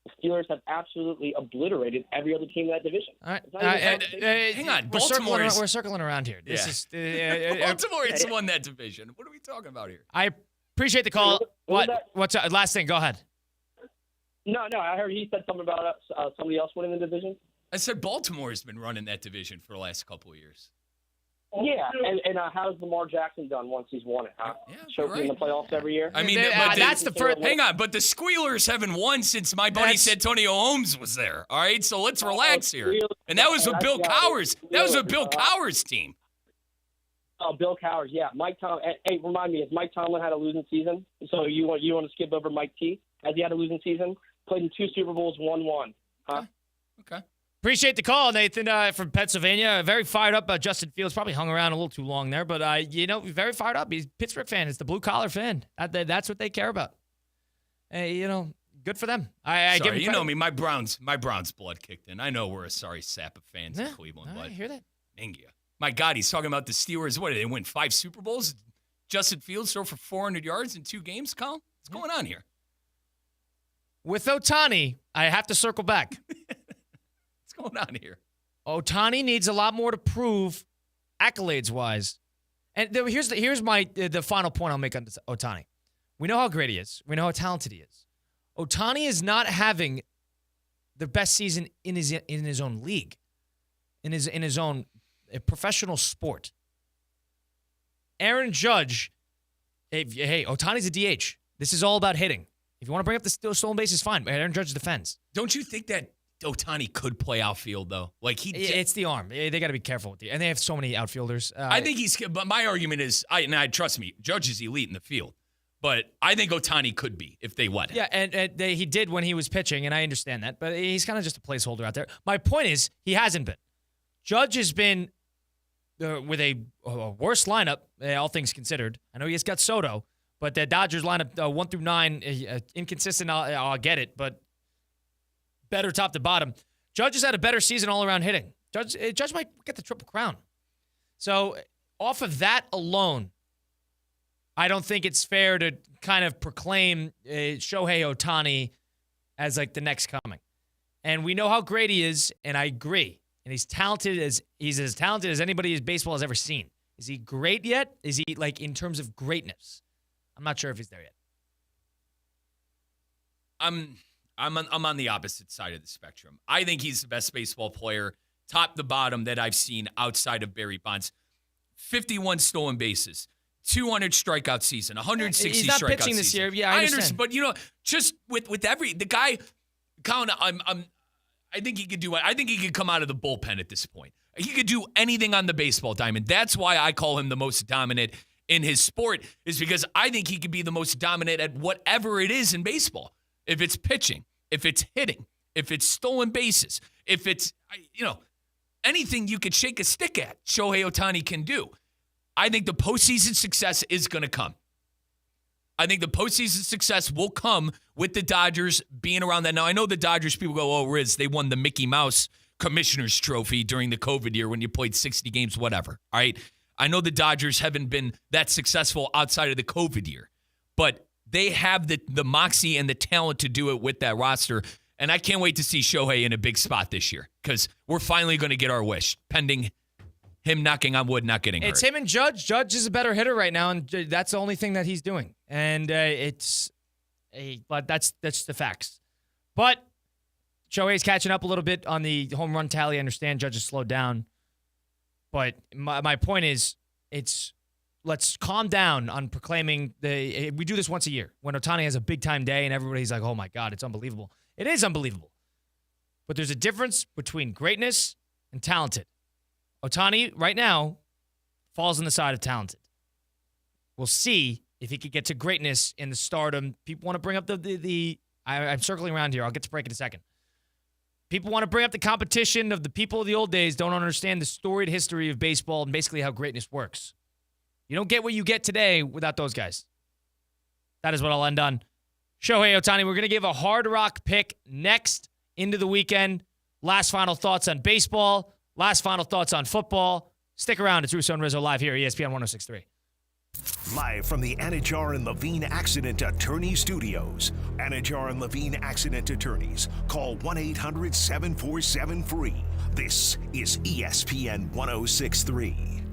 The Steelers have absolutely obliterated every other team in that division. All right. Hang on. We're circling around here. Baltimore has won that division. What are we talking about here? I appreciate the call. What's last thing? Go ahead. No. I heard he said something about somebody else winning the division. I said Baltimore has been running that division for the last couple of years. Yeah, and how's Lamar Jackson done once he's won it, huh? Yeah, Choking in the playoffs every year? I mean, that's the first. Hang on, but the Squealers haven't won since my buddy Santonio Holmes was there. All right, so let's relax here. And that was with Bill Cowers. That was with Bill Cowers' team. Oh, Bill Cowers, yeah. Mike Tomlin. Hey, remind me, has Mike Tomlin had a losing season? So you want to skip over Mike T? Has he had a losing season? Played in 2 Super Bowls, won 1. Huh? Okay. Appreciate the call, Nathan, from Pennsylvania. Very fired up about Justin Fields. Probably hung around a little too long there, but, very fired up. He's a Pittsburgh fan. It's the blue-collar fan. That's what they care about. Good for them. I give them you know me. My Browns blood kicked in. I know we're a sorry sap of fans in Cleveland, but I hear that. Ingia. My God, he's talking about the Steelers. What, did they win 5 Super Bowls? Justin Fields throw for 400 yards in 2 games, Colin? What's going on here? With OHTANI, I have to circle back. What's going on here? OHTANI needs a lot more to prove, accolades-wise. And here's the final point I'll make on OHTANI. We know how great he is. We know how talented he is. OHTANI is not having the best season in his own league, in his own professional sport. Aaron Judge, hey, OHTANI's a DH. This is all about hitting. If you want to bring up the stolen bases, fine. But Aaron Judge defends. Don't you think that OHTANI could play outfield, though? It's the arm. They got to be careful with and they have so many outfielders. I think but my argument is, trust me, Judge is elite in the field. But I think OHTANI could be if they let him. Yeah, and he did when he was pitching, and I understand that. But he's kind of just a placeholder out there. My point is, he hasn't been. Judge has been with a worse lineup, all things considered. I know he's got Soto, but the Dodgers lineup 1 through 9, inconsistent, I'll get it, but better top to bottom. Judge has had a better season all around hitting. Judge might get the Triple Crown. So off of that alone, I don't think it's fair to kind of proclaim Shohei OHTANI as like the next coming. And we know how great he is, and I agree. And he's as talented as anybody in baseball has ever seen. Is he great yet? Is he like in terms of greatness? I'm not sure if he's there yet. I'm on the opposite side of the spectrum. I think he's the best baseball player, top to bottom, that I've seen outside of Barry Bonds. 51 stolen bases, 200 strikeout season, 160 strikeout season. He's not pitching this year. Yeah, I understand. But just with the guy, Colin, I think he could do it. I think he could come out of the bullpen at this point. He could do anything on the baseball diamond. That's why I call him the most dominant in his sport, is because I think he could be the most dominant at whatever it is in baseball. If it's pitching, if it's hitting, if it's stolen bases, if it's, anything you could shake a stick at, Shohei OHTANI can do. I think the postseason success is going to come. I think the postseason success will come with the Dodgers being around that. Now, I know the Dodgers, people go, oh, Riz, they won the Mickey Mouse Commissioner's Trophy during the COVID year when you played 60 games, whatever. All right. I know the Dodgers haven't been that successful outside of the COVID year, but they have the moxie and the talent to do it with that roster. And I can't wait to see Shohei in a big spot this year, because we're finally going to get our wish, pending him knocking on wood, not getting hurt. It's him and Judge. Judge is a better hitter right now, and that's the only thing that he's doing. And but that's the facts. But Shohei's catching up a little bit on the home run tally. I understand Judge has slowed down. But my point is, let's calm down on proclaiming we do this once a year. When OHTANI has a big-time day and everybody's like, oh, my God, it's unbelievable. It is unbelievable. But there's a difference between greatness and talented. OHTANI, right now, falls on the side of talented. We'll see if he could get to greatness in the stardom. People want to bring up I'm circling around here. I'll get to break in a second. People want to bring up the competition of the people of the old days, don't understand the storied history of baseball and basically how greatness works. You don't get what you get today without those guys. That is what I'll end on. Shohei OHTANI, we're going to give a Hard Rock pick next into the weekend. Last final thoughts on baseball. Last final thoughts on football. Stick around. It's Russo and Rizzo live here at ESPN 106.3. Live from the Anajar and Levine Accident Attorney Studios. Anajar and Levine Accident Attorneys. Call 1-800-747-FREE. This is ESPN 106.3.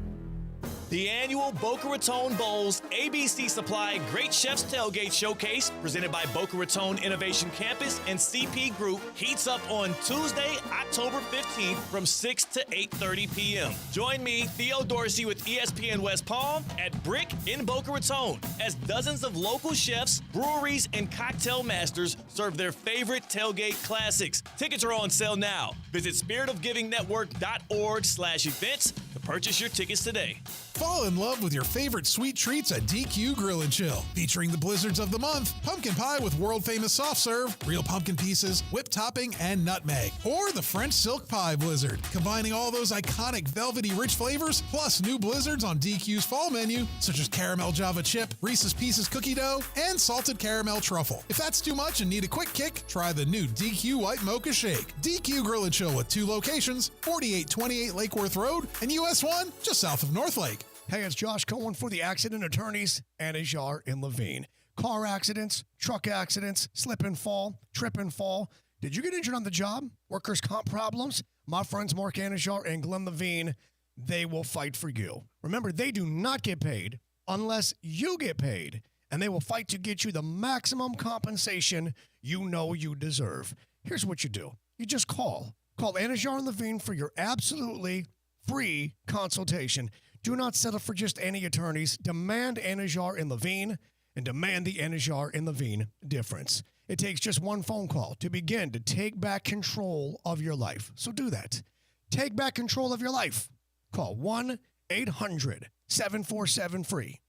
The annual Boca Raton Bowls ABC Supply Great Chefs Tailgate Showcase, presented by Boca Raton Innovation Campus and CP Group, heats up on Tuesday, October 15th from 6 to 8:30 p.m. Join me, Theo Dorsey, with ESPN West Palm at Brick in Boca Raton as dozens of local chefs, breweries, and cocktail masters serve their favorite tailgate classics. Tickets are on sale now. Visit spiritofgivingnetwork.org/events to purchase your tickets today. Fall in love with your favorite sweet treats at DQ Grill and Chill. Featuring the blizzards of the month, pumpkin pie with world-famous soft serve, real pumpkin pieces, whipped topping, and nutmeg. Or the French silk pie blizzard, combining all those iconic velvety rich flavors, plus new blizzards on DQ's fall menu, such as caramel Java chip, Reese's Pieces cookie dough, and salted caramel truffle. If that's too much and need a quick kick, try the new DQ White Mocha Shake. DQ Grill and Chill with 2 locations, 4828 Lake Worth Road, and US 1, just south of Northlake. Hey, it's Josh Cohen for the accident attorneys, Anajar and Levine. Car accidents, truck accidents, slip and fall, trip and fall. Did you get injured on the job? Workers' comp problems? My friends Mark Anajar and Glenn Levine, they will fight for you. Remember, they do not get paid unless you get paid, and they will fight to get you the maximum compensation you know you deserve. Here's what you do. You just call. Call Anajar and Levine for your absolutely free consultation. Do not settle for just any attorneys. Demand Anajar and Levine, and demand the Anajar and Levine difference. It takes just one phone call to begin to take back control of your life. So do that. Take back control of your life. Call 1-800-747-FREE.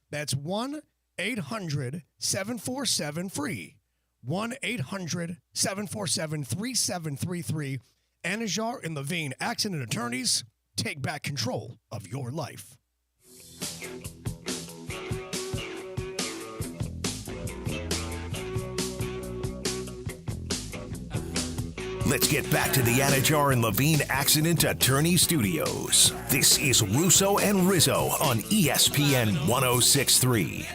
That's 1-800-747-FREE. 1-800-747-3733. Anajar and Levine, accident attorneys. Take back control of your life. Let's get back to the Anajar and Levine Accident Attorney Studios. This is Russo and Rizzo on ESPN 106.3.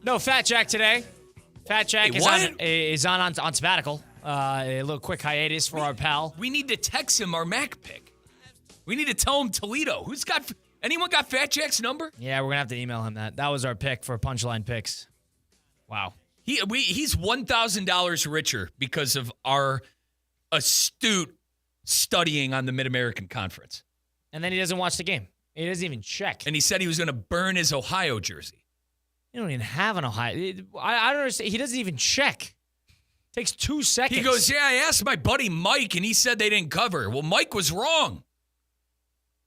No Fat Jack today. Fat Jack is on sabbatical. A little quick hiatus for our pal. We need to text him our Mac pick. We need to tell him Toledo. Anyone got Fat Jack's number? Yeah, we're going to have to email him that. That was our pick for Punchline Picks. Wow. He's $1,000 richer because of our astute studying on the Mid-American Conference. And then he doesn't watch the game. He doesn't even check. And he said he was going to burn his Ohio jersey. You don't even have an Ohio. I don't understand. He doesn't even check. Takes 2 seconds. He goes, yeah, I asked my buddy Mike, and he said they didn't cover. Well, Mike was wrong.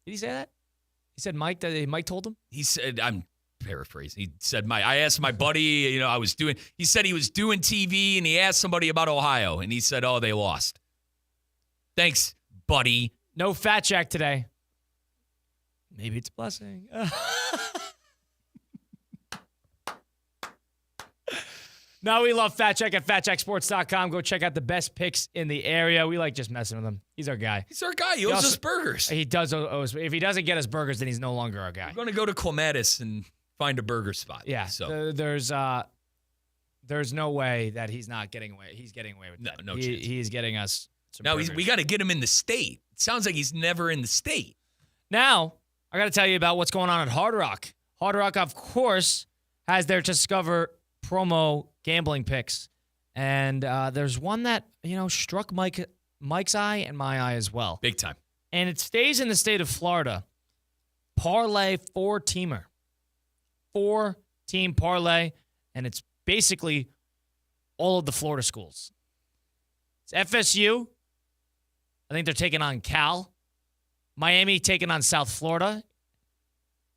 Did he say that? He said Mike told him? He said, I'm paraphrasing. He said, I asked my buddy, he said he was doing TV, and he asked somebody about Ohio, and he said, oh, they lost. Thanks, buddy. No Fat Jack today. Maybe it's a blessing. No, we love Fat Jack at FatJackSports.com. Go check out the best picks in the area. We like just messing with him. He's our guy. He's our guy. He owes us burgers. He does owe us. If he doesn't get us burgers, then he's no longer our guy. We're going to go to Clematis and find a burger spot. Yeah. So there's no way that he's not getting away. He's getting away with that. No chance. He's getting us some now, burgers. we got to get him in the state. It sounds like he's never in the state. Now, I got to tell you about what's going on at Hard Rock. Hard Rock, of course, has their Discover promo gambling picks. And there's one that, struck Mike's eye and my eye as well. Big time. And it stays in the state of Florida. Parlay 4-teamer. 4-team parlay. And it's basically all of the Florida schools. It's FSU. I think they're taking on Cal. Miami taking on South Florida.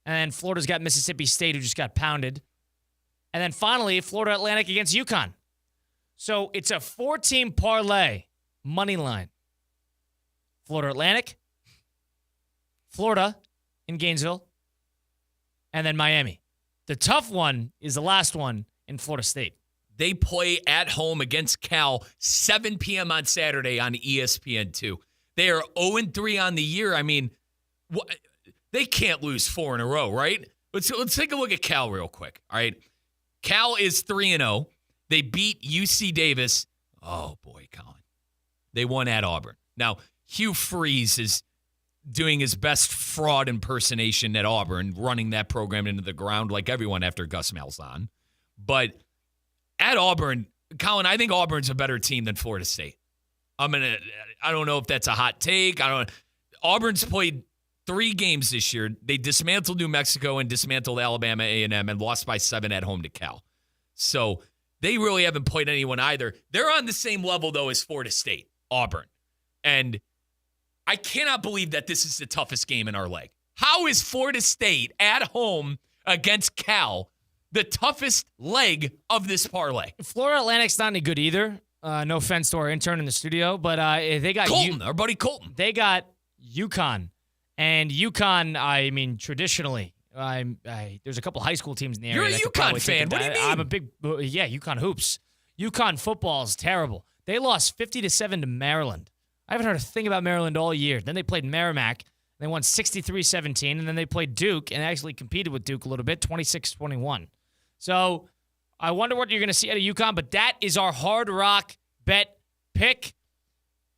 And Florida's got Mississippi State, who just got pounded. And then finally, Florida Atlantic against UConn. So it's a 4-team parlay, money line. Florida Atlantic, Florida in Gainesville, and then Miami. The tough one is the last one in Florida State. They play at home against Cal, 7 p.m. on Saturday on ESPN2. They are 0-3 on the year. I mean, they can't lose 4 in a row, right? Let's take a look at Cal real quick, all right? Cal is 3-0. They beat UC Davis. Oh, boy, Colin. They won at Auburn. Now, Hugh Freeze is doing his best fraud impersonation at Auburn, running that program into the ground like everyone after Gus Malzahn. But at Auburn, Colin, I think Auburn's a better team than Florida State. I don't know if that's a hot take. Auburn's played 3 games this year. They dismantled New Mexico and dismantled Alabama A&M and lost by 7 at home to Cal. So they really haven't played anyone either. They're on the same level, though, as Florida State, Auburn. And I cannot believe that this is the toughest game in our leg. How is Florida State at home against Cal the toughest leg of this parlay? Florida Atlantic's not any good either. No offense to our intern in the studio, but they got Colton, our buddy Colton. They got UConn. And UConn, I mean, traditionally, there's a couple high school teams in the area. You're a UConn fan. What do you mean? I'm a big, UConn hoops. UConn football is terrible. They lost 50-7 to Maryland. I haven't heard a thing about Maryland all year. Then they played Merrimack. They won 63-17, and then they played Duke and actually competed with Duke a little bit, 26-21. So I wonder what you're going to see out of UConn, but that is our Hard Rock bet pick.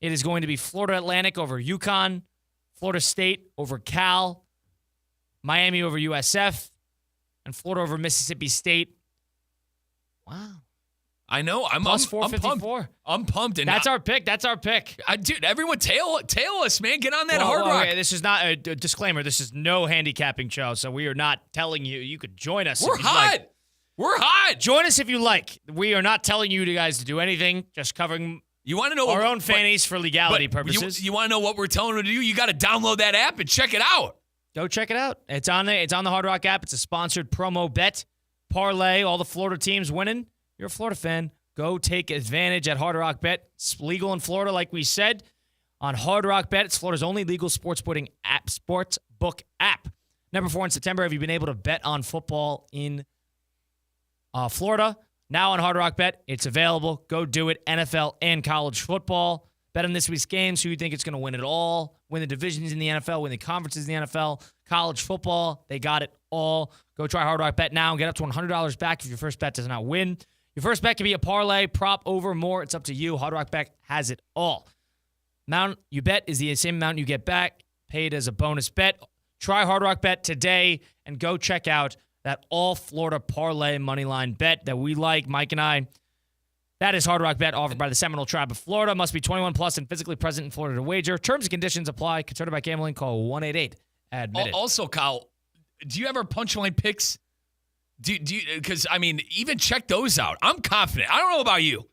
It is going to be Florida Atlantic over UConn, Florida State over Cal, Miami over USF, and Florida over Mississippi State. Wow. I know. I'm 454. I'm pumped. And That's our pick. Dude, everyone tail us, man. Get on that Hard Rock. Okay, this is not a disclaimer. This is no handicapping show, so we are not telling you. You could join us. We're hot. Like. We're hot. Join us if you like. We are not telling you guys to do anything. Just covering our own fannies for legality purposes. You want to know what we're telling them to do? You got to download that app and check it out. Go check it out. It's on the Hard Rock app. It's a sponsored promo bet parlay. All the Florida teams winning. You're a Florida fan. Go take advantage at Hard Rock Bet. It's legal in Florida, like we said. On Hard Rock Bet, it's Florida's only legal sportsbook app. Number 4 in September. Have you been able to bet on football in Florida? Now on Hard Rock Bet, it's available. Go do it. NFL and college football. Bet on this week's games. Who you think is going to win it all? Win the divisions in the NFL. Win the conferences in the NFL. College football. They got it all. Go try Hard Rock Bet now and get up to $100 back if your first bet does not win. Your first bet can be a parlay, prop, over, more. It's up to you. Hard Rock Bet has it all. Amount you bet is the same amount you get back, paid as a bonus bet. Try Hard Rock Bet today and go check out that all-Florida parlay moneyline bet that we like, Mike and I. That is Hard Rock Bet, offered by the Seminole Tribe of Florida. Must be 21 plus and physically present in Florida to wager. Terms and conditions apply. Concerned about gambling? Call 1-888-ADMITTED. Also, Kyle, do you ever punchline picks? Do you? Because, I mean, even check those out. I'm confident. I don't know about you,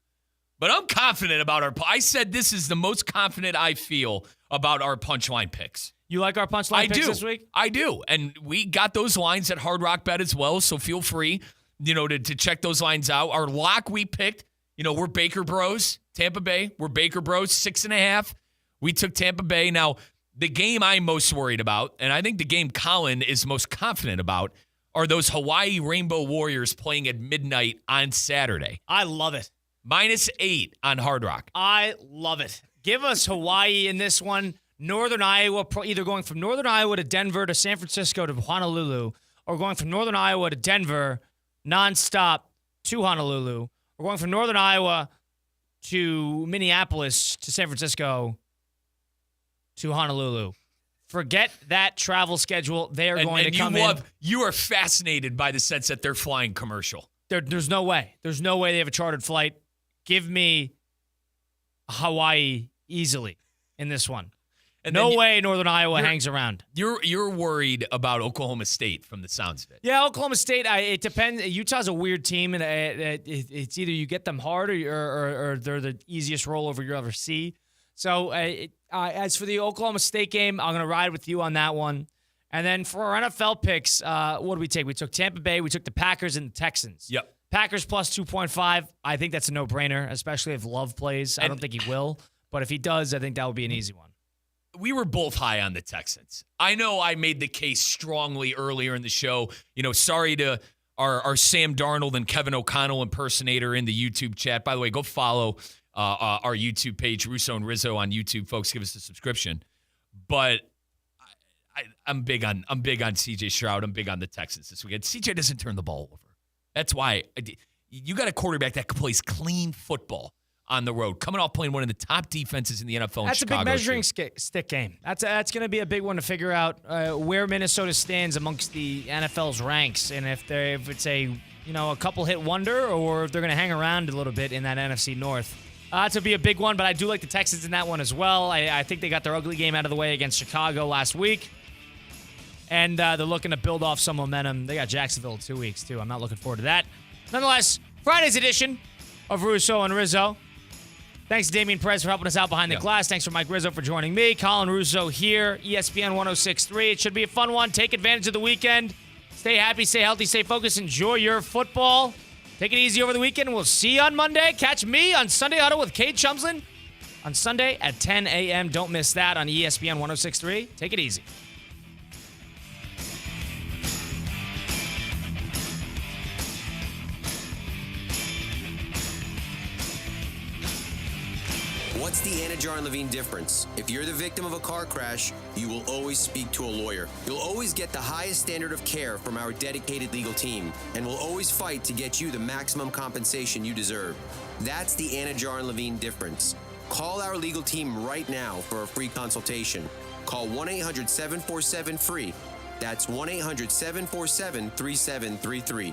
but I'm confident about I said this is the most confident I feel about our punchline picks. You like our punchline picks this week? I do. And we got those lines at Hard Rock Bet as well, so feel free, to check those lines out. Our lock we picked, we're Baker Bros, Tampa Bay. We're Baker Bros, 6.5. We took Tampa Bay. Now, the game I'm most worried about, and I think the game Colin is most confident about, are those Hawaii Rainbow Warriors playing at midnight on Saturday. I love it. -8 on Hard Rock. I love it. Give us Hawaii in this one. Northern Iowa, either going from Northern Iowa to Denver to San Francisco to Honolulu, or going from Northern Iowa to Denver nonstop to Honolulu, or going from Northern Iowa to Minneapolis to San Francisco to Honolulu. Forget that travel schedule. They are going to come in. You are fascinated by the sense that they're flying commercial. There's no way. There's no way they have a chartered flight. Give me Hawaii easily in this one. And no way Northern Iowa hangs around. You're worried about Oklahoma State from the sounds of it. Yeah, Oklahoma State, it depends. Utah's a weird team, and it's either you get them hard or they're the easiest rollover you'll ever see. So as for the Oklahoma State game, I'm going to ride with you on that one. And then for our NFL picks, what did we take? We took Tampa Bay. We took the Packers and the Texans. Yep. Packers plus 2.5. I think that's a no-brainer, especially if Love plays. I don't think he will. But if he does, I think that would be an easy one. We were both high on the Texans. I know I made the case strongly earlier in the show. Sorry to our Sam Darnold and Kevin O'Connell impersonator in the YouTube chat. By the way, go follow our YouTube page, Russo and Rizzo on YouTube, folks. Give us a subscription. But I'm big on CJ Stroud. I'm big on the Texans this weekend. CJ doesn't turn the ball over. That's why you got a quarterback that plays clean football. on the road, coming off playing one of the top defenses in the NFL. That's in Chicago, a big measuring stick game. That's going to be a big one to figure out where Minnesota stands amongst the NFL's ranks, and if it's a couple hit wonder, or if they're going to hang around a little bit in that NFC North. That's be a big one, but I do like the Texans in that one as well. I think they got their ugly game out of the way against Chicago last week, and they're looking to build off some momentum. They got Jacksonville in 2 weeks, too. I'm not looking forward to that. Nonetheless, Friday's edition of Russo and Rizzo. Thanks to Damian Perez for helping us out behind the glass. Thanks for Mike Rizzo for joining me. Colin Russo here, ESPN 106.3. It should be a fun one. Take advantage of the weekend. Stay happy, stay healthy, stay focused. Enjoy your football. Take it easy over the weekend. We'll see you on Monday. Catch me on Sunday Huddle with Cade Chumslin on Sunday at 10 a.m. Don't miss that on ESPN 106.3. Take it easy. What's the Anajar and Levine difference? If you're the victim of a car crash, you will always speak to a lawyer. You'll always get the highest standard of care from our dedicated legal team, and we'll always fight to get you the maximum compensation you deserve. That's the Anajar and Levine difference. Call our legal team right now for a free consultation. Call 1-800-747-FREE. That's 1-800-747-3733.